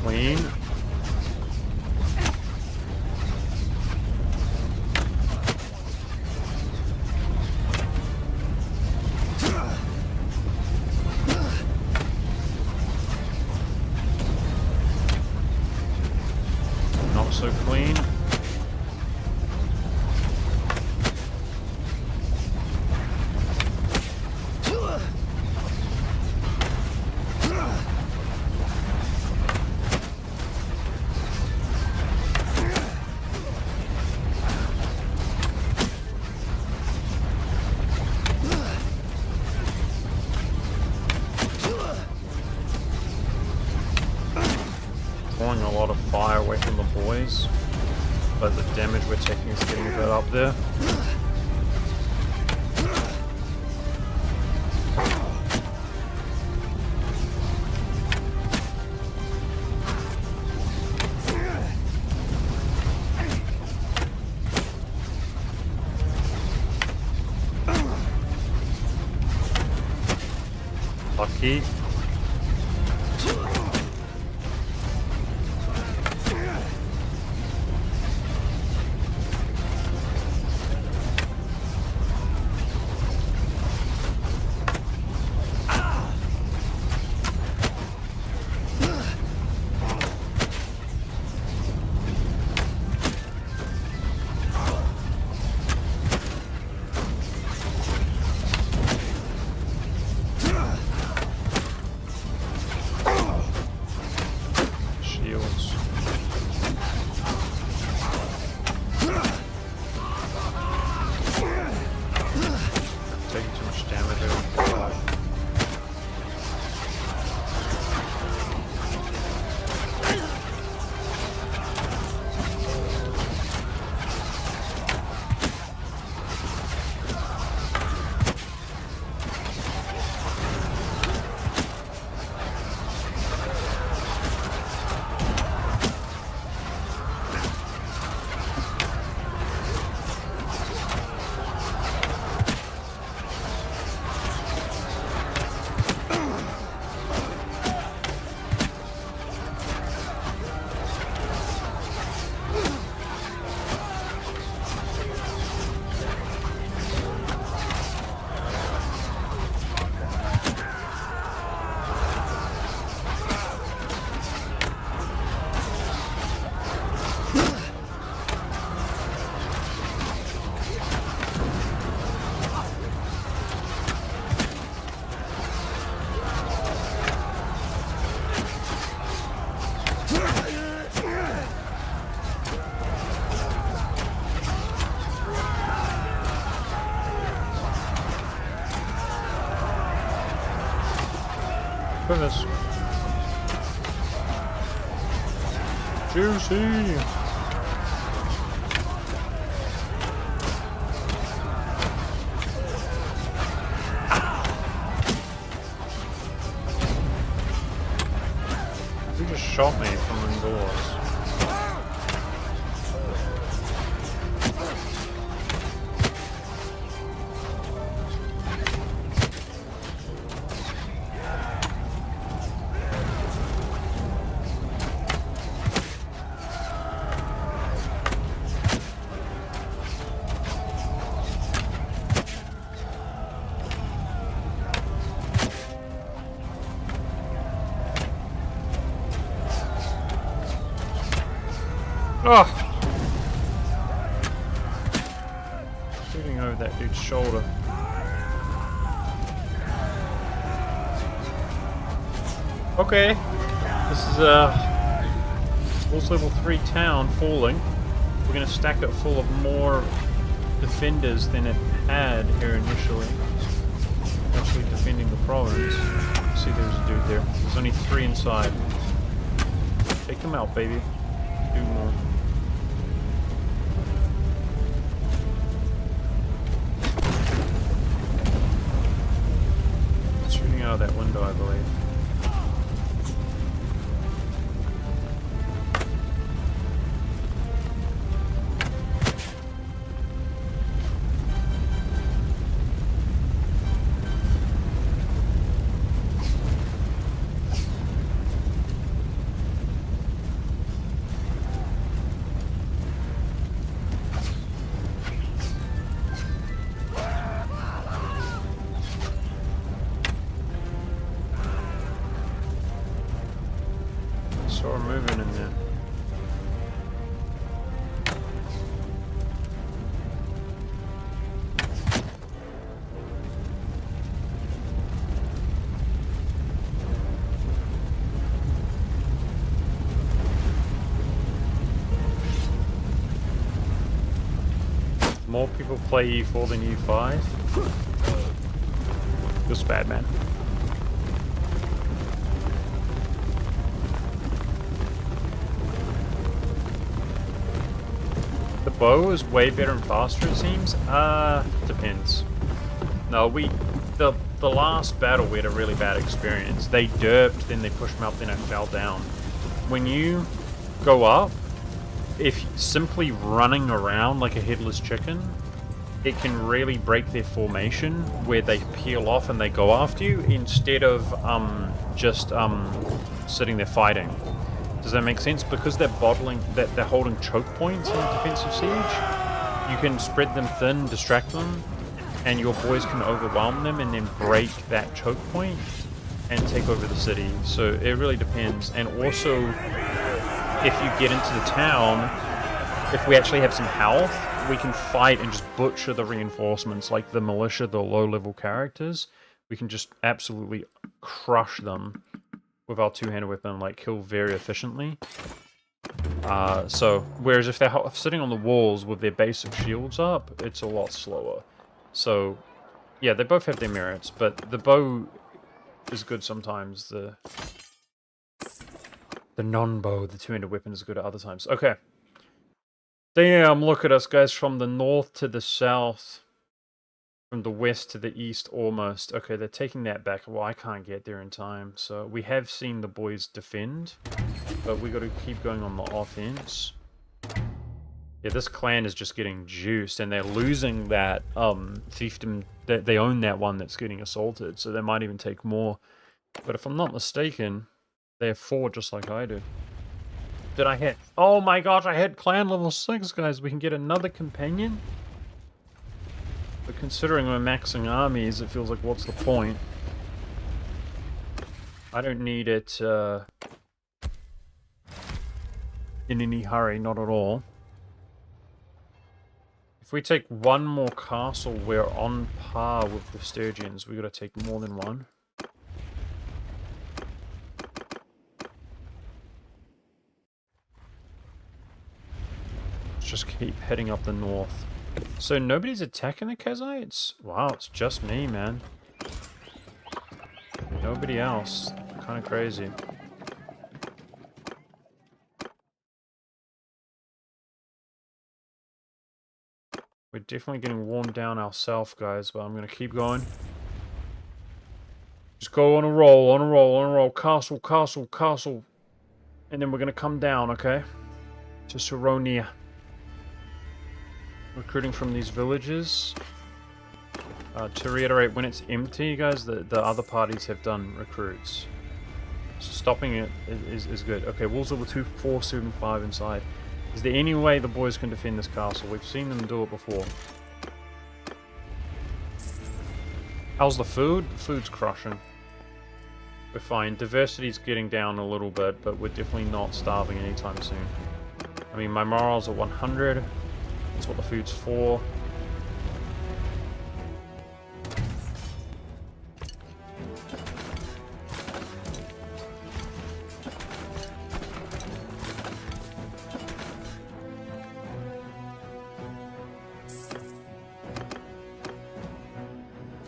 Clean. so clean. Pouring a lot of fire away from the boys, but the damage we're taking is getting a bit up there. Lucky. Shields. Taking too much damage here. Goodness. Juicy. You just shot me from indoors. Oh! Shooting over that dude's shoulder. Okay. This is Wolves level 3 town falling. We're gonna stack it full of more defenders than it had here initially. Actually defending the province. See, there's a dude there. There's only 3 inside. Take him out, baby. Do more. Shooting out of that window, I believe. Saw her moving in there. more people play E4 than E5. Feels bad, man. The bow is way better and faster, it seems. Depends. No, the last battle we had a really bad experience. They derped, then they pushed me up, then I fell down. When you go up, if simply running around like a headless chicken, it can really break their formation where they peel off and they go after you instead of just sitting there fighting. Does that make sense? Because they're they're holding choke points in defensive siege, you can spread them thin, distract them, and your boys can overwhelm them and then break that choke point and take over the city. So it really depends. And also, if you get into the town, if we actually have some health, we can fight and just butcher the reinforcements, like the militia, the low-level characters. We can just absolutely crush them with our two-handed weapon, like kill very efficiently. So, whereas if they're sitting on the walls with their basic shields up, it's a lot slower. So, yeah, they both have their merits, but the bow is good sometimes. The non-bow, the two-handed weapon is good at other times. Okay. Damn, look at us, guys, from the north to the south. From the west to the east, almost. Okay, they're taking that back. Well, I can't get there in time. So, we have seen the boys defend, but we got to keep going on the offense. Yeah, this clan is just getting juiced, and they're losing that fiefdom. They own that one that's getting assaulted, so they might even take more. But if I'm not mistaken, they have 4 just like I do. Did I hit? Oh my gosh, I hit clan level 6, guys. We can get another companion. But considering we're maxing armies, it feels like, what's the point? I don't need it in any hurry, not at all. If we take one more castle, we're on par with the Sturgians. We gotta take more than one. Let's just keep heading up the north. So nobody's attacking the Kazites? Wow, it's just me, man. Nobody else. Kind of crazy. We're definitely getting worn down ourselves, guys, but I'm going to keep going. Just go on a roll, on a roll, on a roll. Castle, castle, castle. And then we're going to come down, okay? To Saronia. Recruiting from these villages. To reiterate, when it's empty, guys, the other parties have done recruits. So stopping it is good. Okay, walls level 2, 4, 7, 5 inside. Is there any way the boys can defend this castle? We've seen them do it before. How's the food? The food's crushing. We're fine. Diversity's getting down a little bit, but we're definitely not starving anytime soon. I mean, my morale's at 100. That's what the food's for.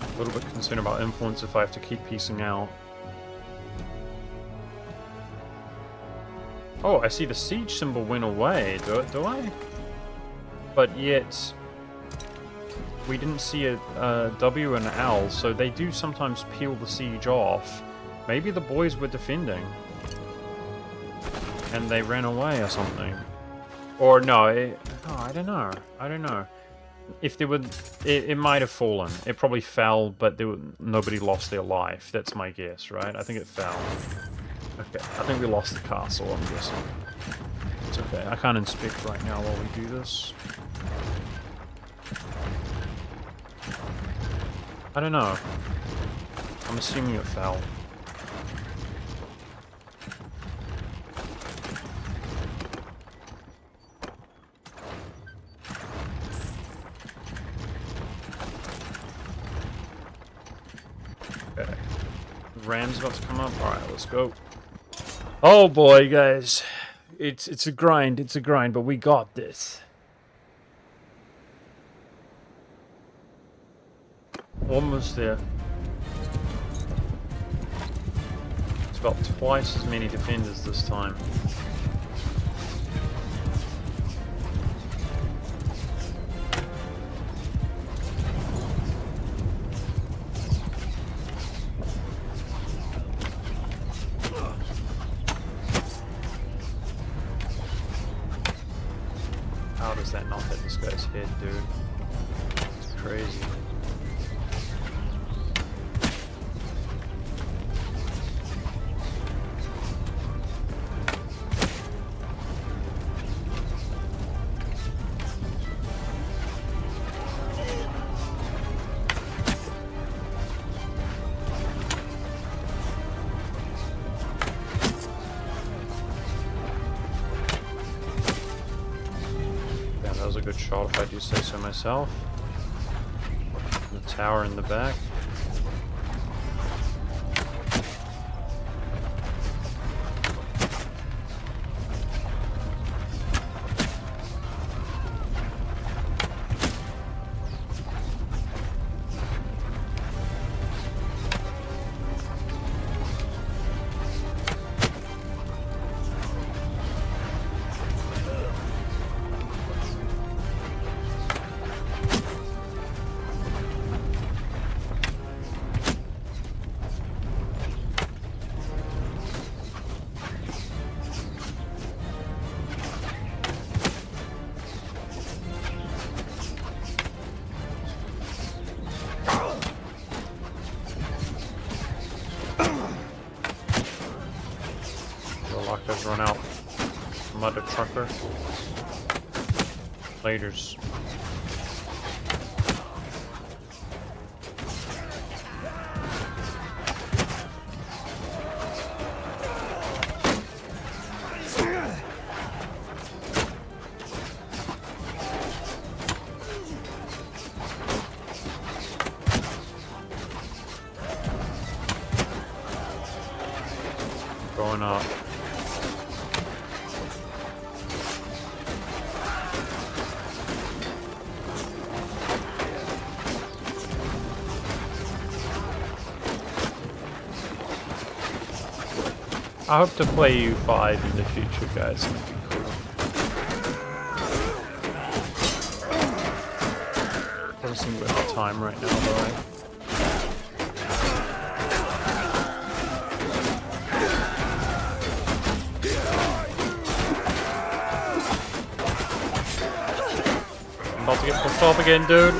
A little bit concerned about influence if I have to keep piecing out. Oh, I see the siege symbol went away. Do I? But yet, we didn't see a W and an L, so they do sometimes peel the siege off. Maybe the boys were defending, and they ran away or something. Or no, I don't know. I don't know. If there were, it might have fallen. It probably fell, but nobody lost their life. That's my guess, right? I think it fell. Okay, I think we lost the castle, I'm guessing. It's okay. I can't inspect right now while we do this. I don't know. I'm assuming it fell. Okay. Ram's about to come up. Alright, let's go. Oh boy, guys. It's a grind, but we got this. Almost there. It's about twice as many defenders this time. How does that not hit this guy's head, dude? It's crazy. That was a good shot if I do say so myself. The tower in the back. I've run out. Mother trucker. Laters. Going up. I hope to play U5 in the future, guys. It'd be cool. Doesn't seem worth the time right now, though. I'm about to get pushed off again, dude.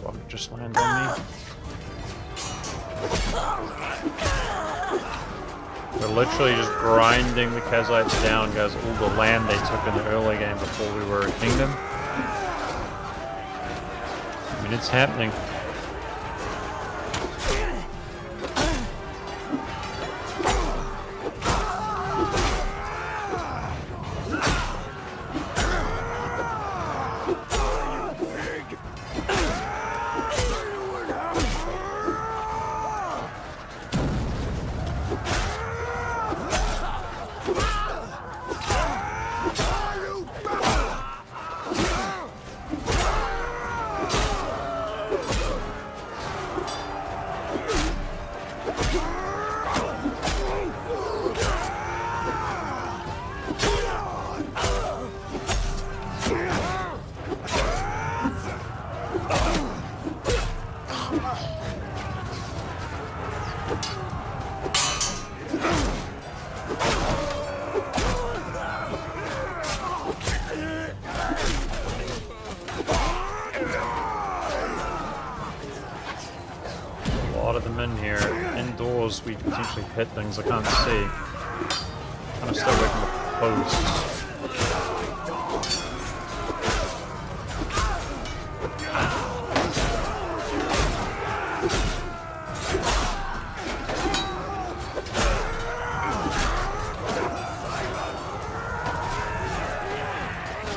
Rocket just landed on me. We're literally just grinding the Kazites down, guys. All the land they took in the early game before we were a kingdom. I mean, it's happening. angles we potentially hit things, I can't see. Kind of stay away from the posts.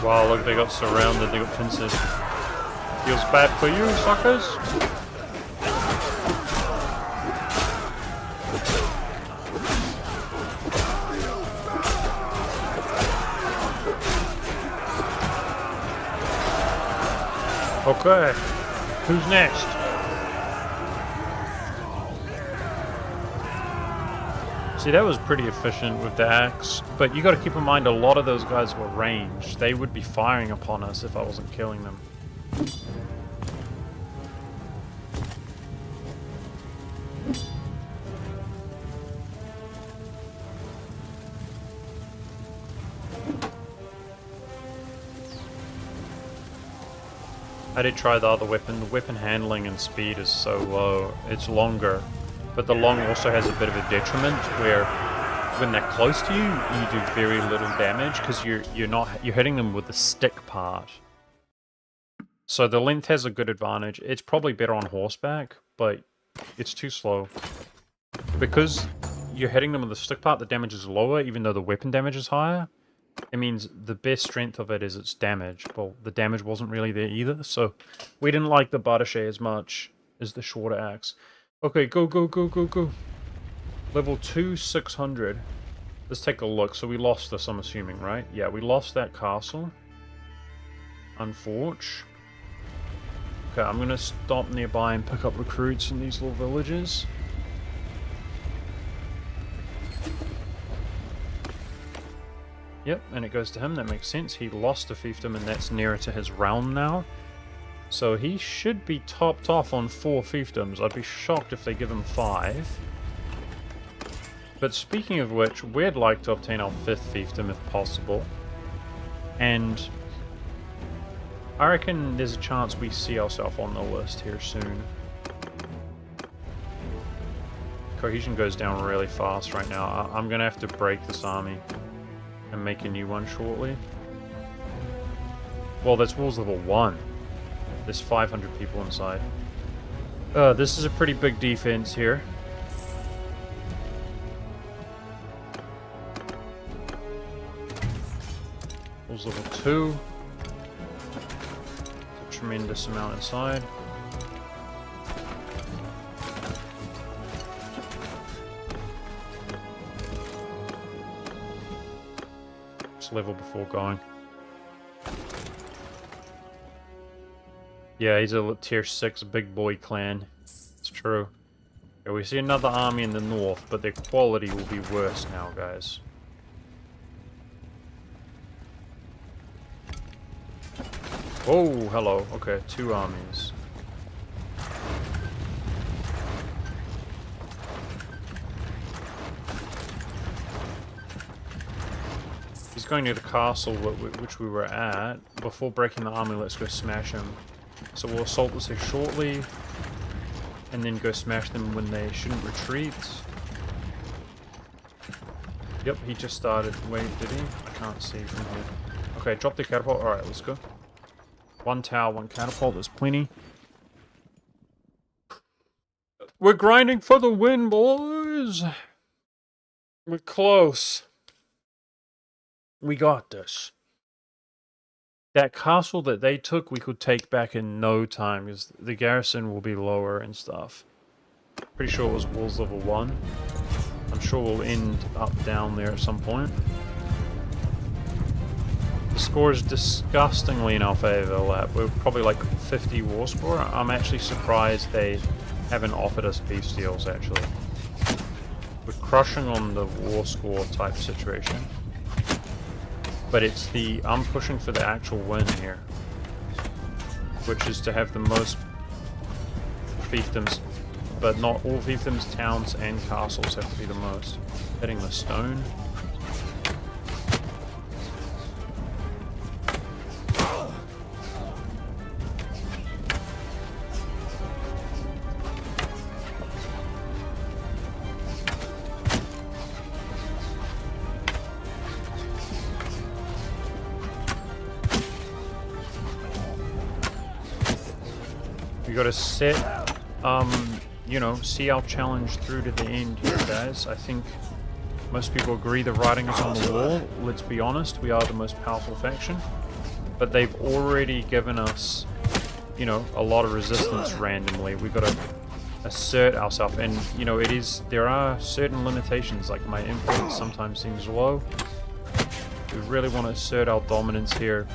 Wow, look, they got surrounded, they got pincers. Feels bad for you, suckers. Okay, who's next? See, that was pretty efficient with the axe, but you got to keep in mind a lot of those guys were ranged. They would be firing upon us if I wasn't killing them. I did try the other weapon. The weapon handling and speed is so low. It's longer, but the long also has a bit of a detriment where when they're close to you, you do very little damage because you're hitting them with the stick part. So the length has a good advantage. It's probably better on horseback, but it's too slow. Because you're hitting them with the stick part, the damage is lower, even though the weapon damage is higher. It means the best strength of it is its damage. Well, the damage wasn't really there either, so we didn't like the Bardache as much as the shorter axe. Okay, go, go, go, go, go. Level 2, 600. Let's take a look. So we lost this, I'm assuming, right? Yeah, we lost that castle. Unfortunately. Okay, I'm going to stop nearby and pick up recruits in these little villages. Yep, and it goes to him. That makes sense. He lost a fiefdom, and that's nearer to his realm now. So he should be topped off on 4 fiefdoms. I'd be shocked if they give him 5. But speaking of which, we'd like to obtain our 5th fiefdom if possible. And I reckon there's a chance we see ourselves on the list here soon. Cohesion goes down really fast right now. I'm going to have to break this army and make a new one shortly. Well, that's Walls level 1. There's 500 people inside. This is a pretty big defense here. Walls level 2. It's a tremendous amount inside. Level before going. Yeah, he's a tier 6 big boy clan. It's true. Yeah, we see another army in the north, but their quality will be worse now, guys. Oh, hello. Okay, 2 armies. He's going near the castle which we were at. Before breaking the army, let's go smash him. So we'll assault this here shortly, and then go smash them when they shouldn't retreat. Yep, he just started. Wait, did he? I can't see from here. Okay, drop the catapult. Alright, let's go. 1 tower, 1 catapult. There's plenty. We're grinding for the win, boys! We're close. We got this. That castle that they took, we could take back in no time, because the garrison will be lower and stuff. Pretty sure it was Walls level 1. I'm sure we'll end up down there at some point. The score is disgustingly in our favor, lap. We're probably like 50 war score. I'm actually surprised they haven't offered us peace deals, actually. We're crushing on the war score type situation. But it's the, I'm pushing for the actual win here, which is to have the most fiefdoms, but not all fiefdoms, towns, and castles have to be the most. Hitting the stone. We gotta set, you know, see our challenge through to the end here, guys. I think most people agree the writing is on the wall. Let's be honest, we are the most powerful faction. But they've already given us, you know, a lot of resistance randomly. We've got to assert ourselves, and you know, there are certain limitations, like my influence sometimes seems low. We really want to assert our dominance here,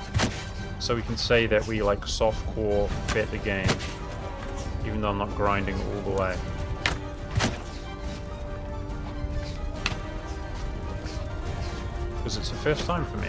so we can say that we like softcore bet the game, even though I'm not grinding all the way. Because it's the first time for me.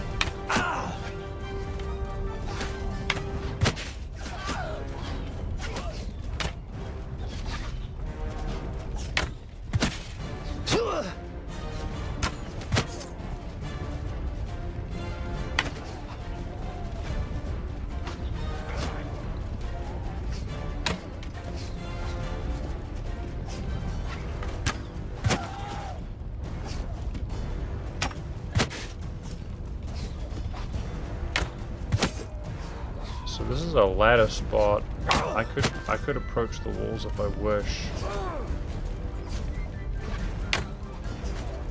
So this is a ladder spot. I could approach the walls if I wish.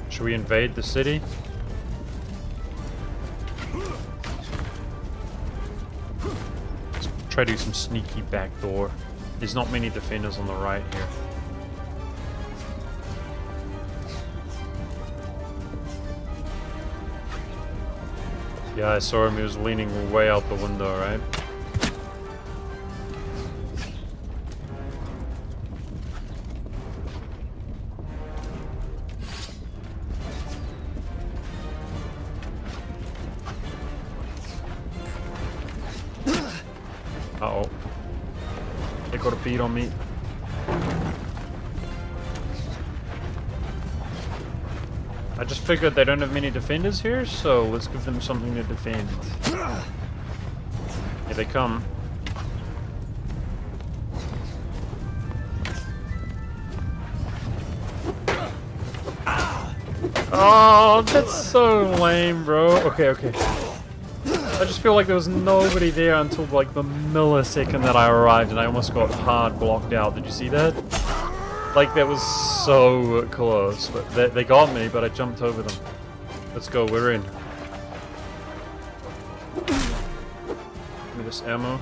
Should we invade the city? Let's try to do some sneaky backdoor. There's not many defenders on the right here. Yeah, I saw him. He was leaning way out the window, right? Uh-oh. They got a beat on me. I just figured they don't have many defenders here, so let's give them something to defend. Here they come. Oh, that's so lame, bro. Okay, okay. I just feel like there was nobody there until like the millisecond that I arrived, and I almost got hard blocked out. Did you see that? Like, that was so close. But they got me, but I jumped over them. Let's go, we're in. Give me this ammo.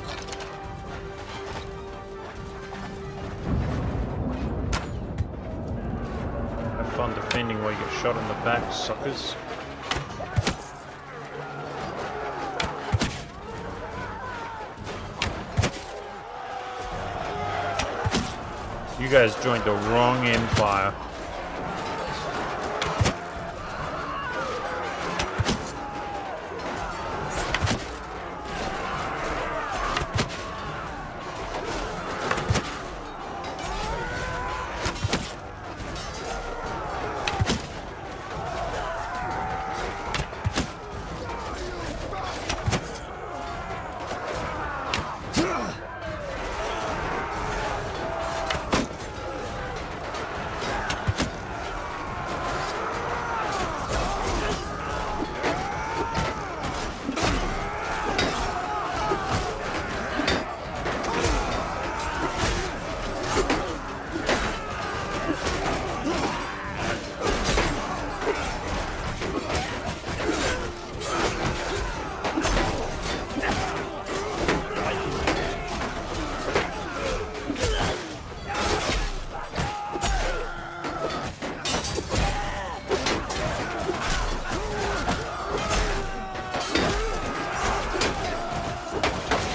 Have fun defending while you get shot in the back, suckers. You guys joined the wrong empire.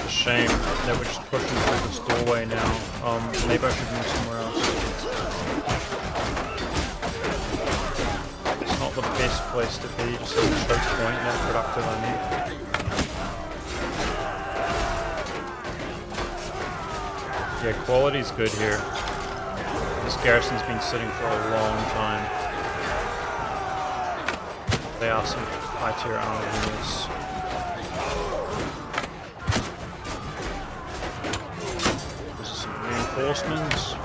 Shame that we're just pushing through this doorway now. Maybe I should move somewhere else. It's not the best place to be, just at a choke point, not productive, I mean. Yeah, quality's good here. This garrison's been sitting for a long time. They are some high tier armor units. Reinforcements.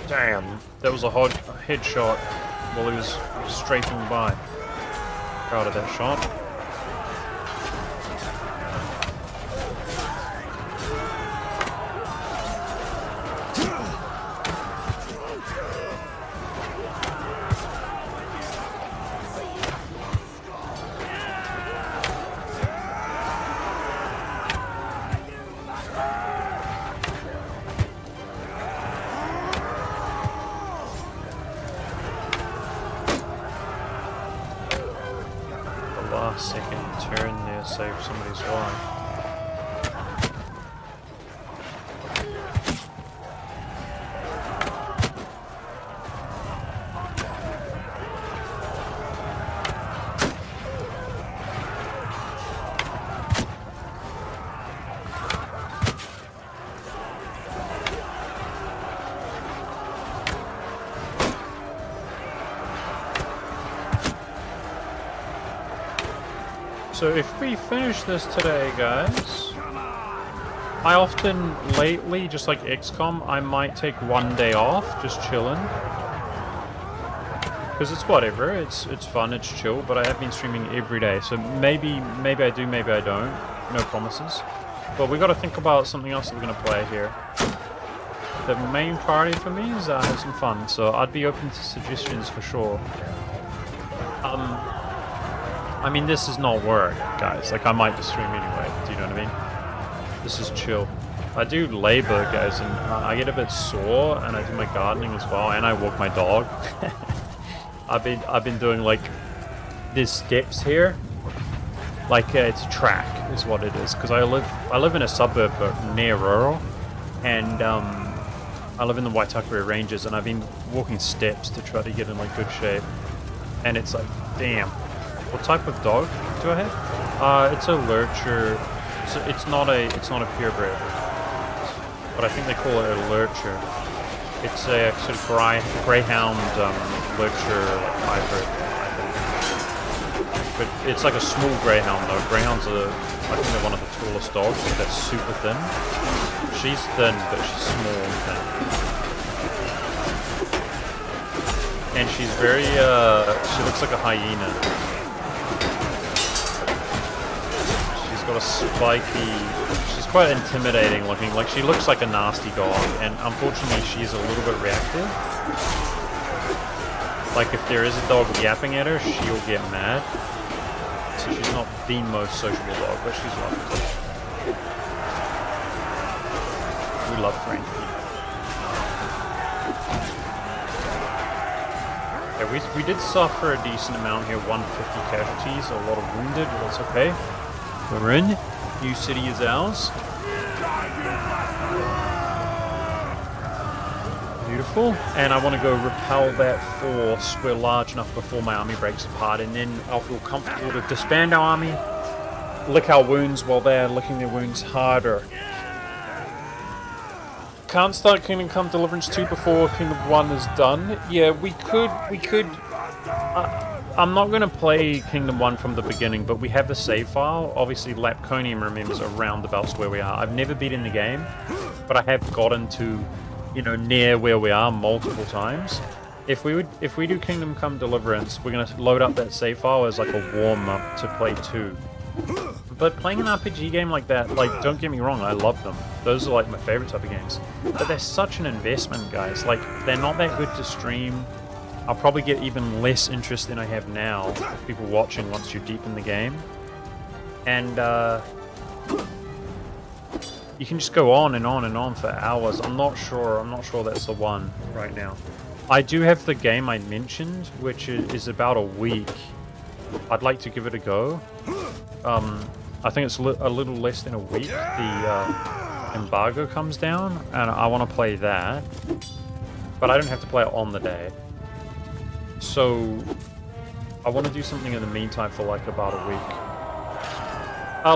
Damn, that was a headshot. while he was strafing by. Proud of that shot. Last second turn there saved somebody's life. So if we finish this today, guys, I often lately, just like XCOM, I might take one day off, just chilling. Because it's whatever, it's fun, it's chill, but I have been streaming every day, so maybe I do, maybe I don't. No promises. But we got to think about something else that we're going to play here. The main priority for me is have some fun, so I'd be open to suggestions for sure. I mean, this is not work, guys. Like, I might just stream anyway. Do you know what I mean? This is chill. I do labor, guys, and I get a bit sore, and I do my gardening as well, and I walk my dog. I've been doing like there's steps here, like it's a track is what it is, because I live in a suburb but near rural, and I live in the Waitakere Ranges, and I've been walking steps to try to get in like good shape, and it's like, damn. What type of dog do I have? It's a lurcher. It's not a purebred, but I think they call it a lurcher. It's a sort of greyhound lurcher hybrid, I think. But it's like a small greyhound though. Greyhounds are, I think they're one of the tallest dogs. They're super thin. She's thin, but she's small and thin. And she's very, she looks like a hyena. Got a spiky, she's quite intimidating looking, like she looks like a nasty dog, and unfortunately she's a little bit reactive. Like if there is a dog yapping at her, she'll get mad. So she's not the most sociable dog, but she's lovely. We love Frankie. Yeah, we did suffer a decent amount here, 150 casualties, a lot of wounded, but that's okay. We're in. New city is ours. Beautiful. And I want to go repel that force. We're large enough before my army breaks apart, and then I'll feel comfortable to disband our army, lick our wounds while they're licking their wounds harder. Can't start Kingdom Come Deliverance 2 before Kingdom 1 is done. Yeah, we could. I'm not going to play Kingdom 1 from the beginning, but we have the save file. Obviously, Lapconium remembers around about where we are. I've never been in the game, but I have gotten to, near where we are multiple times. If we do Kingdom Come Deliverance, we're going to load up that save file as like a warm-up to play 2. But playing an RPG game like that, like, don't get me wrong, I love them. Those are like my favorite type of games. But they're such an investment, guys. Like, they're not that good to stream. I'll probably get even less interest than I have now with people watching once you're deep in the game. And you can just go on and on and on for hours. I'm not sure that's the one right now. I do have the game I mentioned, which is about a week. I'd like to give it a go. I think it's a little less than a week. The embargo comes down, and I want to play that. But I don't have to play it on the day. So, I want to do something in the meantime for like about a week.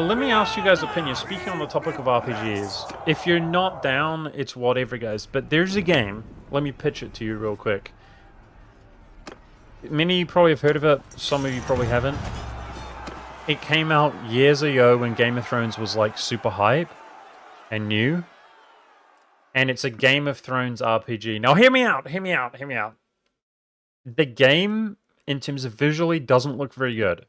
Let me ask you guys' opinion. Speaking on the topic of RPGs, if you're not down, it's whatever, guys. But there's a game. Let me pitch it to you real quick. Many of you probably have heard of it. Some of you probably haven't. It came out years ago when Game of Thrones was like super hype and new. And it's a Game of Thrones RPG. Now, hear me out. the game, in terms of visually, doesn't look very good.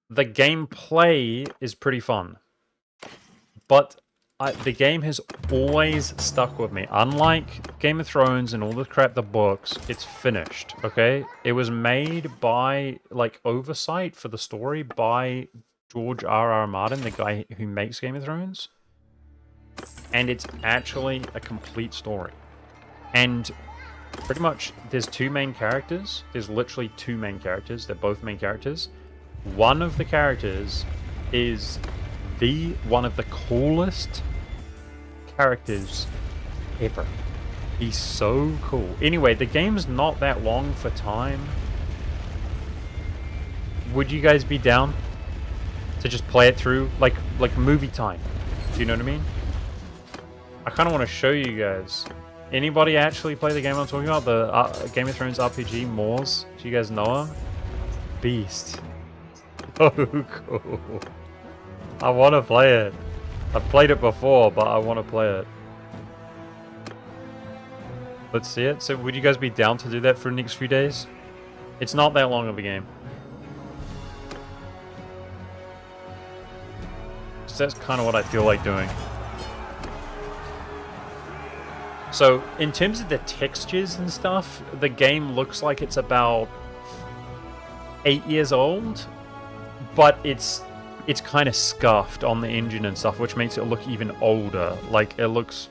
The gameplay is pretty fun. But the game has always stuck with me. Unlike Game of Thrones and all the crap, the books, it's finished, okay? It was made by, like, oversight for the story by George R.R. Martin, the guy who makes Game of Thrones. And it's actually a complete story. And pretty much, there's two main characters. There's literally two main characters. They're both main characters. One of the characters is one of the coolest characters ever. He's so cool. Anyway, the game's not that long for time. Would you guys be down to just play it through like movie time? Do you know what I mean? I kind of want to show you guys. Anybody actually play the game I'm talking about? The Game of Thrones RPG Moors? Do you guys know him? Beast. Oh, cool. I want to play it. I've played it before, but I want to play it. Let's see it. So would you guys be down to do that for the next few days? It's not that long of a game. So that's kind of what I feel like doing. So in terms of the textures and stuff, the game looks like it's about 8 years old, but it's kind of scuffed on the engine and stuff, which makes it look even older. Like, it looks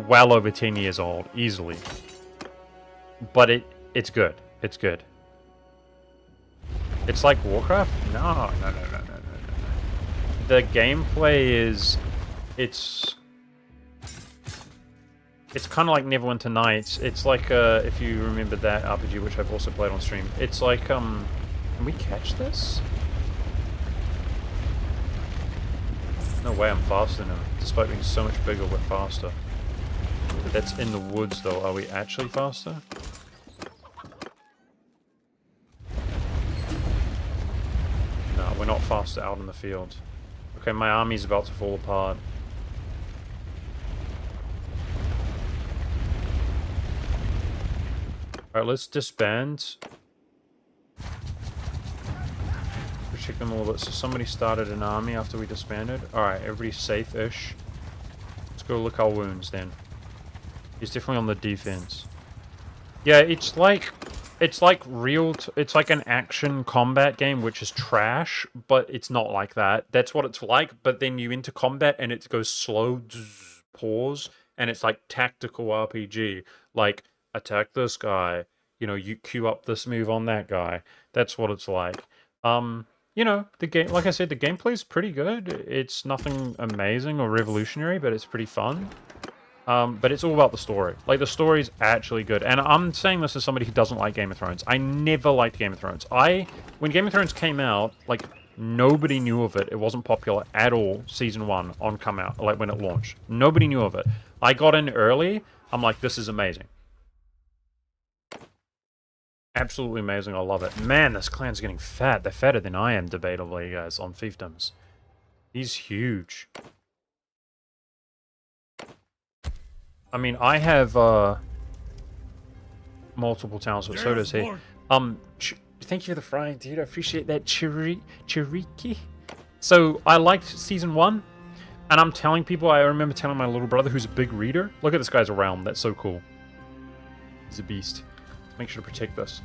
well over 10 years old, easily. But it's good. It's good. It's like Warcraft? No. The gameplay is... It's kind of like Neverwinter Nights. It's like, if you remember that RPG, which I've also played on stream. It's like, can we catch this? No way I'm faster than him. Despite being so much bigger, we're faster. But that's in the woods, though. Are we actually faster? No, we're not faster out in the field. Okay, my army's about to fall apart. Alright, let's disband. Check them a little bit. So somebody started an army after we disbanded. Alright, everybody's safe-ish. Let's go look our wounds then. He's definitely on the defense. Yeah, it's like it's like an action combat game, which is trash, but it's not like that. That's what it's like, but then you enter combat and it goes slow, pause, and it's like tactical RPG. Like, attack this guy, you know, you queue up this move on that guy. That's what it's like. You know, the game, like I said, the gameplay is pretty good. It's nothing amazing or revolutionary, but it's pretty fun. But it's all about the story. Like, the story's actually good. And I'm saying this as somebody who doesn't like Game of Thrones. I never liked Game of Thrones. When Game of Thrones came out, like, nobody knew of it. It wasn't popular at all, season 1 on come out, like when it launched. Nobody knew of it. I got in early. I'm like, this is amazing. Absolutely amazing. I love it. Man, this clan's getting fat. They're fatter than I am, debatably, guys, on fiefdoms. He's huge. I mean, I have multiple towns, but so does he. Thank you for the frying, dude. I appreciate that, Chiriki. So, I liked season 1, and I'm telling people, I remember telling my little brother, who's a big reader, look at this guy's realm. That's so cool. He's a beast. Make sure to protect this.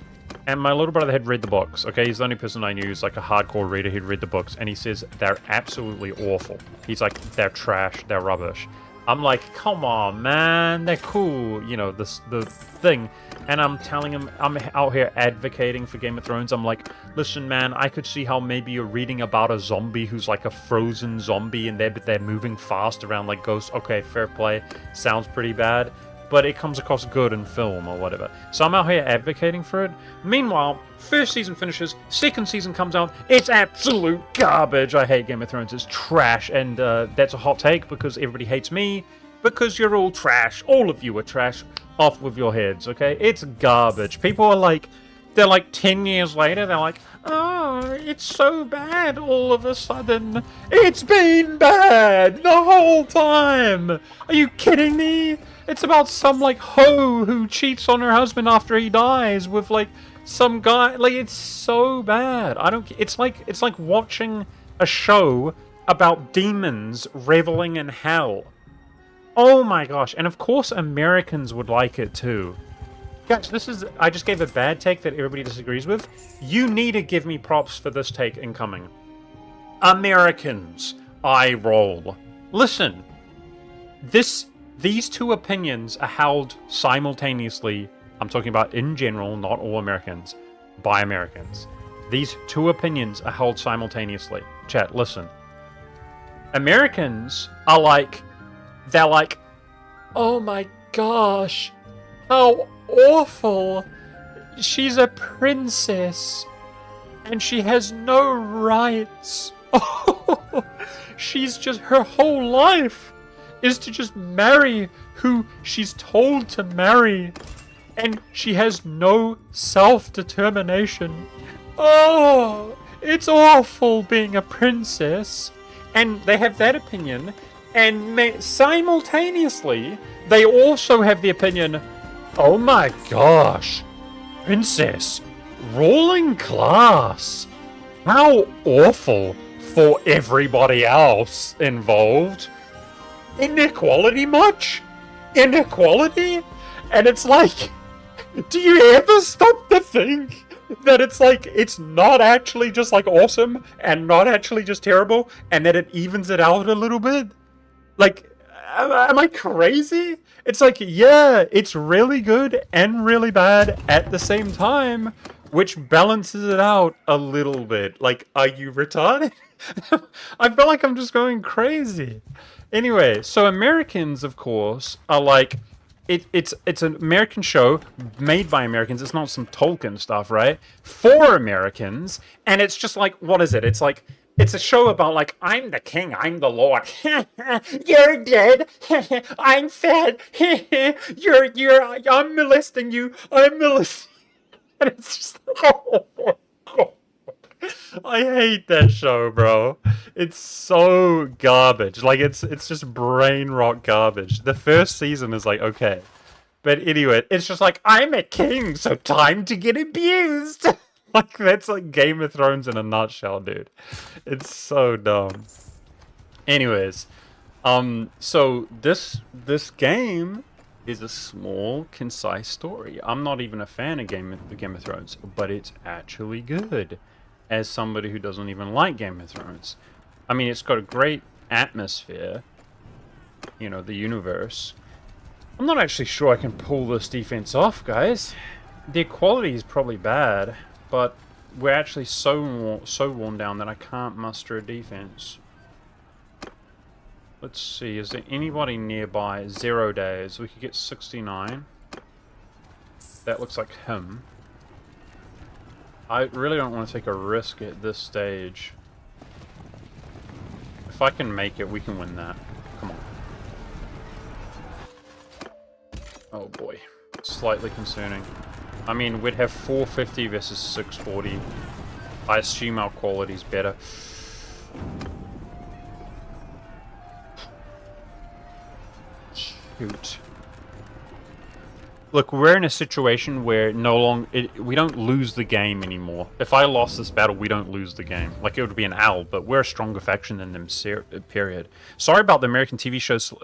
And my little brother had read the books, okay? He's the only person I knew who's like a hardcore reader who'd read the books, and he says they're absolutely awful. He's like, they're trash, they're rubbish. I'm like, come on, man, they're cool, you know, the thing. And I'm telling him, I'm out here advocating for Game of Thrones. I'm like, listen, man, I could see how maybe you're reading about a zombie who's like a frozen zombie, and they're moving fast around like ghosts. Okay, fair play. Sounds pretty bad, but it comes across good in film or whatever. So I'm out here advocating for it. Meanwhile, first season finishes, second season comes out, it's absolute garbage. I hate Game of Thrones, it's trash, and that's a hot take because everybody hates me, because you're all trash. All of you are trash. Off with your heads, okay? It's garbage. People are like, they're like 10 years later, they're like, oh, it's so bad all of a sudden. It's been bad the whole time. Are you kidding me? It's about some like hoe who cheats on her husband after he dies with like some guy. Like, it's so bad. I don't. It's like watching a show about demons reveling in hell. Oh my gosh! And of course, Americans would like it too. Guys, this is... I just gave a bad take that everybody disagrees with. You need to give me props for this take incoming. Americans, I roll. Listen, these two opinions are held simultaneously. I'm talking about in general, not all Americans, by Americans. These two opinions are held simultaneously. Chat, listen. Americans are like... They're like, oh my gosh, how awful. She's a princess and she has no rights. Oh, she's just, her whole life is to just marry who she's told to marry, and she has no self-determination. Oh, it's awful being a princess. And they have that opinion, and simultaneously they also have the opinion, oh my gosh, princess, ruling class, how awful for everybody else involved. Inequality much? Inequality? And it's like, do you ever stop to think that it's like, it's not actually just like awesome and not actually just terrible, and that it evens it out a little bit? Like, am I crazy? It's like, yeah, it's really good and really bad at the same time, which balances it out a little bit. Like, are you retarded? I feel like I'm just going crazy. Anyway, so Americans, of course, are like, it's an American show made by Americans. It's not some Tolkien stuff, right? For Americans, and it's just like, what is it? It's like, it's a show about like, I'm the king, I'm the lord. You're dead. I'm fed. I'm molesting you. I'm molesting. And it's just like, oh my God. I hate that show, bro. It's so garbage. Like, it's just brain rot garbage. The first season is like, okay. But anyway, it's just like, I'm a king, so time to get abused. Like, that's like Game of Thrones in a nutshell, dude. It's so dumb. Anyways, so this game is a small, concise story. I'm not even a fan of Game of Thrones, but it's actually good. As somebody who doesn't even like Game of Thrones. I mean, it's got a great atmosphere. You know, the universe. I'm not actually sure I can pull this defense off, guys. The equality is probably bad, but we're actually so worn down that I can't muster a defense. Let's see, is there anybody nearby? 0 days. We could get 69. That looks like him. I really don't want to take a risk at this stage. If I can make it, we can win that. Come on. Oh boy. Slightly concerning. I mean, we'd have 450 versus 640. I assume our quality's better. Shoot. Look, we're in a situation where we don't lose the game anymore. If I lost this battle, we don't lose the game. Like, it would be an L, but we're a stronger faction than them, period. Sorry about the American TV shows.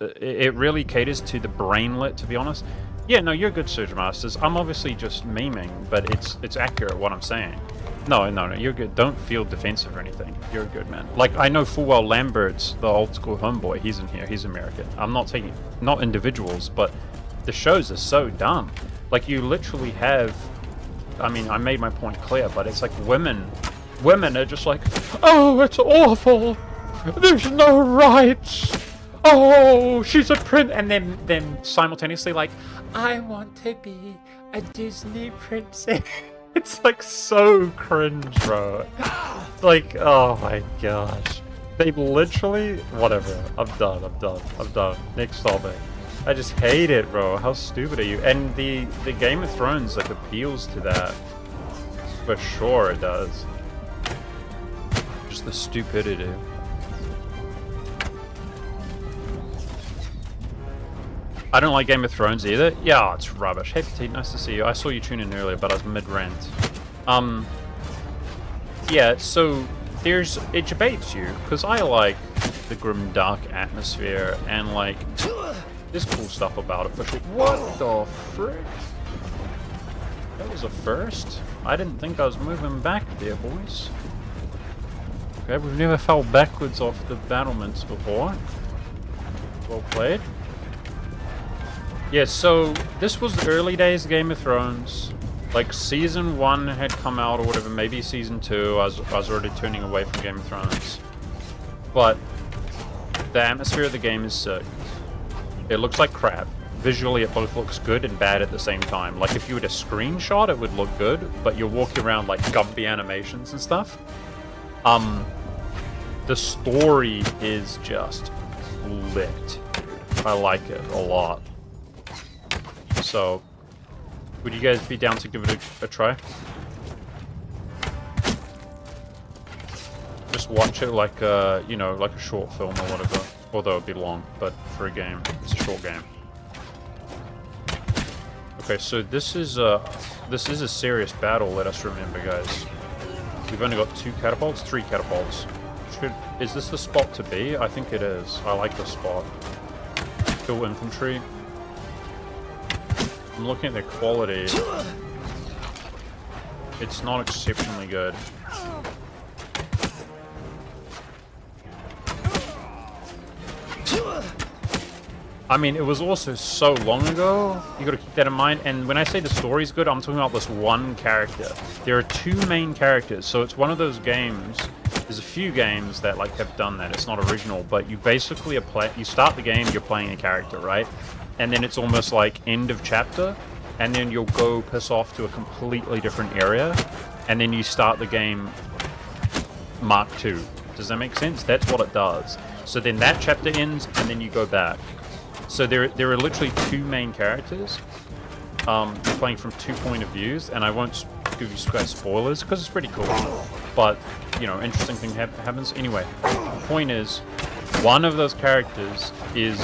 It really caters to the brainlet, to be honest. Yeah, no, you're good, Surge Masters. I'm obviously just memeing, but it's accurate what I'm saying. No, you're good. Don't feel defensive or anything. You're good, man. Like, I know full well Lambert's the old school homeboy. He's in here. He's American. I'm not taking... Not individuals, but... The shows are so dumb. Like, you literally have... I mean, I made my point clear, but it's like women are just like, oh, it's awful. There's no rights. Oh, she's a prince. And then simultaneously like, I want to be a Disney princess. It's like so cringe, bro. It's like, oh my gosh. They literally... Whatever. I'm done. Next topic. I just hate it, bro. How stupid are you? And the Game of Thrones like appeals to that. For sure it does. Just the stupidity. I don't like Game of Thrones either. Yeah, it's rubbish. Hey Petite, nice to see you. I saw you tune in earlier, but I was mid-rant. Yeah, so it debates you, because I like the grim dark atmosphere and like there's cool stuff about it for sure. What the frick? That was a first. I didn't think I was moving back there, boys. Okay, we've never fell backwards off the battlements before. Well played. Yeah, so this was the early days of Game of Thrones. Like season 1 had come out or whatever, maybe season 2. I was already turning away from Game of Thrones. But the atmosphere of the game is sick. It looks like crap. Visually, it both looks good and bad at the same time. Like if you were to screenshot, it would look good, but you're walking around like gumpy animations and stuff. The story is just lit. I like it a lot. So, would you guys be down to give it a try? Just watch it like a, you know, like a short film or whatever. Although it'd be long, but for a game, it's a short game. Okay, so this is a serious battle. Let us remember, guys. We've only got 2 catapults, 3 catapults. Is this the spot to be? I think it is. I like this spot. Kill infantry. I'm looking at their quality. It's not exceptionally good. I mean, it was also so long ago. You gotta keep that in mind. And when I say the story's good, I'm talking about this one character. There are 2 main characters, so it's one of those games. There's a few games that like have done that. It's not original, but you basically you start the game, you're playing a character, right? And then it's almost like end of chapter, and then you'll go piss off to a completely different area, and then you start the game Mark 2. Does that make sense? That's what it does. So then that chapter ends, and then you go back. So there are literally 2 main characters. You're playing from 2 point of views, and I won't give you guys spoilers because it's pretty cool. But you know, interesting thing happens anyway. The point is, one of those characters he's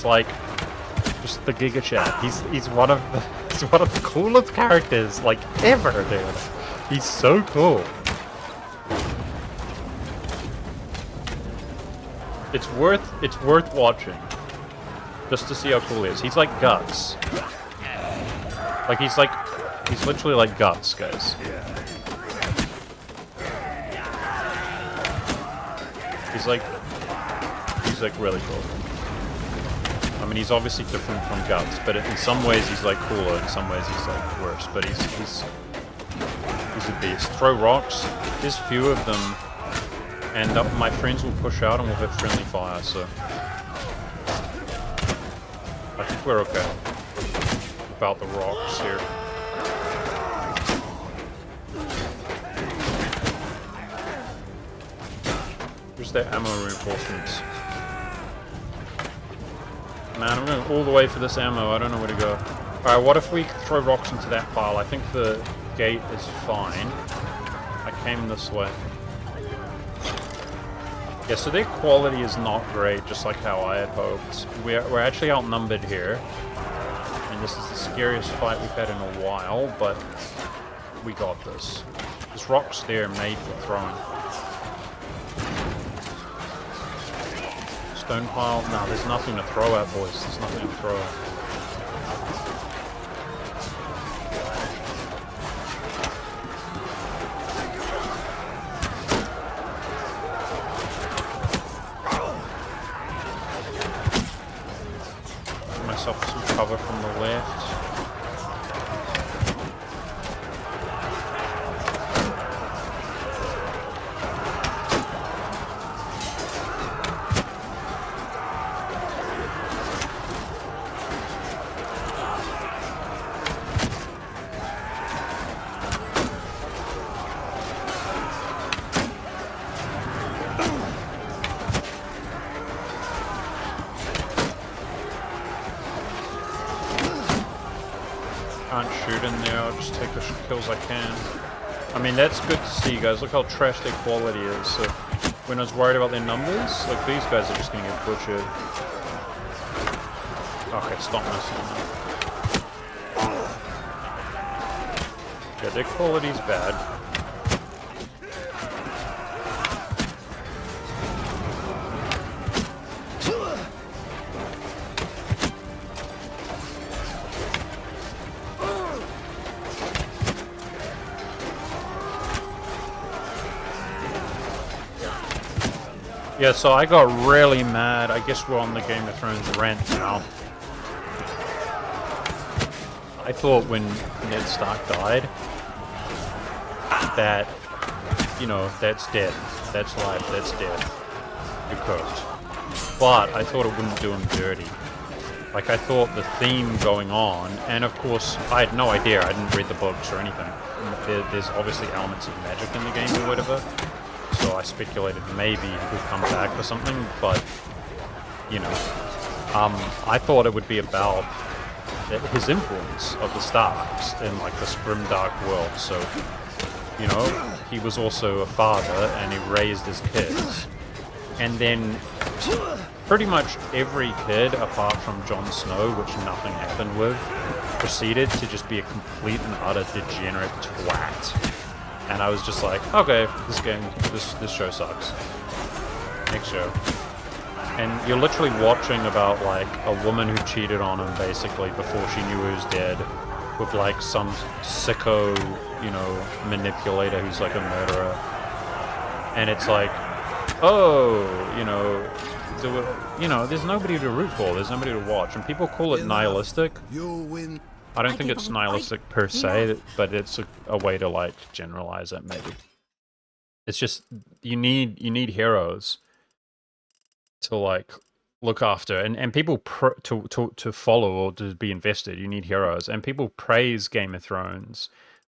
like just the Giga Chad. He's one of the coolest characters like ever, dude. He's so cool. It's worth watching. Just to see how cool he is. He's like Guts. Like he's literally like Guts, guys. He's like really cool. I mean, he's obviously different from Guts, but in some ways he's like cooler, in some ways he's like worse. But he's a beast. Throw rocks. There's few of them, and my friends will push out and we'll hit friendly fire. So. I think we're okay about the rocks here. Here's their ammo reinforcements. Man, I'm going all the way for this ammo. I don't know where to go. Alright, what if we throw rocks into that pile? I think the gate is fine. I came this way. Yeah, so their quality is not great, just like how I had hoped. We're actually outnumbered here. And this is the scariest fight we've had in a while, but we got this. This rock's there made for throwing. Stone pile? No, there's nothing to throw at, boys. There's nothing to throw at. Some cover from the left. can't shoot in there. I'll just take the kills I can. I mean, that's good to see, guys. Look how trash their quality is. So when I was worried about their numbers, like these guys are just gonna get butchered. Okay, stop missing. Yeah, their quality's bad. Yeah, so I got really mad. I guess we're on the Game of Thrones rant now. I thought when Ned Stark died, that, you know, that's death. That's life. That's death. You're cooked. But I thought it wouldn't do him dirty. Like, I thought the theme going on, and of course, I had no idea. I didn't read the books or anything. There's obviously elements of magic in the game or whatever. So I speculated maybe he could come back or something, but, you know, I thought it would be about his influence of the Starks in, like, this grimdark world. So, you know, he was also a father, and he raised his kids. And then pretty much every kid, apart from Jon Snow, which nothing happened with, proceeded to just be a complete and utter degenerate twat. And I was just like, okay, this show sucks. Next show. And you're literally watching about, like, a woman who cheated on him, basically, before she knew he was dead, with, like, some sicko, you know, manipulator who's, like, a murderer. And it's like, oh, you know, there's nobody to root for, there's nobody to watch. And people call it nihilistic. You win. I don't think it's nihilistic per se, but it's a way to, like, generalize it, maybe. It's just, you need heroes to, like, look after, and people to follow or to be invested. You need heroes, and people praise Game of Thrones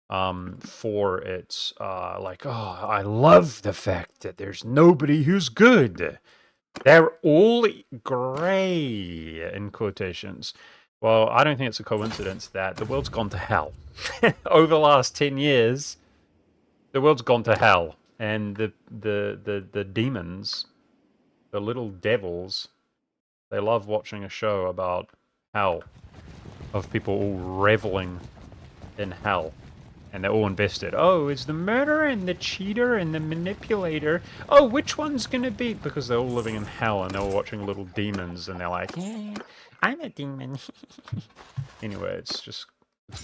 for its, like, oh, I love the fact that there's nobody who's good. They're all grey, in quotations. Well, I don't think it's a coincidence that the world's gone to hell. Over the last 10 years, the world's gone to hell. And the demons, the little devils, they love watching a show about hell. Of people all reveling in hell. And they're all invested. Oh, it's the murderer and the cheater and the manipulator. Oh, which one's gonna be? Because they're all living in hell and they're all watching little demons and they're like, yeah, I'm a demon. Anyway, it's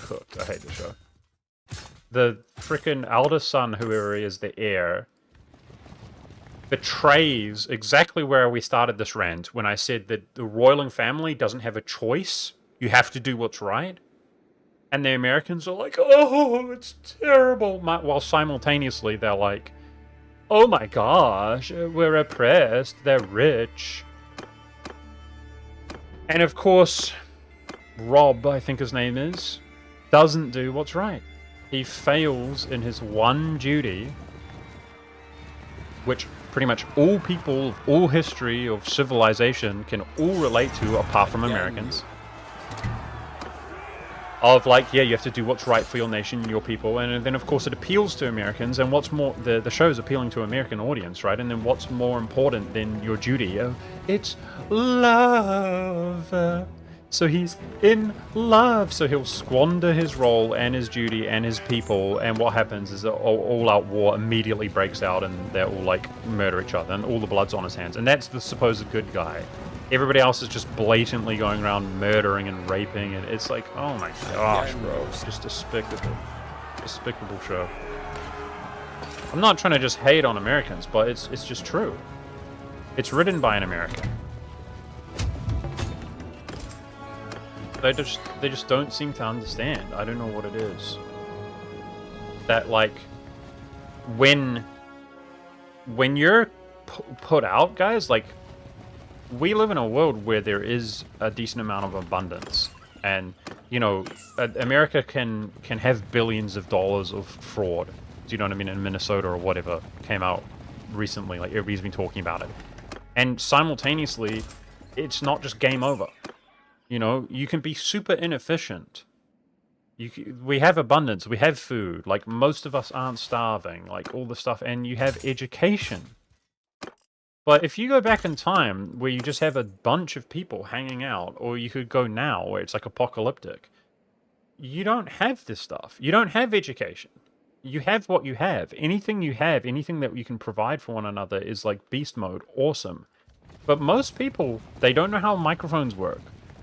cooked. I hate the show. The frickin' elder son, whoever he is, the heir, betrays exactly where we started this rant when I said that the royal family doesn't have a choice. You have to do what's right. And the Americans are like, oh, it's terrible. While simultaneously they're like, oh my gosh, we're oppressed, they're rich. And of course, Rob, I think his name is, doesn't do what's right. He fails in his one duty, which pretty much all people of all history of civilization can all relate to, apart from Americans. Of, like, yeah, you have to do what's right for your nation, your people, and then of course it appeals to Americans, and what's more, the show's appealing to American audience, right? And then what's more important than your duty? It's love. So he's in love, so he'll squander his role and his duty and his people, and what happens is that all-out war immediately breaks out, and they all, like, murder each other, and all the blood's on his hands, and that's the supposed good guy. Everybody else is just blatantly going around murdering and raping, and it's like, oh my gosh, bro. It's just despicable. Despicable show. I'm not trying to just hate on Americans, but it's just true. It's written by an American. They just don't seem to understand. I don't know what it is. That, like, when you're put out, guys, like, we live in a world where there is a decent amount of abundance, and, you know, America can have billions of dollars of fraud. Do you know what I mean? In Minnesota or whatever came out recently, like, everybody's been talking about it. And simultaneously, it's not just game over. You know, you can be super inefficient. We have abundance. We have food. Like, most of us aren't starving. Like, all the stuff. And you have education. But if you go back in time, where you just have a bunch of people hanging out, or you could go now, where it's like apocalyptic, you don't have this stuff. You don't have education. You have what you have. Anything you have, anything that you can provide for one another is like beast mode. Awesome. But most people, they don't know how microphones work.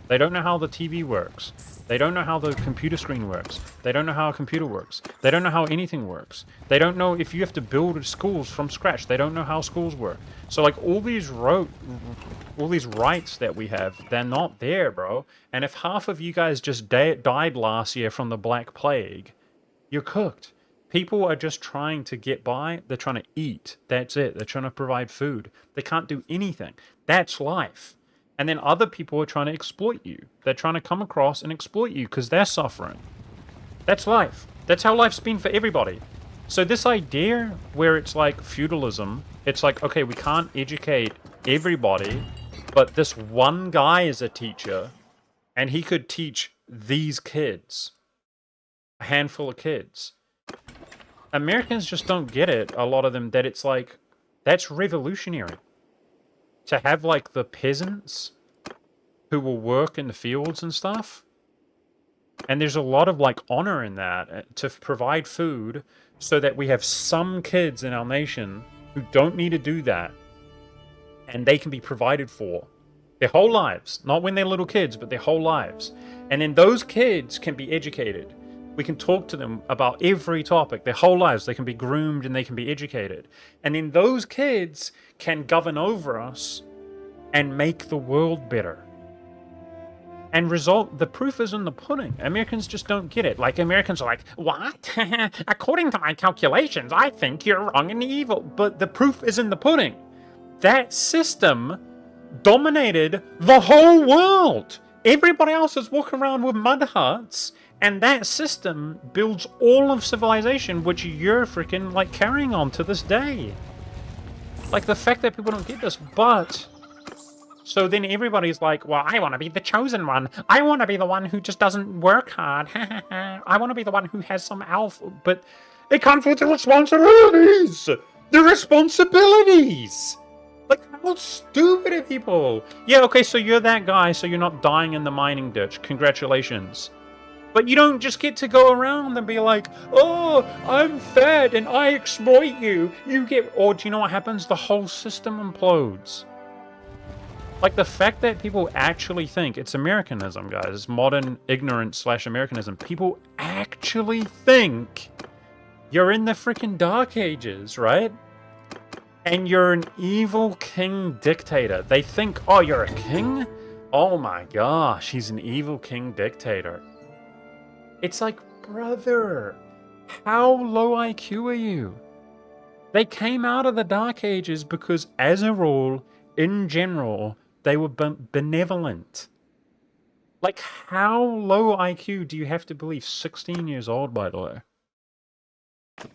They don't know how the TV works. They don't know how the computer screen works. They don't know how a computer works. They don't know how anything works. They don't know if you have to build schools from scratch. They don't know how schools work. So like all these rights that we have, they're not there, bro. And if half of you guys just died last year from the Black Plague, you're cooked. People are just trying to get by. They're trying to eat. That's it. They're trying to provide food. They can't do anything. That's life. And then other people are trying to exploit you. They're trying to come across and exploit you because they're suffering. That's life. That's how life's been for everybody. So this idea where it's like feudalism, it's like, okay, we can't educate everybody, but this one guy is a teacher, and he could teach these kids, a handful of kids. Americans just don't get it, a lot of them, that it's like, that's revolutionary. To have, like, the peasants who will work in the fields and stuff. And there's a lot of, like, honor in that, to provide food so that we have some kids in our nation who don't need to do that. And they can be provided for their whole lives. Not when they're little kids, but their whole lives. And then those kids can be educated. We can talk to them about every topic, their whole lives. They can be groomed and they can be educated. And then those kids can govern over us and make the world better. And the proof is in the pudding. Americans just don't get it. Like, Americans are like, what? According to my calculations, I think you're wrong and evil. But the proof is in the pudding. That system dominated the whole world. Everybody else is walking around with mud huts. And that system builds all of civilization, which you're freaking, like, carrying on to this day. Like, the fact that people don't get this, but... So then everybody's like, well, I want to be the chosen one. I want to be the one who just doesn't work hard. I want to be the one who has some alpha. But it comes with the responsibilities! The responsibilities! Like, how stupid are people? Yeah, okay, so you're that guy, so you're not dying in the mining ditch. Congratulations. But you don't just get to go around and be like, oh, I'm fat and I exploit you. Or do you know what happens? The whole system implodes. Like, the fact that people actually think, it's Americanism, guys. It's modern ignorance / Americanism. People actually think you're in the freaking Dark Ages, right? And you're an evil king dictator. They think, oh, you're a king? Oh my gosh, he's an evil king dictator. It's like, brother, how low IQ are you? They came out of the Dark Ages because, as a rule, in general, they were benevolent. Like, how low IQ do you have to believe? 16 years old, by the way.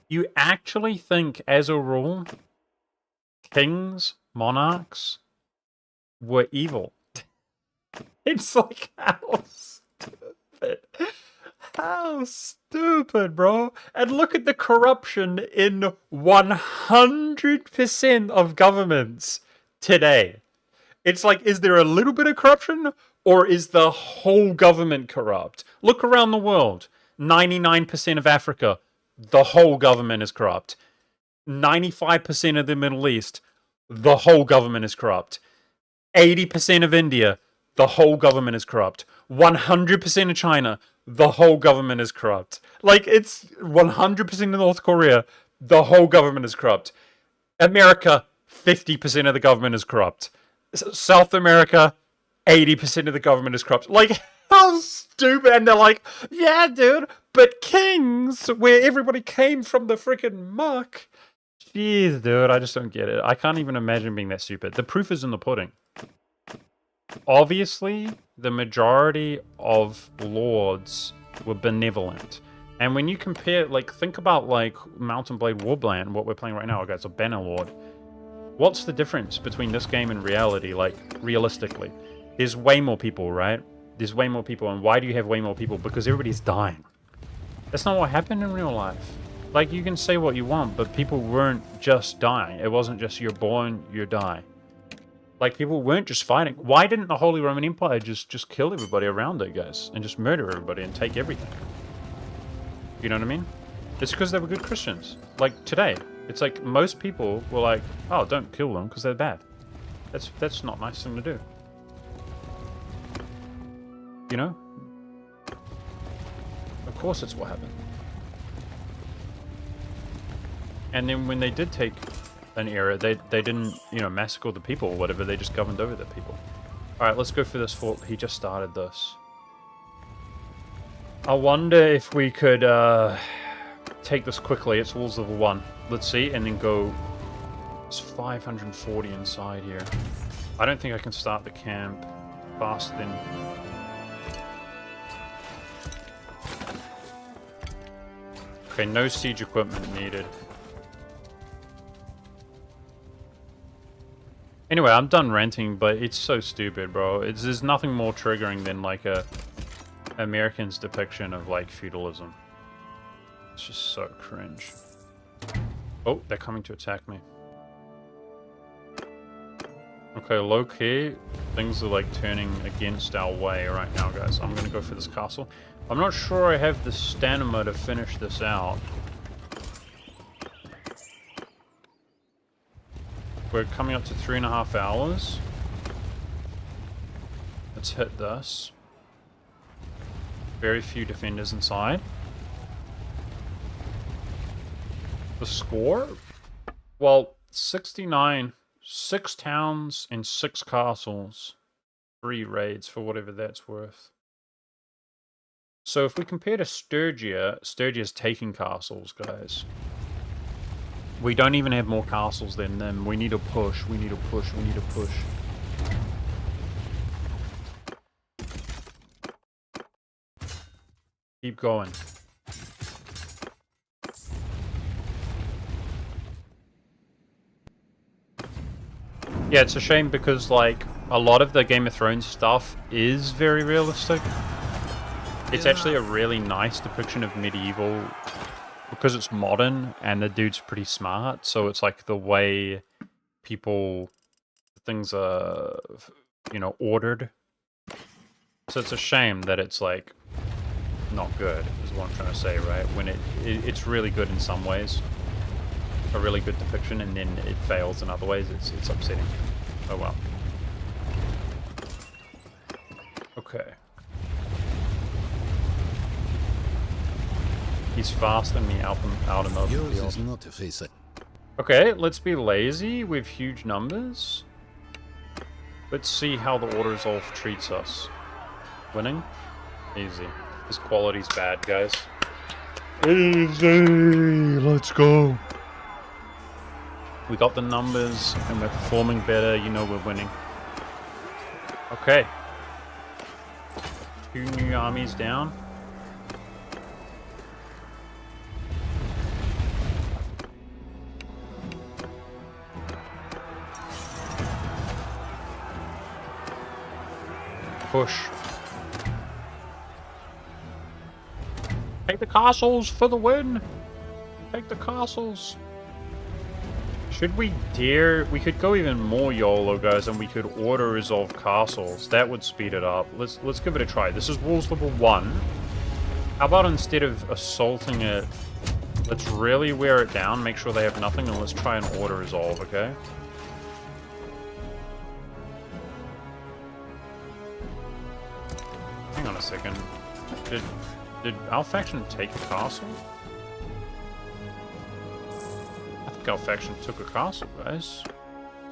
You actually think, as a rule, kings, monarchs, were evil? It's like, how stupid. How stupid, bro. And look at the corruption in 100% of governments today. It's like, is there a little bit of corruption, or is the whole government corrupt? Look around the world. 99% of Africa, the whole government is corrupt. 95% of the Middle East, the whole government is corrupt. 80% of India, the whole government is corrupt. 100% of China, the whole government is corrupt. Like, it's 100% of North Korea, the whole government is corrupt. America, 50% of the government is corrupt. South America, 80% of the government is corrupt. Like, how stupid. And they're like, yeah, dude, but kings, where everybody came from the freaking muck. Jeez, dude, I just don't get it. I can't even imagine being that stupid. The proof is in the pudding. Obviously, the majority of lords were benevolent. And when you compare, like, think about, like, Mount and Blade Warband, what we're playing right now, okay, it's a banner lord. What's the difference between this game and reality, like, realistically? There's way more people, right? There's way more people, and why do you have way more people? Because everybody's dying. That's not what happened in real life. Like, you can say what you want, but people weren't just dying. It wasn't just you're born, you die. Like, people weren't just fighting. Why didn't the Holy Roman Empire just kill everybody around it, guys? And just murder everybody and take everything? You know what I mean? It's because they were good Christians. Like, today, it's like most people were like, oh, don't kill them because they're bad. That's not a nice thing to do. You know? Of course it's what happened. And then when they did take an era, they didn't, you know, massacre the people or whatever, they just governed over the people. Alright, let's go for this fort. He just started this. I wonder if we could take this quickly. It's walls level 1. Let's see, and then go... It's 540 inside here. I don't think I can start the camp faster than... Okay, no siege equipment needed. Anyway, I'm done ranting, but it's so stupid, bro. There's nothing more triggering than like a American's depiction of like feudalism. It's just so cringe. Oh, they're coming to attack me. Okay, low key, things are like turning against our way right now, guys. I'm gonna go for this castle. I'm not sure I have the stamina to finish this out. We're coming up to 3.5 hours. Let's hit this. Very few defenders inside. The score? Well, 69. 6 towns and 6 castles. 3 raids for whatever that's worth. So if we compare to Sturgia, Sturgia's taking castles, guys. We don't even have more castles than them. We need to push. We need to push. We need to push. Keep going. Yeah, it's a shame because, like, a lot of the Game of Thrones stuff is very realistic. It's actually a really nice depiction of medieval because it's modern and the dude's pretty smart. So it's like the way things are, you know, ordered. So it's a shame that it's like not good, is what I'm trying to say, right? When it's really good in some ways, a really good depiction, and then it fails in other ways. It's upsetting. Oh well. Okay. He's faster than me out in the Yours field. is not a face. Okay, let's be lazy with huge numbers. Let's see how the Order Resolve treats us. Winning? Easy. His quality's bad, guys. Easy! Let's go! We got the numbers, and we're performing better. You know we're winning. Okay. 2 new armies down. Push. Take the castles for the win! Take the castles! Should we dare? We could go even more YOLO, guys, and we could auto-resolve castles. That would speed it up. Let's give it a try. This is Walls Level 1. How about instead of assaulting it, let's really wear it down, make sure they have nothing, and let's try and auto-resolve, okay? Hang on a second. Did our faction take a castle? I think our faction took a castle, guys.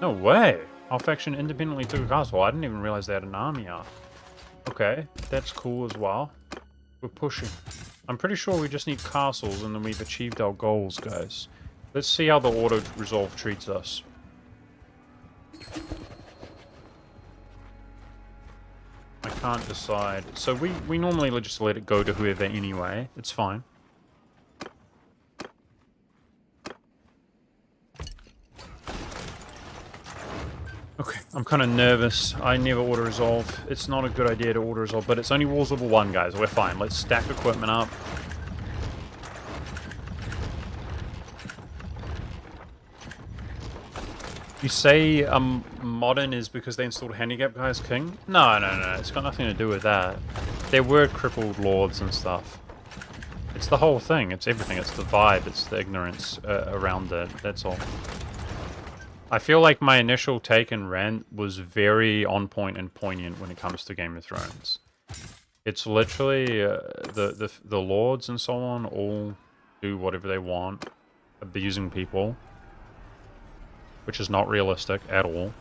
No way! Our faction independently took a castle. I didn't even realize they had an army out. Okay, that's cool as well. We're pushing. I'm pretty sure we just need castles and then we've achieved our goals, guys. Let's see how the auto-resolve treats us. I can't decide. So we normally just let it go to whoever anyway. It's fine. Okay, I'm kind of nervous. I never auto-resolve. It's not a good idea to auto-resolve, but it's only Walls Level 1, guys. We're fine. Let's stack equipment up. You say modern is because they installed handicap guy as king? No, no, no. It's got nothing to do with that. There were crippled lords and stuff. It's the whole thing. It's everything. It's the vibe. It's the ignorance around it. That's all. I feel like my initial take and rant was very on point and poignant when it comes to Game of Thrones. It's literally the lords and so on all do whatever they want, abusing people, which is not realistic at all.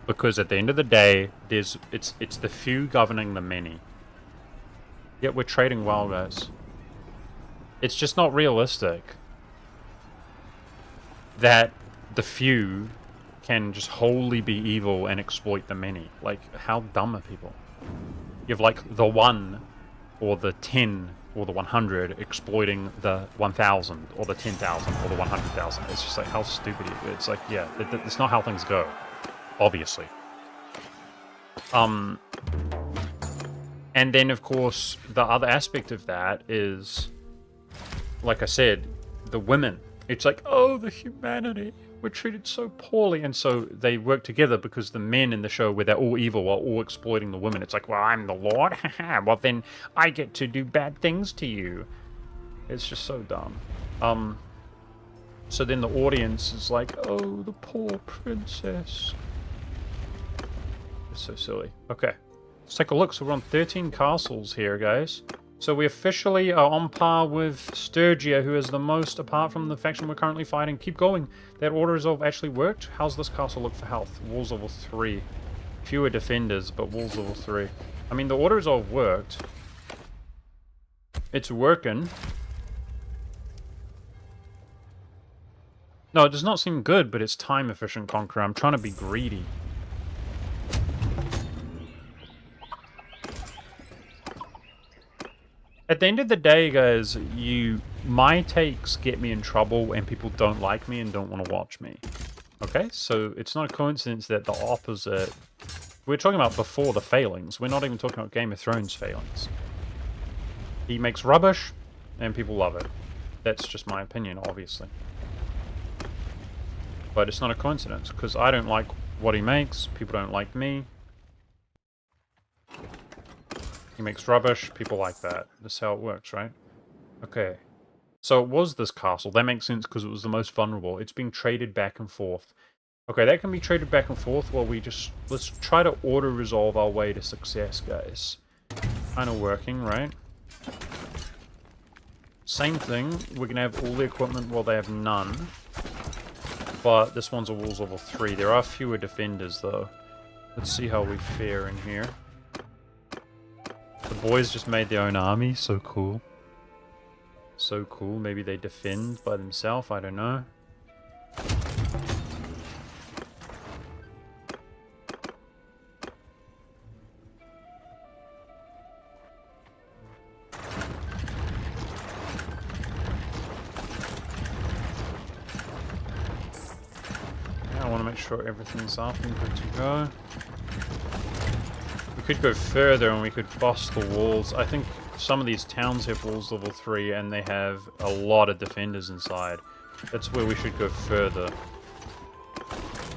Because at the end of the day, it's the few governing the many. Yet we're trading well, guys. It's just not realistic that the few can just wholly be evil and exploit the many. Like, how dumb are people? You have like the 1 or the 10 or the 100 exploiting the 1,000 or the 10,000 or the 100,000. It's just like, how stupid is it? It's like, yeah, that's not how things go, obviously. And then, of course, the other aspect of that is, like I said, the women. It's like, oh, the humanity. We're treated so poorly. And so they work together because the men in the show, where they're all evil, are all exploiting the women. It's like, well, I'm the Lord. Well, then I get to do bad things to you. It's just so dumb. So then the audience is like, oh, the poor princess. It's so silly. Okay. Let's take a look. So we're on 13 castles here, guys. So we officially are on par with Sturgia, who is the most, apart from the faction we're currently fighting. Keep going. That auto resolve actually worked. How's this castle look for health? Walls level 3. Fewer defenders, but walls level 3. I mean, the auto resolve worked. It's working. No, it does not seem good, but it's time efficient, Conqueror. I'm trying to be greedy. At the end of the day, guys, my takes get me in trouble and people don't like me and don't want to watch me. Okay? So it's not a coincidence that the opposite... We're talking about before the failings. We're not even talking about Game of Thrones failings. He makes rubbish and people love it. That's just my opinion, obviously. But it's not a coincidence, because I don't like what he makes, people don't like me. He makes rubbish, people like that. That's how it works, right? Okay. So it was this castle. That makes sense because it was the most vulnerable. It's being traded back and forth. Okay, that can be traded back and forth while we just... Let's try to auto-resolve our way to success, guys. Kind of working, right? Same thing. We're going to have all the equipment while they have none. But this one's a walls level 3. There are fewer defenders, though. Let's see how we fare in here. The boys just made their own army. So cool. So cool. Maybe they defend by themselves. I don't know. Yeah, I want to make sure everything's up and good to go. We could go further and we could boss the walls. I think some of these towns have walls level 3 and they have a lot of defenders inside. That's where we should go further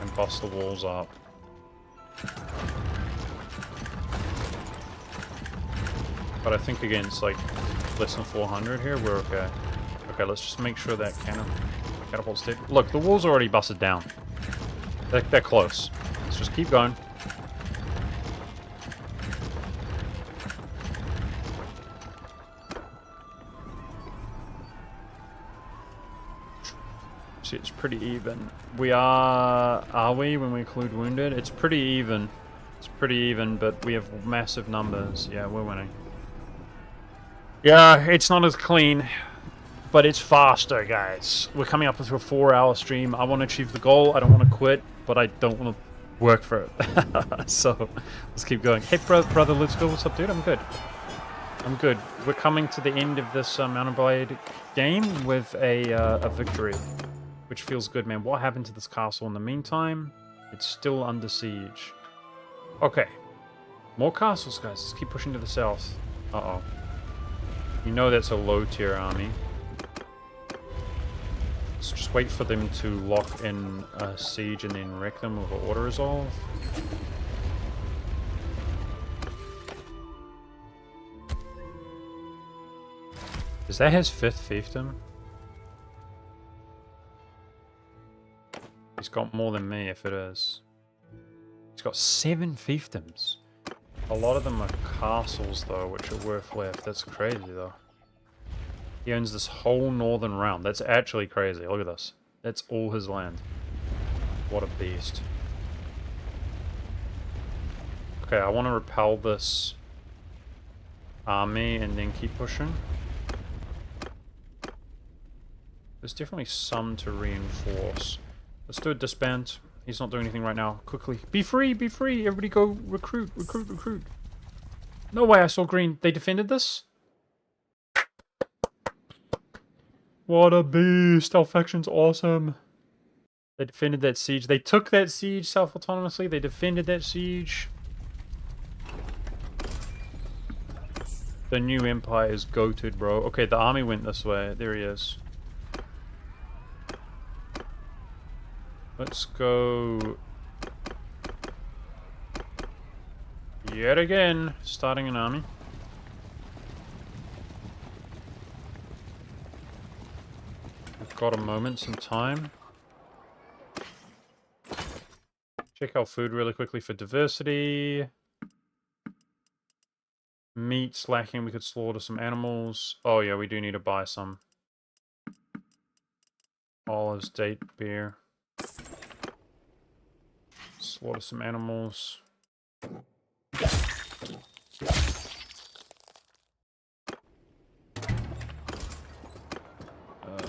and boss the walls up. But I think against like less than 400 here, we're okay. Okay, let's just make sure that catapult's dead. Look, the walls are already busted down. They're close. Let's just keep going. See, it's pretty even. Are we when we include wounded? It's pretty even. It's pretty even, but we have massive numbers. Yeah, we're winning. Yeah, it's not as clean, but it's faster, guys. We're coming up to a 4-hour stream. I want to achieve the goal. I don't want to quit, but I don't want to work for it. So, let's keep going. Hey, brother, let's go. What's up, dude? I'm good. I'm good. We're coming to the end of this Mountain Blade game with a victory, which feels good, man. What happened to this castle in the meantime? It's still under siege. Okay. More castles, guys. Let's keep pushing to the south. Uh-oh. You know that's a low-tier army. Let's just wait for them to lock in a siege and then wreck them with an auto resolve. Is that his 5th fiefdom? He's got more than me if it is. He's got 7 fiefdoms. A lot of them are castles though, which are worth left. That's crazy though. He owns this whole northern realm. That's actually crazy. Look at this. That's all his land. What a beast. Okay, I want to repel this army and then keep pushing. There's definitely some to reinforce. Let's do a disband. He's not doing anything right now. Quickly. Be free! Be free! Everybody go recruit! Recruit! Recruit! No way I saw green. They defended this? What a beast! Our faction's awesome. They defended that siege. They took that siege self-autonomously. They defended that siege. The new empire is goated, bro. Okay, the army went this way. There he is. Let's go... Yet again, starting an army. We've got a moment, some time. Check our food really quickly for diversity. Meat's lacking, we could slaughter some animals. Oh yeah, we do need to buy some. Olives, date, beer. Slaughter some animals.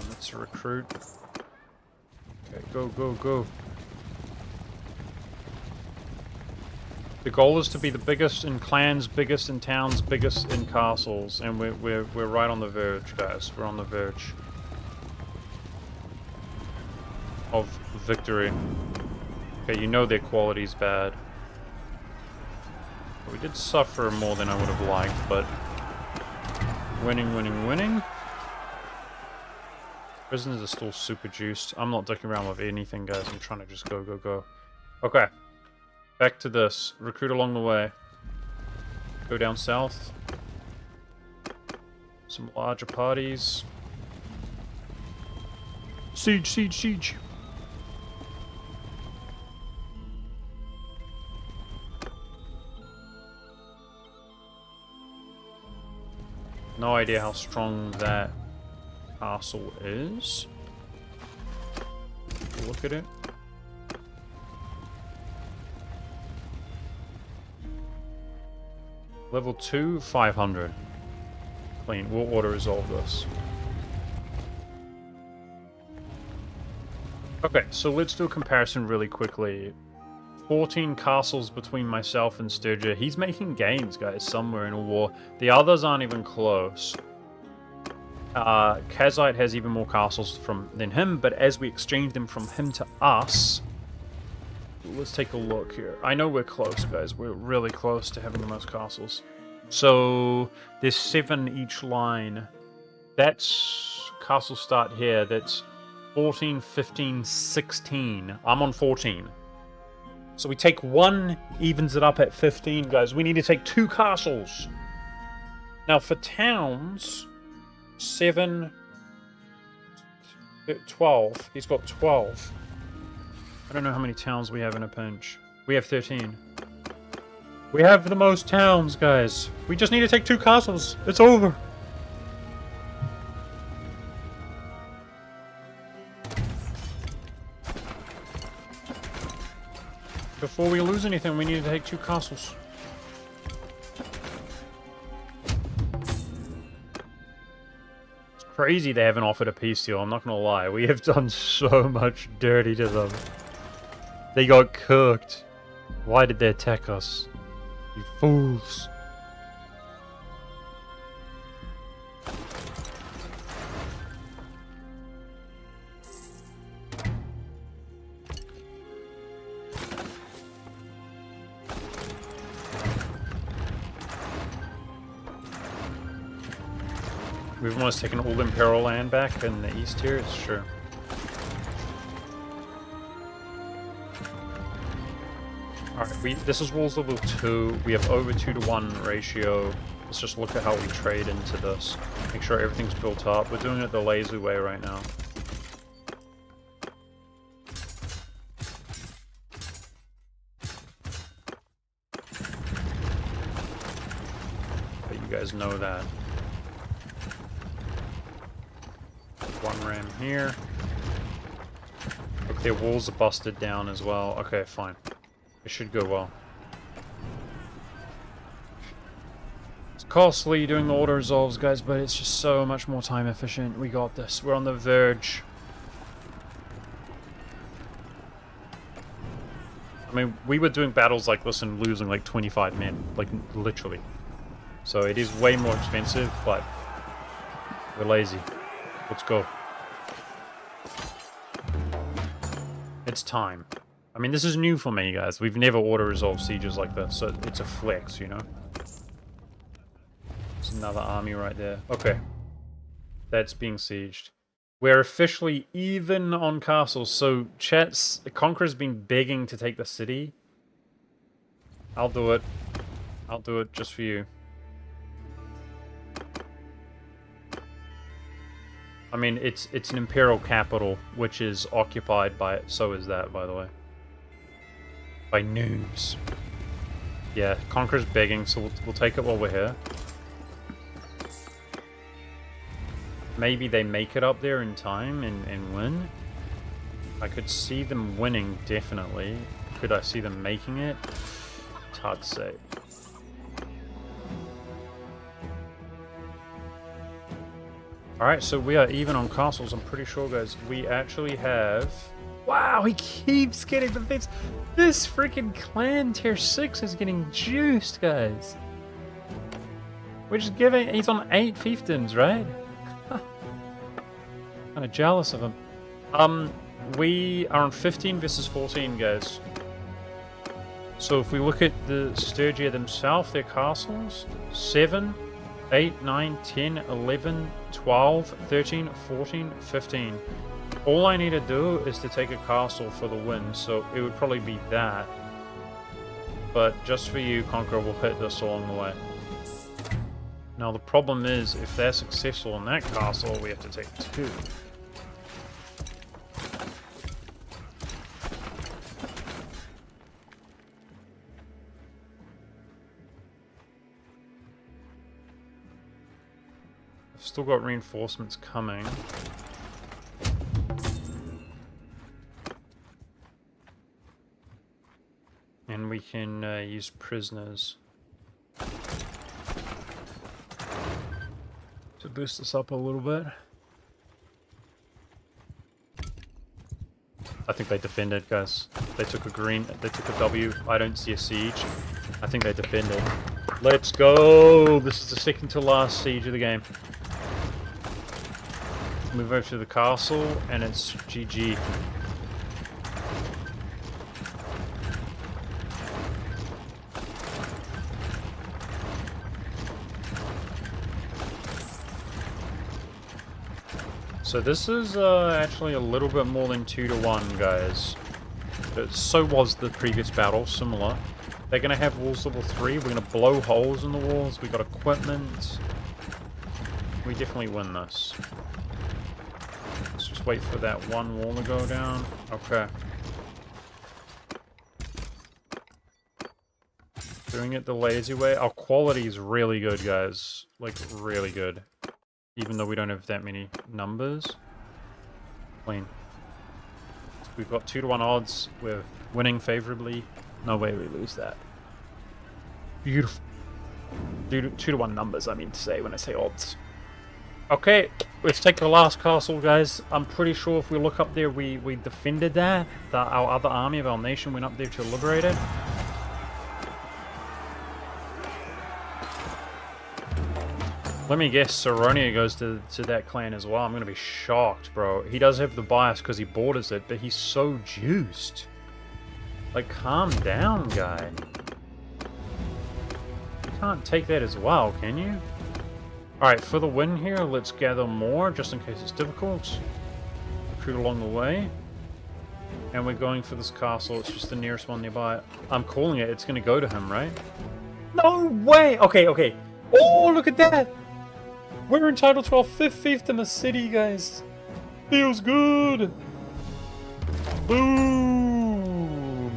Let's recruit. Okay, go, go, go. The goal is to be the biggest in clans, biggest in towns, biggest in castles, and we're right on the verge, guys. We're on the verge of victory. Okay, you know their quality's bad. We did suffer more than I would have liked, but winning, winning, winning. Prisoners are still super juiced. I'm not dicking around with anything, guys. I'm trying to just go, go, go. Okay. Back to this. Recruit along the way. Go down south. Some larger parties. Siege, siege, siege. No idea how strong that castle is. Look at it. Level 2, 500. Clean. We'll auto-resolve this. Okay, so let's do a comparison really quickly. 14 castles between myself and Sturgia. He's making gains, guys, somewhere in a war. The others aren't even close. Kazite has even more castles than him, but as we exchange them from him to us... Let's take a look here. I know we're close, guys. We're really close to having the most castles. So, there's 7 each line. That's castle start here. That's 14, 15, 16. I'm on 14. So we take 1, evens it up at 15, guys. We need to take 2 castles. Now, for towns, 7, 12. He's got 12. I don't know how many towns we have in a pinch. We have 13. We have the most towns, guys. We just need to take 2 castles. It's over. Before we lose anything, we need to take 2 castles. It's crazy they haven't offered a peace deal, I'm not gonna lie. We have done so much dirty to them. They got cooked. Why did they attack us? You fools. We've almost taken all Imperial land back in the east here, it's sure. This is walls level 2. We have over 2-to-1 ratio. Let's just look at how we trade into this. Make sure everything's built up. We're doing it the lazy way right now. But you guys know that. One ram here. Okay, walls are busted down as well. Okay, fine. It should go well. It's costly doing the auto resolves, guys, but it's just so much more time efficient. We got this. We're on the verge. I mean, we were doing battles like this and losing like 25 men. Like, literally. So it is way more expensive, but we're lazy. Let's go. It's time. I mean, this is new for me, guys. We've never auto-resolved sieges like this, so it's a flex, you know? There's another army right there. Okay. That's being sieged. We're officially even on castles, so chat's... Conqueror's been begging to take the city. I'll do it. I'll do it just for you. I mean, it's an imperial capital, which is occupied by... So is that, by the way. By noobs. Yeah, Conqueror's begging, so we'll take it while we're here. Maybe they make it up there in time and win. I could see them winning, definitely. Could I see them making it? It's hard to say. Alright, so we are even on castles, I'm pretty sure, guys. We actually have... Wow, he keeps getting the bits. This freaking clan tier 6 is getting juiced, guys. We're just giving... He's on 8 fiefdoms, right? Kind of jealous of him. We are on 15 versus 14, guys. So if we look at the Sturgia themselves, their castles, 7, 8, 9, 10, 11, 12, 13, 14, 15. All I need to do is to take a castle for the win, so it would probably be that. But just for you, Conqueror will hit this along the way. Now the problem is, if they're successful in that castle, we have to take 2. I've still got reinforcements coming. And we can use prisoners to boost us up a little bit. I think they defended, guys. They took a W. I don't see a siege. I think they defended. Let's go! This is the second to last siege of the game. Move over to the castle, and it's GG. So this is actually a little bit more than 2-to-1, guys. But so was the previous battle, similar. They're going to have walls level 3. We're going to blow holes in the walls. We got equipment. We definitely win this. Let's just wait for that one wall to go down. Okay. Doing it the lazy way. Our quality is really good, guys. Like, really good. Even though we don't have that many numbers. Clean. So we've got 2-to-1 odds. We're winning favorably. No way we lose that. Beautiful. 2-to-1 numbers, I mean to say, when I say odds. Okay, let's take the last castle, guys. I'm pretty sure if we look up there, we defended that. Our other army of our nation went up there to liberate it. Let me guess, Saronia goes to that clan as well. I'm going to be shocked, bro. He does have the bias because he borders it, but he's so juiced. Like, calm down, guy. You can't take that as well, can you? Alright, for the win here, let's gather more, just in case it's difficult. Recruit along the way. And we're going for this castle. It's just the nearest one nearby. I'm calling it. It's going to go to him, right? No way! Okay, okay. Oh, look at that! We're entitled to our 5th fiefdom in the city, guys. Feels good. Boom.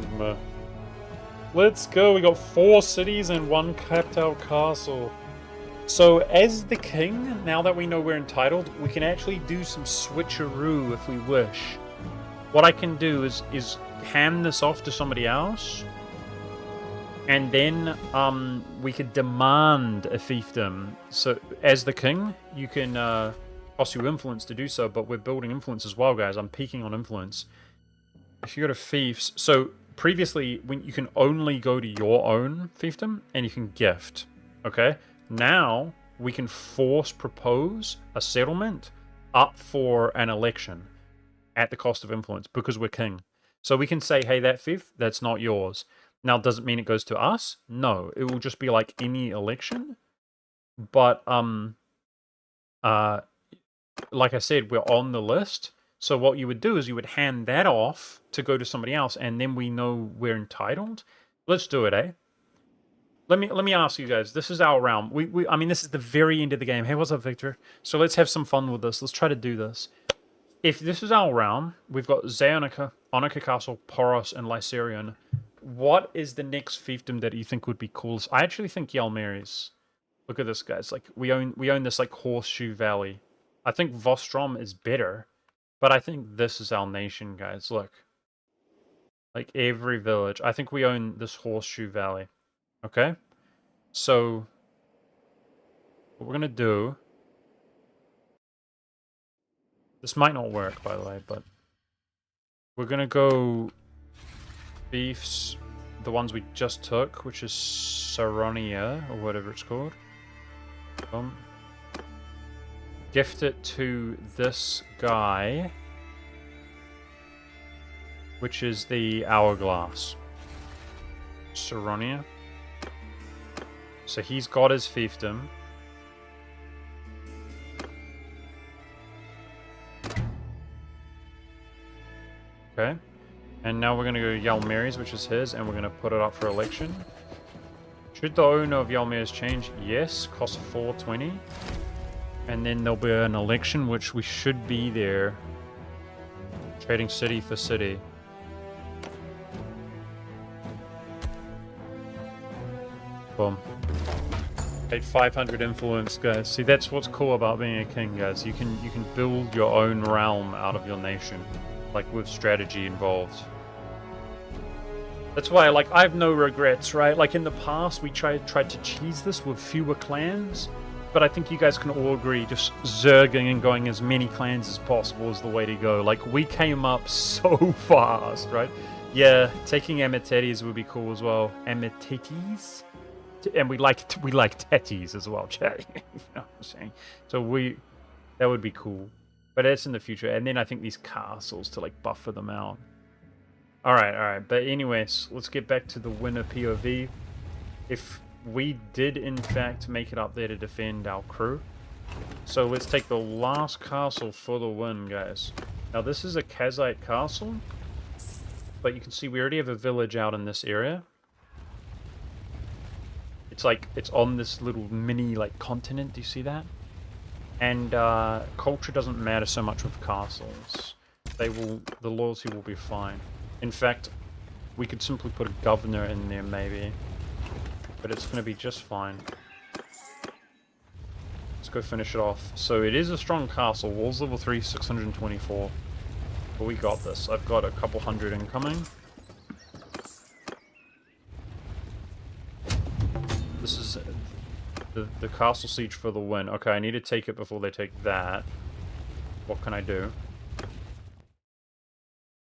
Let's go. We got 4 cities and 1 capped out castle. So as the king, now that we know we're entitled, we can actually do some switcheroo if we wish. What I can do is hand this off to somebody else, and then we could demand a fiefdom. So as the king, you can cost you influence to do so, but we're building influence as well, guys. I'm peaking on influence. If you go to fiefs, so previously when you can only go to your own fiefdom and you can gift, okay? Now we can propose a settlement up for an election at the cost of influence because we're king. So we can say, hey, that fief, that's not yours. Now, does it mean it goes to us? No, it will just be like any election. But like I said, we're on the list. So what you would do is you would hand that off to go to somebody else, and then we know we're entitled. Let's do it, eh? Let me ask you guys. This is our round. I mean, this is the very end of the game. Hey, what's up, Victor? So let's have some fun with this. Let's try to do this. If this is our round, we've got Zaonica, Onica Castle, Poros, and Lysarion. What is the next fiefdom that you think would be coolest? I actually think Yalmeri's. Look at this, guys. Like we own this like Horseshoe Valley. I think Vostrom is better. But I think this is our nation, guys. Look. Like every village. I think we own this Horseshoe Valley. Okay? So, what we're going to do... This might not work, by the way, but... We're going to go... Beefs, the ones we just took, which is Saronia, or whatever it's called. Gift it to this guy, which is the Hourglass. Saronia. So he's got his fiefdom. Okay. And now we're going to go Yalmeri's, which is his, and we're going to put it up for election. Should the owner of Yalmeri's change? Yes. Cost 420. And then there'll be an election, which we should be there. Trading city for city. Boom. Paid 500 influence, guys. See, that's what's cool about being a king, guys. You can build your own realm out of your nation, like with strategy involved. That's why, like, I have no regrets, right? Like in the past, we tried to cheese this with fewer clans. But I think you guys can all agree, just zerging and going as many clans as possible is the way to go. Like, we came up so fast, right? Yeah, taking Amitetes would be cool as well. Amitetes? And we like Tetes as well, chat. You know what I'm saying? So that would be cool. But it's in the future. And then I think these castles to, like, buffer them out. Alright. But anyways, let's get back to the winner POV. If... we did, in fact, make it up there to defend our crew. So let's take the last castle for the win, guys. Now, this is a Kazite castle. But you can see we already have a village out in this area. It's like, it's on this little mini, like, continent. Do you see that? And culture doesn't matter so much with castles. The loyalty will be fine. In fact, we could simply put a governor in there, maybe. But it's going to be just fine. Let's go finish it off. So it is a strong castle. Walls level 3, 624. But we got this. I've got a couple hundred incoming. This is the castle siege for the win. Okay, I need to take it before they take that. What can I do?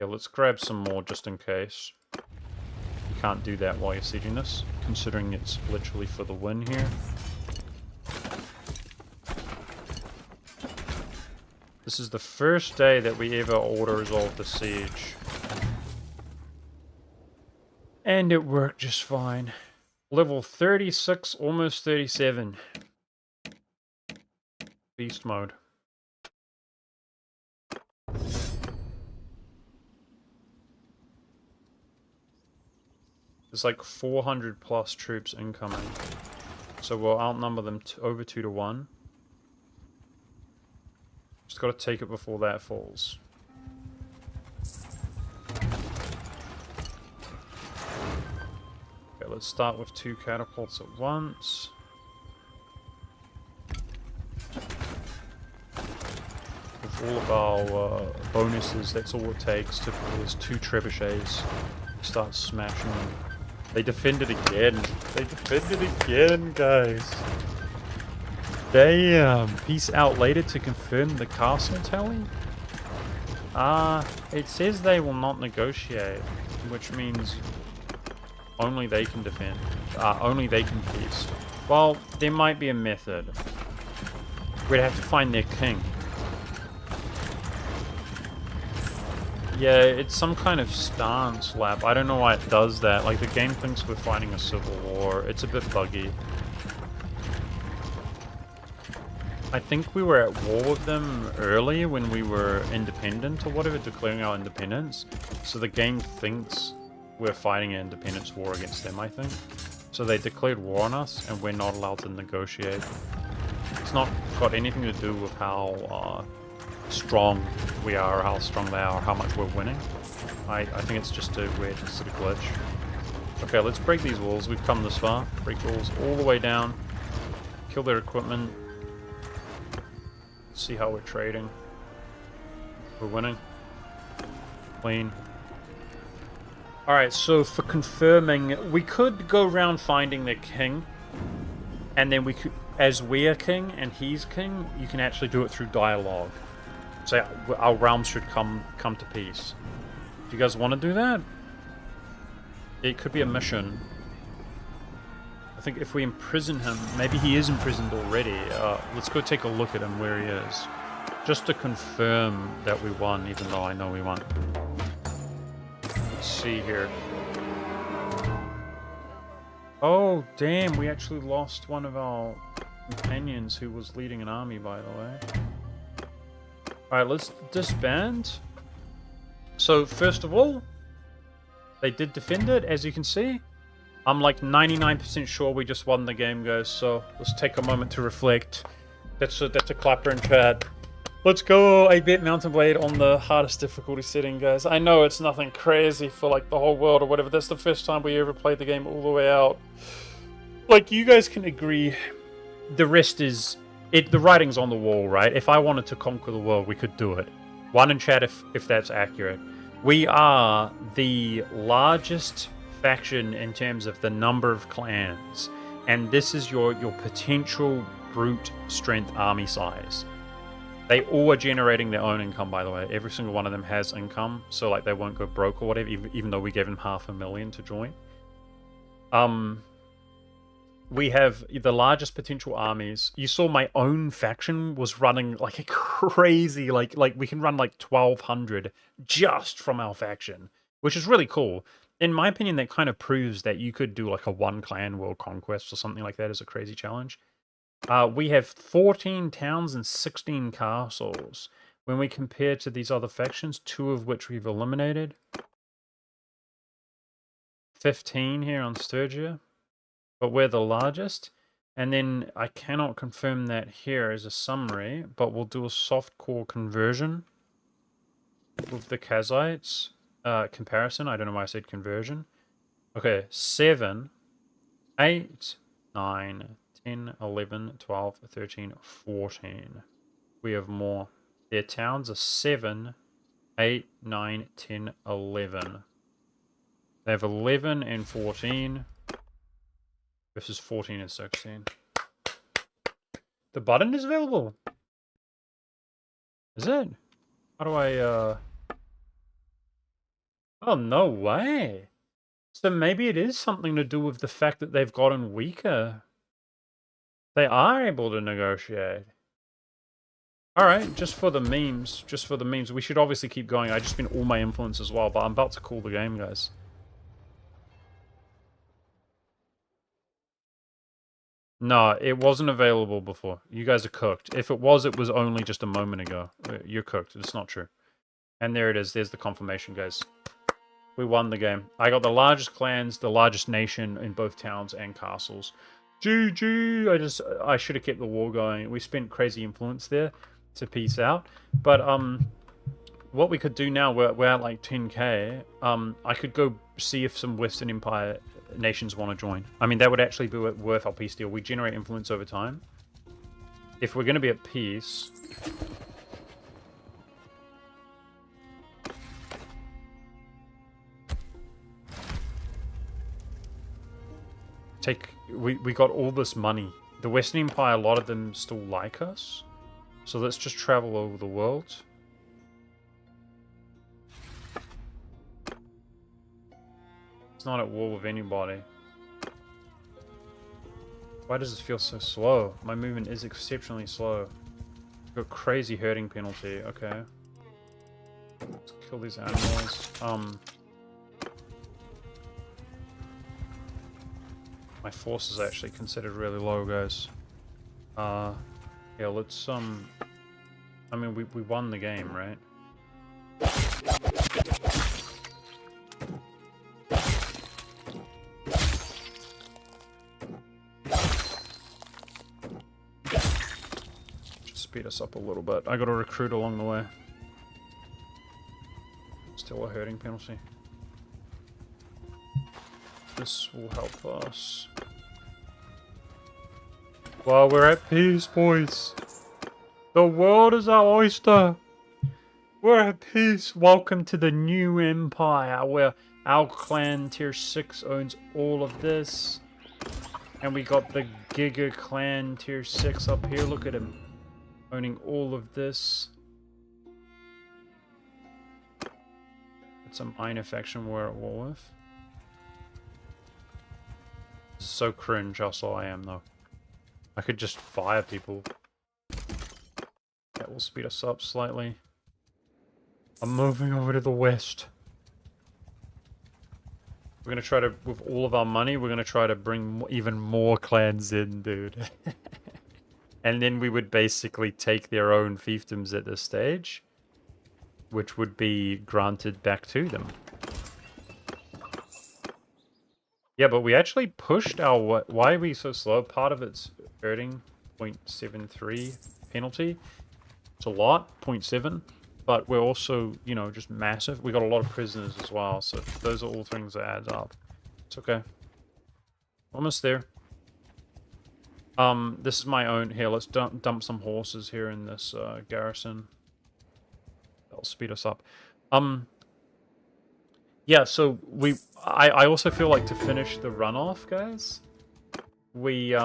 Yeah, let's grab some more just in case. You can't do that while you're sieging this, considering it's literally for the win here. This is the first day that we ever auto-resolved the siege. And it worked just fine. Level 36, almost 37. Beast mode. There's like 400 plus troops incoming. So we'll outnumber them over 2 to 1. Just gotta take it before that falls. Okay, let's start with 2 catapults at once. With all of our bonuses, that's all it takes. Typically, there's 2 trebuchets. Start smashing them. They defended again. They defended again, guys. Damn. Peace out later to confirm the castle tally? It says they will not negotiate, which means only they can defend. Only they can peace. Well, there might be a method. We'd have to find their king. Yeah, it's some kind of stance lap. I don't know why it does that. Like, the game thinks we're fighting a civil war. It's a bit buggy. I think we were at war with them earlier when we were independent or whatever, declaring our independence. So the game thinks we're fighting an independence war against them, I think. So they declared war on us, and we're not allowed to negotiate. It's not got anything to do with how strong we are, or how strong they are, or how much we're winning. I think it's just a weird sort of glitch. Okay, let's break these walls. We've come this far. Break the walls all the way down. Kill their equipment. See how we're trading. We're winning. Clean. Alright, so for confirming, we could go around finding the king, and then we could, as we're king and he's king, you can actually do it through dialogue. So our realms should come to peace. Do you guys want to do that? It could be a mission. I think if we imprison him, maybe he is imprisoned already. Let's go take a look at him where he is. Just to confirm that we won, even though I know we won. Let's see here. Oh, damn, we actually lost one of our companions who was leading an army, by the way. Alright, let's disband. So, first of all, they did defend it, as you can see. I'm like 99% sure we just won the game, guys, so let's take a moment to reflect. That's a clapper in chat. Let's go. I bet Mountain Blade on the hardest difficulty setting, guys. I know it's nothing crazy for like the whole world or whatever. That's the first time we ever played the game all the way out. Like, you guys can agree, the rest is... the writing's on the wall, right? If I wanted to conquer the world, we could do it. One in chat if that's accurate. We are the largest faction in terms of the number of clans, and this is your potential brute strength army size. They all are generating their own income, by the way. Every single one of them has income, so like they won't go broke or whatever, even though we gave them 500,000 to join. We have the largest potential armies. You saw my own faction was running like a crazy, like we can run like 1,200 just from our faction, which is really cool. In my opinion, that kind of proves that you could do like a 1-clan world conquest or something like that as a crazy challenge. We have 14 towns and 16 castles. When we compare to these other factions, 2 of which we've eliminated. 15 here on Sturgia. But we're the largest. And then I cannot confirm that here as a summary, but we'll do a soft core conversion with the Kazites. Comparison. I don't know why I said conversion. Okay, 7, 8, 9, 10, 11, 12, 13, 14. We have more. Their towns are 7, 8, 9, 10, 11. They have 11 and 14 versus 14 and 16. The button is available. Is it? How do I, Oh, no way. So maybe it is something to do with the fact that they've gotten weaker. They are able to negotiate. Alright, just for the memes. Just for the memes. We should obviously keep going. I just spent all my influence as well, but I'm about to call the game, guys. No, it wasn't available before. You guys are cooked. If it was only just a moment ago. You're cooked. It's not true. And there it is. There's the confirmation, guys. We won the game. I got the largest clans, the largest nation in both towns and castles. GG! I should have kept the war going. We spent crazy influence there to peace out. But what we could do now, we're at like 10k. I could go see if some Western Empire nations want to join. I mean, that would actually be worth our peace deal. We generate influence over time. If we're going to be at peace... We got all this money. The Western Empire, a lot of them still like us. So let's just travel over the world. It's not at war with anybody. Why does this feel so slow? My movement is exceptionally slow. Got crazy hurting penalty. Okay. Let's kill these animals. My force is actually considered really low, guys. Yeah, let's I mean, we won the game, right? Just speed us up a little bit. I got to recruit along the way. Still a hurting penalty. This will help us. Well, we're at peace, boys. The world is our oyster. We're at peace. Welcome to the new empire where our clan tier 6 owns all of this. And we got the Giga clan tier 6 up here. Look at him. Owning all of this. It's a minor faction we're at war with. So cringe how slow I am though. I could just fire people. That will speed us up slightly. I'm moving over to the west. We're gonna try to, with all of our money, we're gonna try to bring even more clans in, dude. And then we would basically take their own fiefdoms at this stage, which would be granted back to them. Yeah, but we actually pushed our... Why are we so slow? Part of it's hurting 0.73 penalty. It's a lot, 0.7. But we're also, you know, just massive. We got a lot of prisoners as well. So those are all things that add up. It's okay. Almost there. This is my own... Here, let's dump some horses here in this garrison. That'll speed us up. Yeah, so I also feel like to finish the runoff, guys, we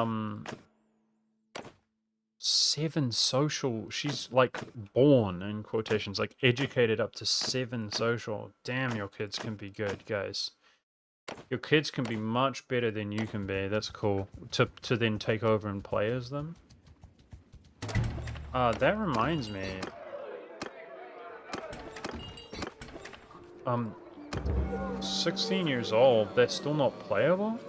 7 social. She's like born in quotations, like educated up to 7 social. Damn, your kids can be good, guys. Your kids can be much better than you can be. That's cool. To then take over and play as them. That reminds me. 16 years old, they're still not playable?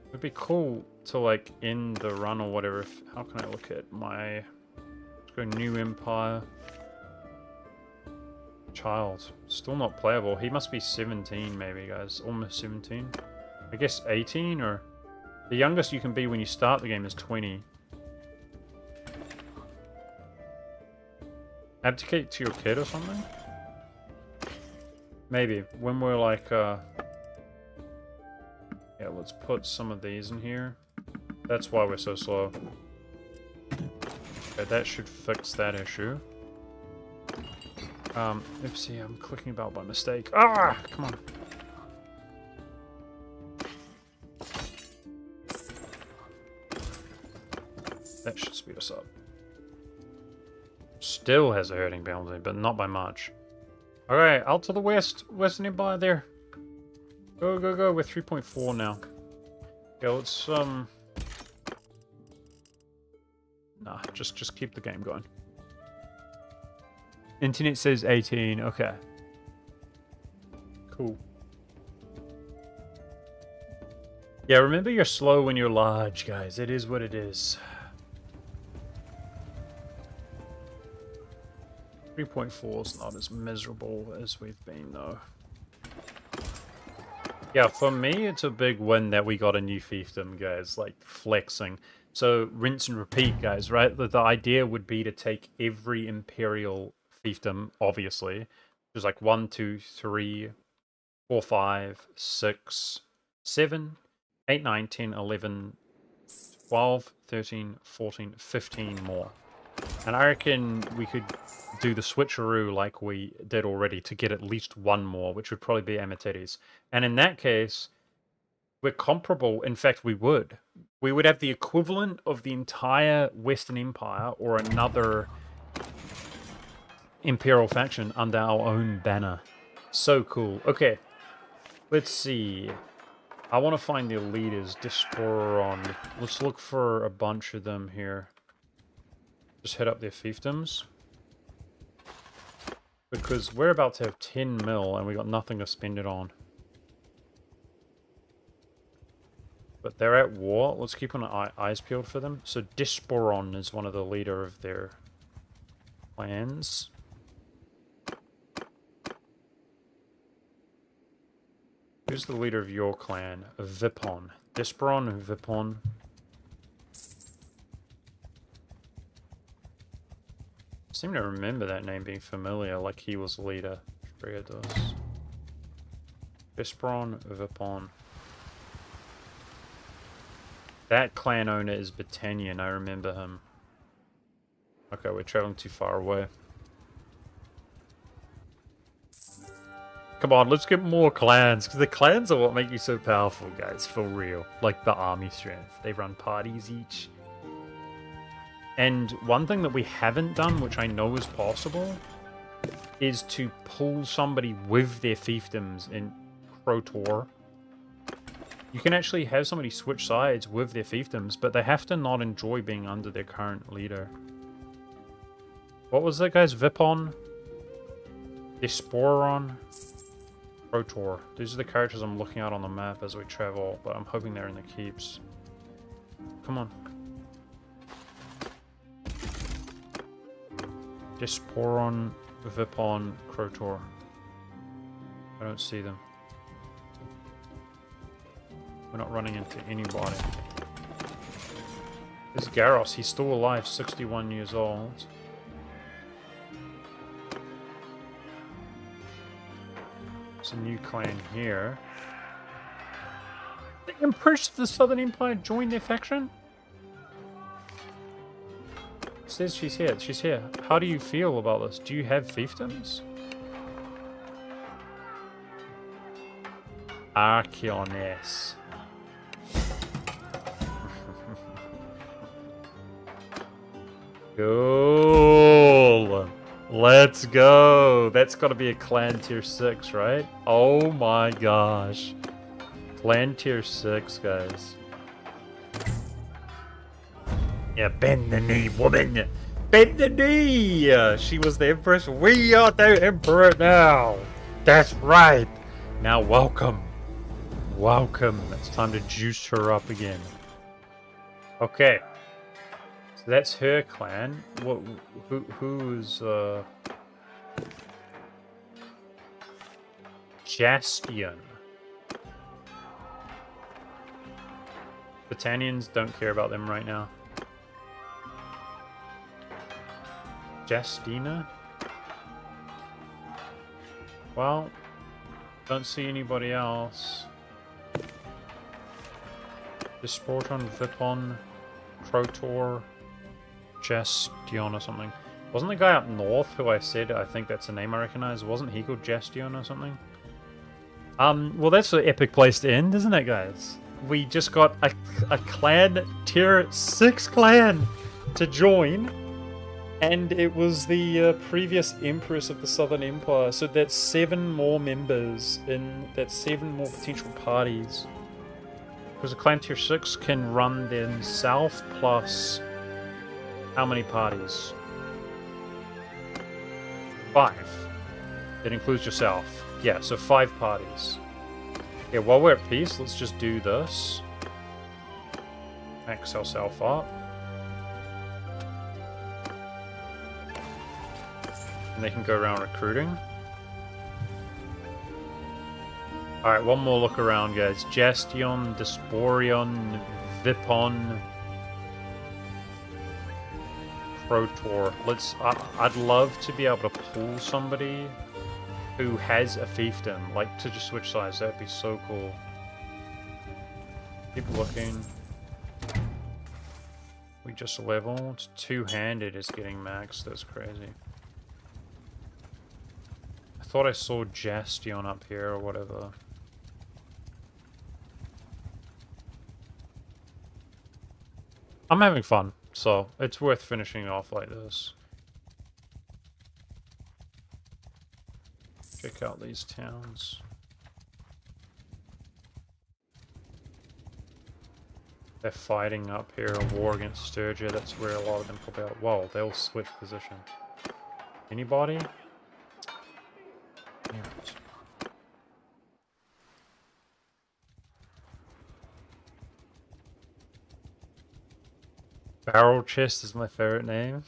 It'd be cool to like end the run or whatever. How can I look at my... Let's go new empire. Child. Still not playable. He must be 17 maybe, guys. Almost 17. I guess 18 or... The youngest you can be when you start the game is 20. Abdicate to your kid or something? Maybe. When we're like, yeah, let's put some of these in here. That's why we're so slow. Okay, that should fix that issue. Oopsie, I'm clicking about by mistake. Ah! Come on. That should speed us up. Still has a hurting penalty, but not by much. Alright, out to the west. Western Empire there. Go, go, go. We're 3.4 now. Okay, let's, Nah, just keep the game going. Internet says 18. Okay. Cool. Yeah, remember you're slow when you're large, guys. It is what it is. 3.4 is not as miserable as we've been, though. Yeah, for me, it's a big win that we got a new fiefdom, guys, like flexing. So, rinse and repeat, guys, right? The idea would be to take every Imperial fiefdom, obviously. There's like 1, 2, 3, 4, 5, 6, 7, 8, 9, 10, 11, 12, 13, 14, 15 more. And I reckon we could do the switcheroo like we did already to get at least one more, which would probably be Amatera's. And in that case, we're comparable. In fact, we would. We would have the equivalent of the entire Western Empire or another Imperial faction under our own banner. So cool. Okay, let's see. I want to find the leaders. Desporon. Let's look for a bunch of them here. Just hit up their fiefdoms. Because we're about to have 10 mil and we got nothing to spend it on. But they're at war. Let's keep our eyes peeled for them. So Desporon is one of the leader of their clans. Who's the leader of your clan? Vipon. Desporon and Vipon. I seem to remember that name being familiar, like he was leader. Freyados. Desporon, Vipon. That clan owner is Battanian, I remember him. Okay, we're traveling too far away. Come on, let's get more clans, because the clans are what make you so powerful, guys, for real. Like the army strength. They run parties each. And one thing that we haven't done, which I know is possible, is to pull somebody with their fiefdoms in KROTOR. You can actually have somebody switch sides with their fiefdoms, but they have to not enjoy being under their current leader. What was that guy's? Vipon? Desporon? KROTOR. These are the characters I'm looking at on the map as we travel, but I'm hoping they're in the keeps. Come on. Desporon, Vipon, KROTOR. I don't see them. We're not running into anybody. This is Garros. He's still alive, 61 years old. There's a new clan here. The Empress of the Southern Empire joined their faction? It says she's here. She's here. How do you feel about this? Do you have fiefdoms? Archeones. Cool. Let's go. That's got to be a clan tier 6, right? Oh my gosh. Clan tier 6, guys. Yeah, bend the knee, woman. Bend the knee. She was the empress. We are the emperor now. That's right. Now welcome. Welcome. It's time to juice her up again. Okay. So that's her clan. Who's Jastian? Battanians, don't care about them right now. Jastina? Well, don't see anybody else. Desporon, Vipon, KROTOR, Jastion or something. Wasn't the guy up north who I said, I think that's a name I recognize, wasn't he called Jastion or something? Well, that's an epic place to end, isn't it, guys? We just got a clan, tier 6 clan to join. And it was the previous Empress of the Southern Empire. So that's 7 more members in... That's 7 more potential parties. Because a clan tier 6 can run themselves plus... How many parties? 5. That includes yourself. Yeah, so 5 parties. Yeah, while we're at peace, let's just do this. Max ourselves up. And they can go around recruiting. Alright, one more look around, guys. Gestion, Disporion, Vipon, Protor. I'd love to be able to pull somebody who has a fiefdom, like to just switch sides. That'd be so cool. Keep looking. We just leveled. Two-handed is getting maxed. That's crazy. I thought I saw Gestion up here or whatever. I'm having fun, so it's worth finishing off like this. Check out these towns. They're fighting up here, a war against Sturgia. That's where a lot of them probably are. Whoa, they'll switch position. Anybody? Damn it. Barrel chest is my favorite name.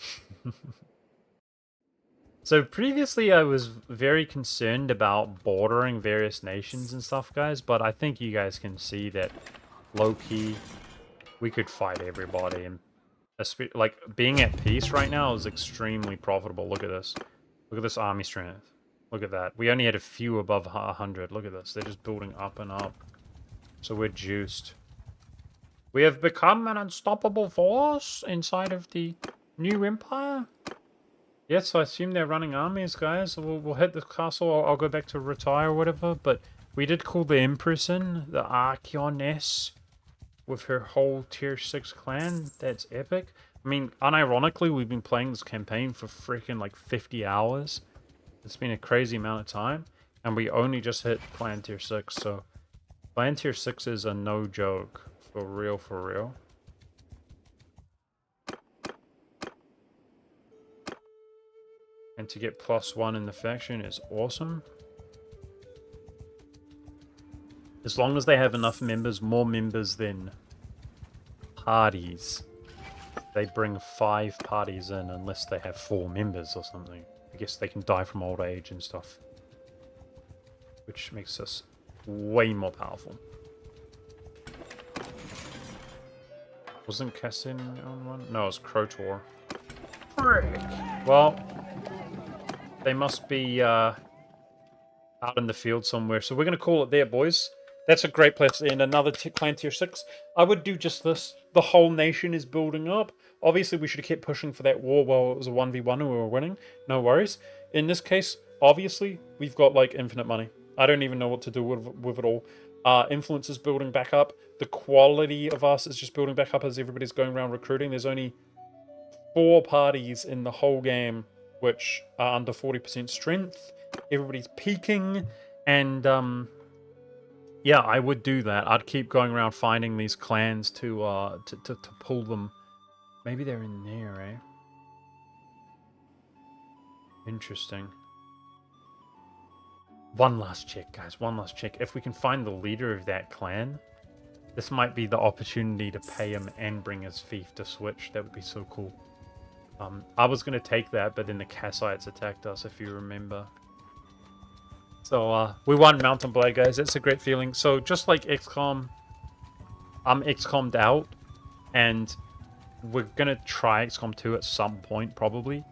So previously I was very concerned about bordering various nations and stuff, guys, but I think you guys can see that low-key we could fight everybody, and like being at peace right now is extremely profitable. Look at this. Look at this army strength. Look at that. We only had a few above 100. Look at this. They're just building up and up. So we're juiced. We have become an unstoppable force inside of the new empire. Yes, I assume they're running armies, guys. We'll hit the castle. I'll go back to retire or whatever. But we did call the Empress in, the Archeoness, with her whole tier 6 clan. That's epic. I mean, unironically, we've been playing this campaign for freaking like 50 hours. It's been a crazy amount of time. And we only just hit clan tier 6. So clan tier 6 is a no joke. For real, for real. And to get +1 in the faction is awesome. As long as they have enough members, more members than parties. They bring 5 parties in unless they have 4 members or something. I guess they can die from old age and stuff. Which makes us way more powerful. Wasn't Cassin on one? No, it was Crotor. Frick! Well, they must be out in the field somewhere. So we're going to call it there, boys. That's a great place to end another clan tier 6. I would do just this. The whole nation is building up. Obviously, we should have kept pushing for that war while it was a 1v1 and we were winning. No worries. In this case, obviously, we've got like infinite money. I don't even know what to do with it all. Influence is building back up. The quality of us is just building back up as everybody's going around recruiting. There's only 4 parties in the whole game which are under 40% strength. Everybody's peaking, and yeah, I would do that. I'd keep going around finding these clans to pull them. Maybe they're in there, eh? Interesting. One last check, guys. One last check. If we can find the leader of that clan, this might be the opportunity to pay him and bring his fief to switch. That would be so cool. I was going to take that, but then the Kassites attacked us, if you remember. So, we won Mountain Blade, guys. It's a great feeling. So, just like XCOM, I'm XCOM'd out, and we're going to try XCOM 2 at some point, probably.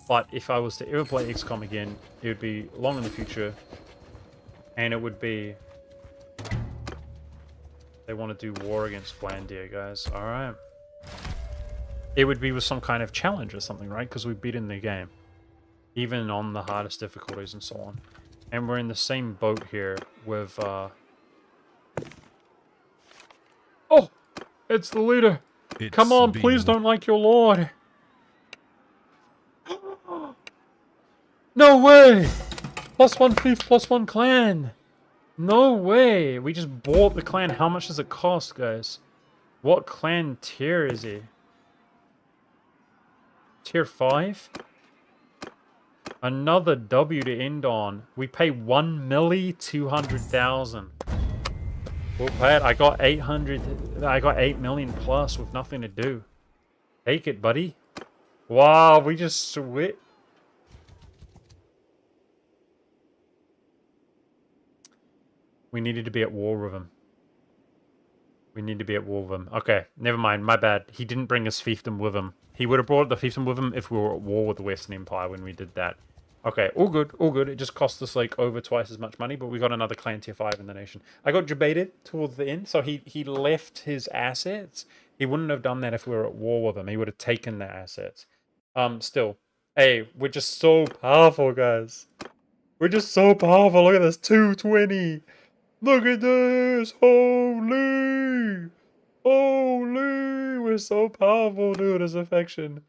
But if I was to ever play XCOM again, it would be long in the future, and it would be... They want to do war against Flandir, guys. Alright. It would be with some kind of challenge or something, right? Because we've beaten the game. Even on the hardest difficulties and so on. And we're in the same boat here with... Oh! It's the leader! Come on, please don't like your lord! No way! +1 fief, +1 clan! No way! We just bought the clan. How much does it cost, guys? What clan tier is he? Tier 5? Another W to end on. We pay 1,200,000. We'll pay it. I got 800. I got 8 million plus with nothing to do. Take it, buddy. Wow, we just switched. We needed to be at war with him. We need to be at war with him. Okay, never mind. My bad. He didn't bring his fiefdom with him. He would have brought the fiefdom with him if we were at war with the Western Empire when we did that. Okay, all good, all good. It just cost us like over twice as much money, but we got another clan tier 5 in the nation. I got debated towards the end, so he left his assets. He wouldn't have done that if we were at war with him. He would have taken the assets. Still. Hey, we're just so powerful, guys. We're just so powerful. Look at this, 220. Look at this. Holy. Holy. We're so powerful, dude, as a faction.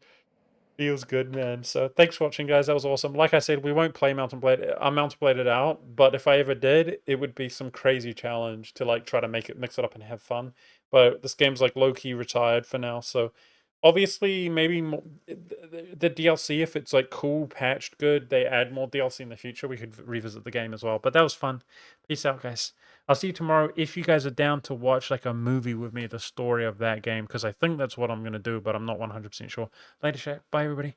Feels good, man. So thanks for watching, guys. That was awesome. Like I said, we won't play Mountain Blade. I'm Mountain Bladed out, but if I ever did, it would be some crazy challenge to like try to mix it up and have fun. But this game's like low-key retired for now, so obviously maybe the DLC, if it's like cool, patched, good, they add more DLC in the future, we could revisit the game as well. But that was fun. Peace out, guys. I'll see you tomorrow if you guys are down to watch like a movie with me, the story of that game, because I think that's what I'm going to do, but I'm not 100% sure. Later, chat. Bye, everybody.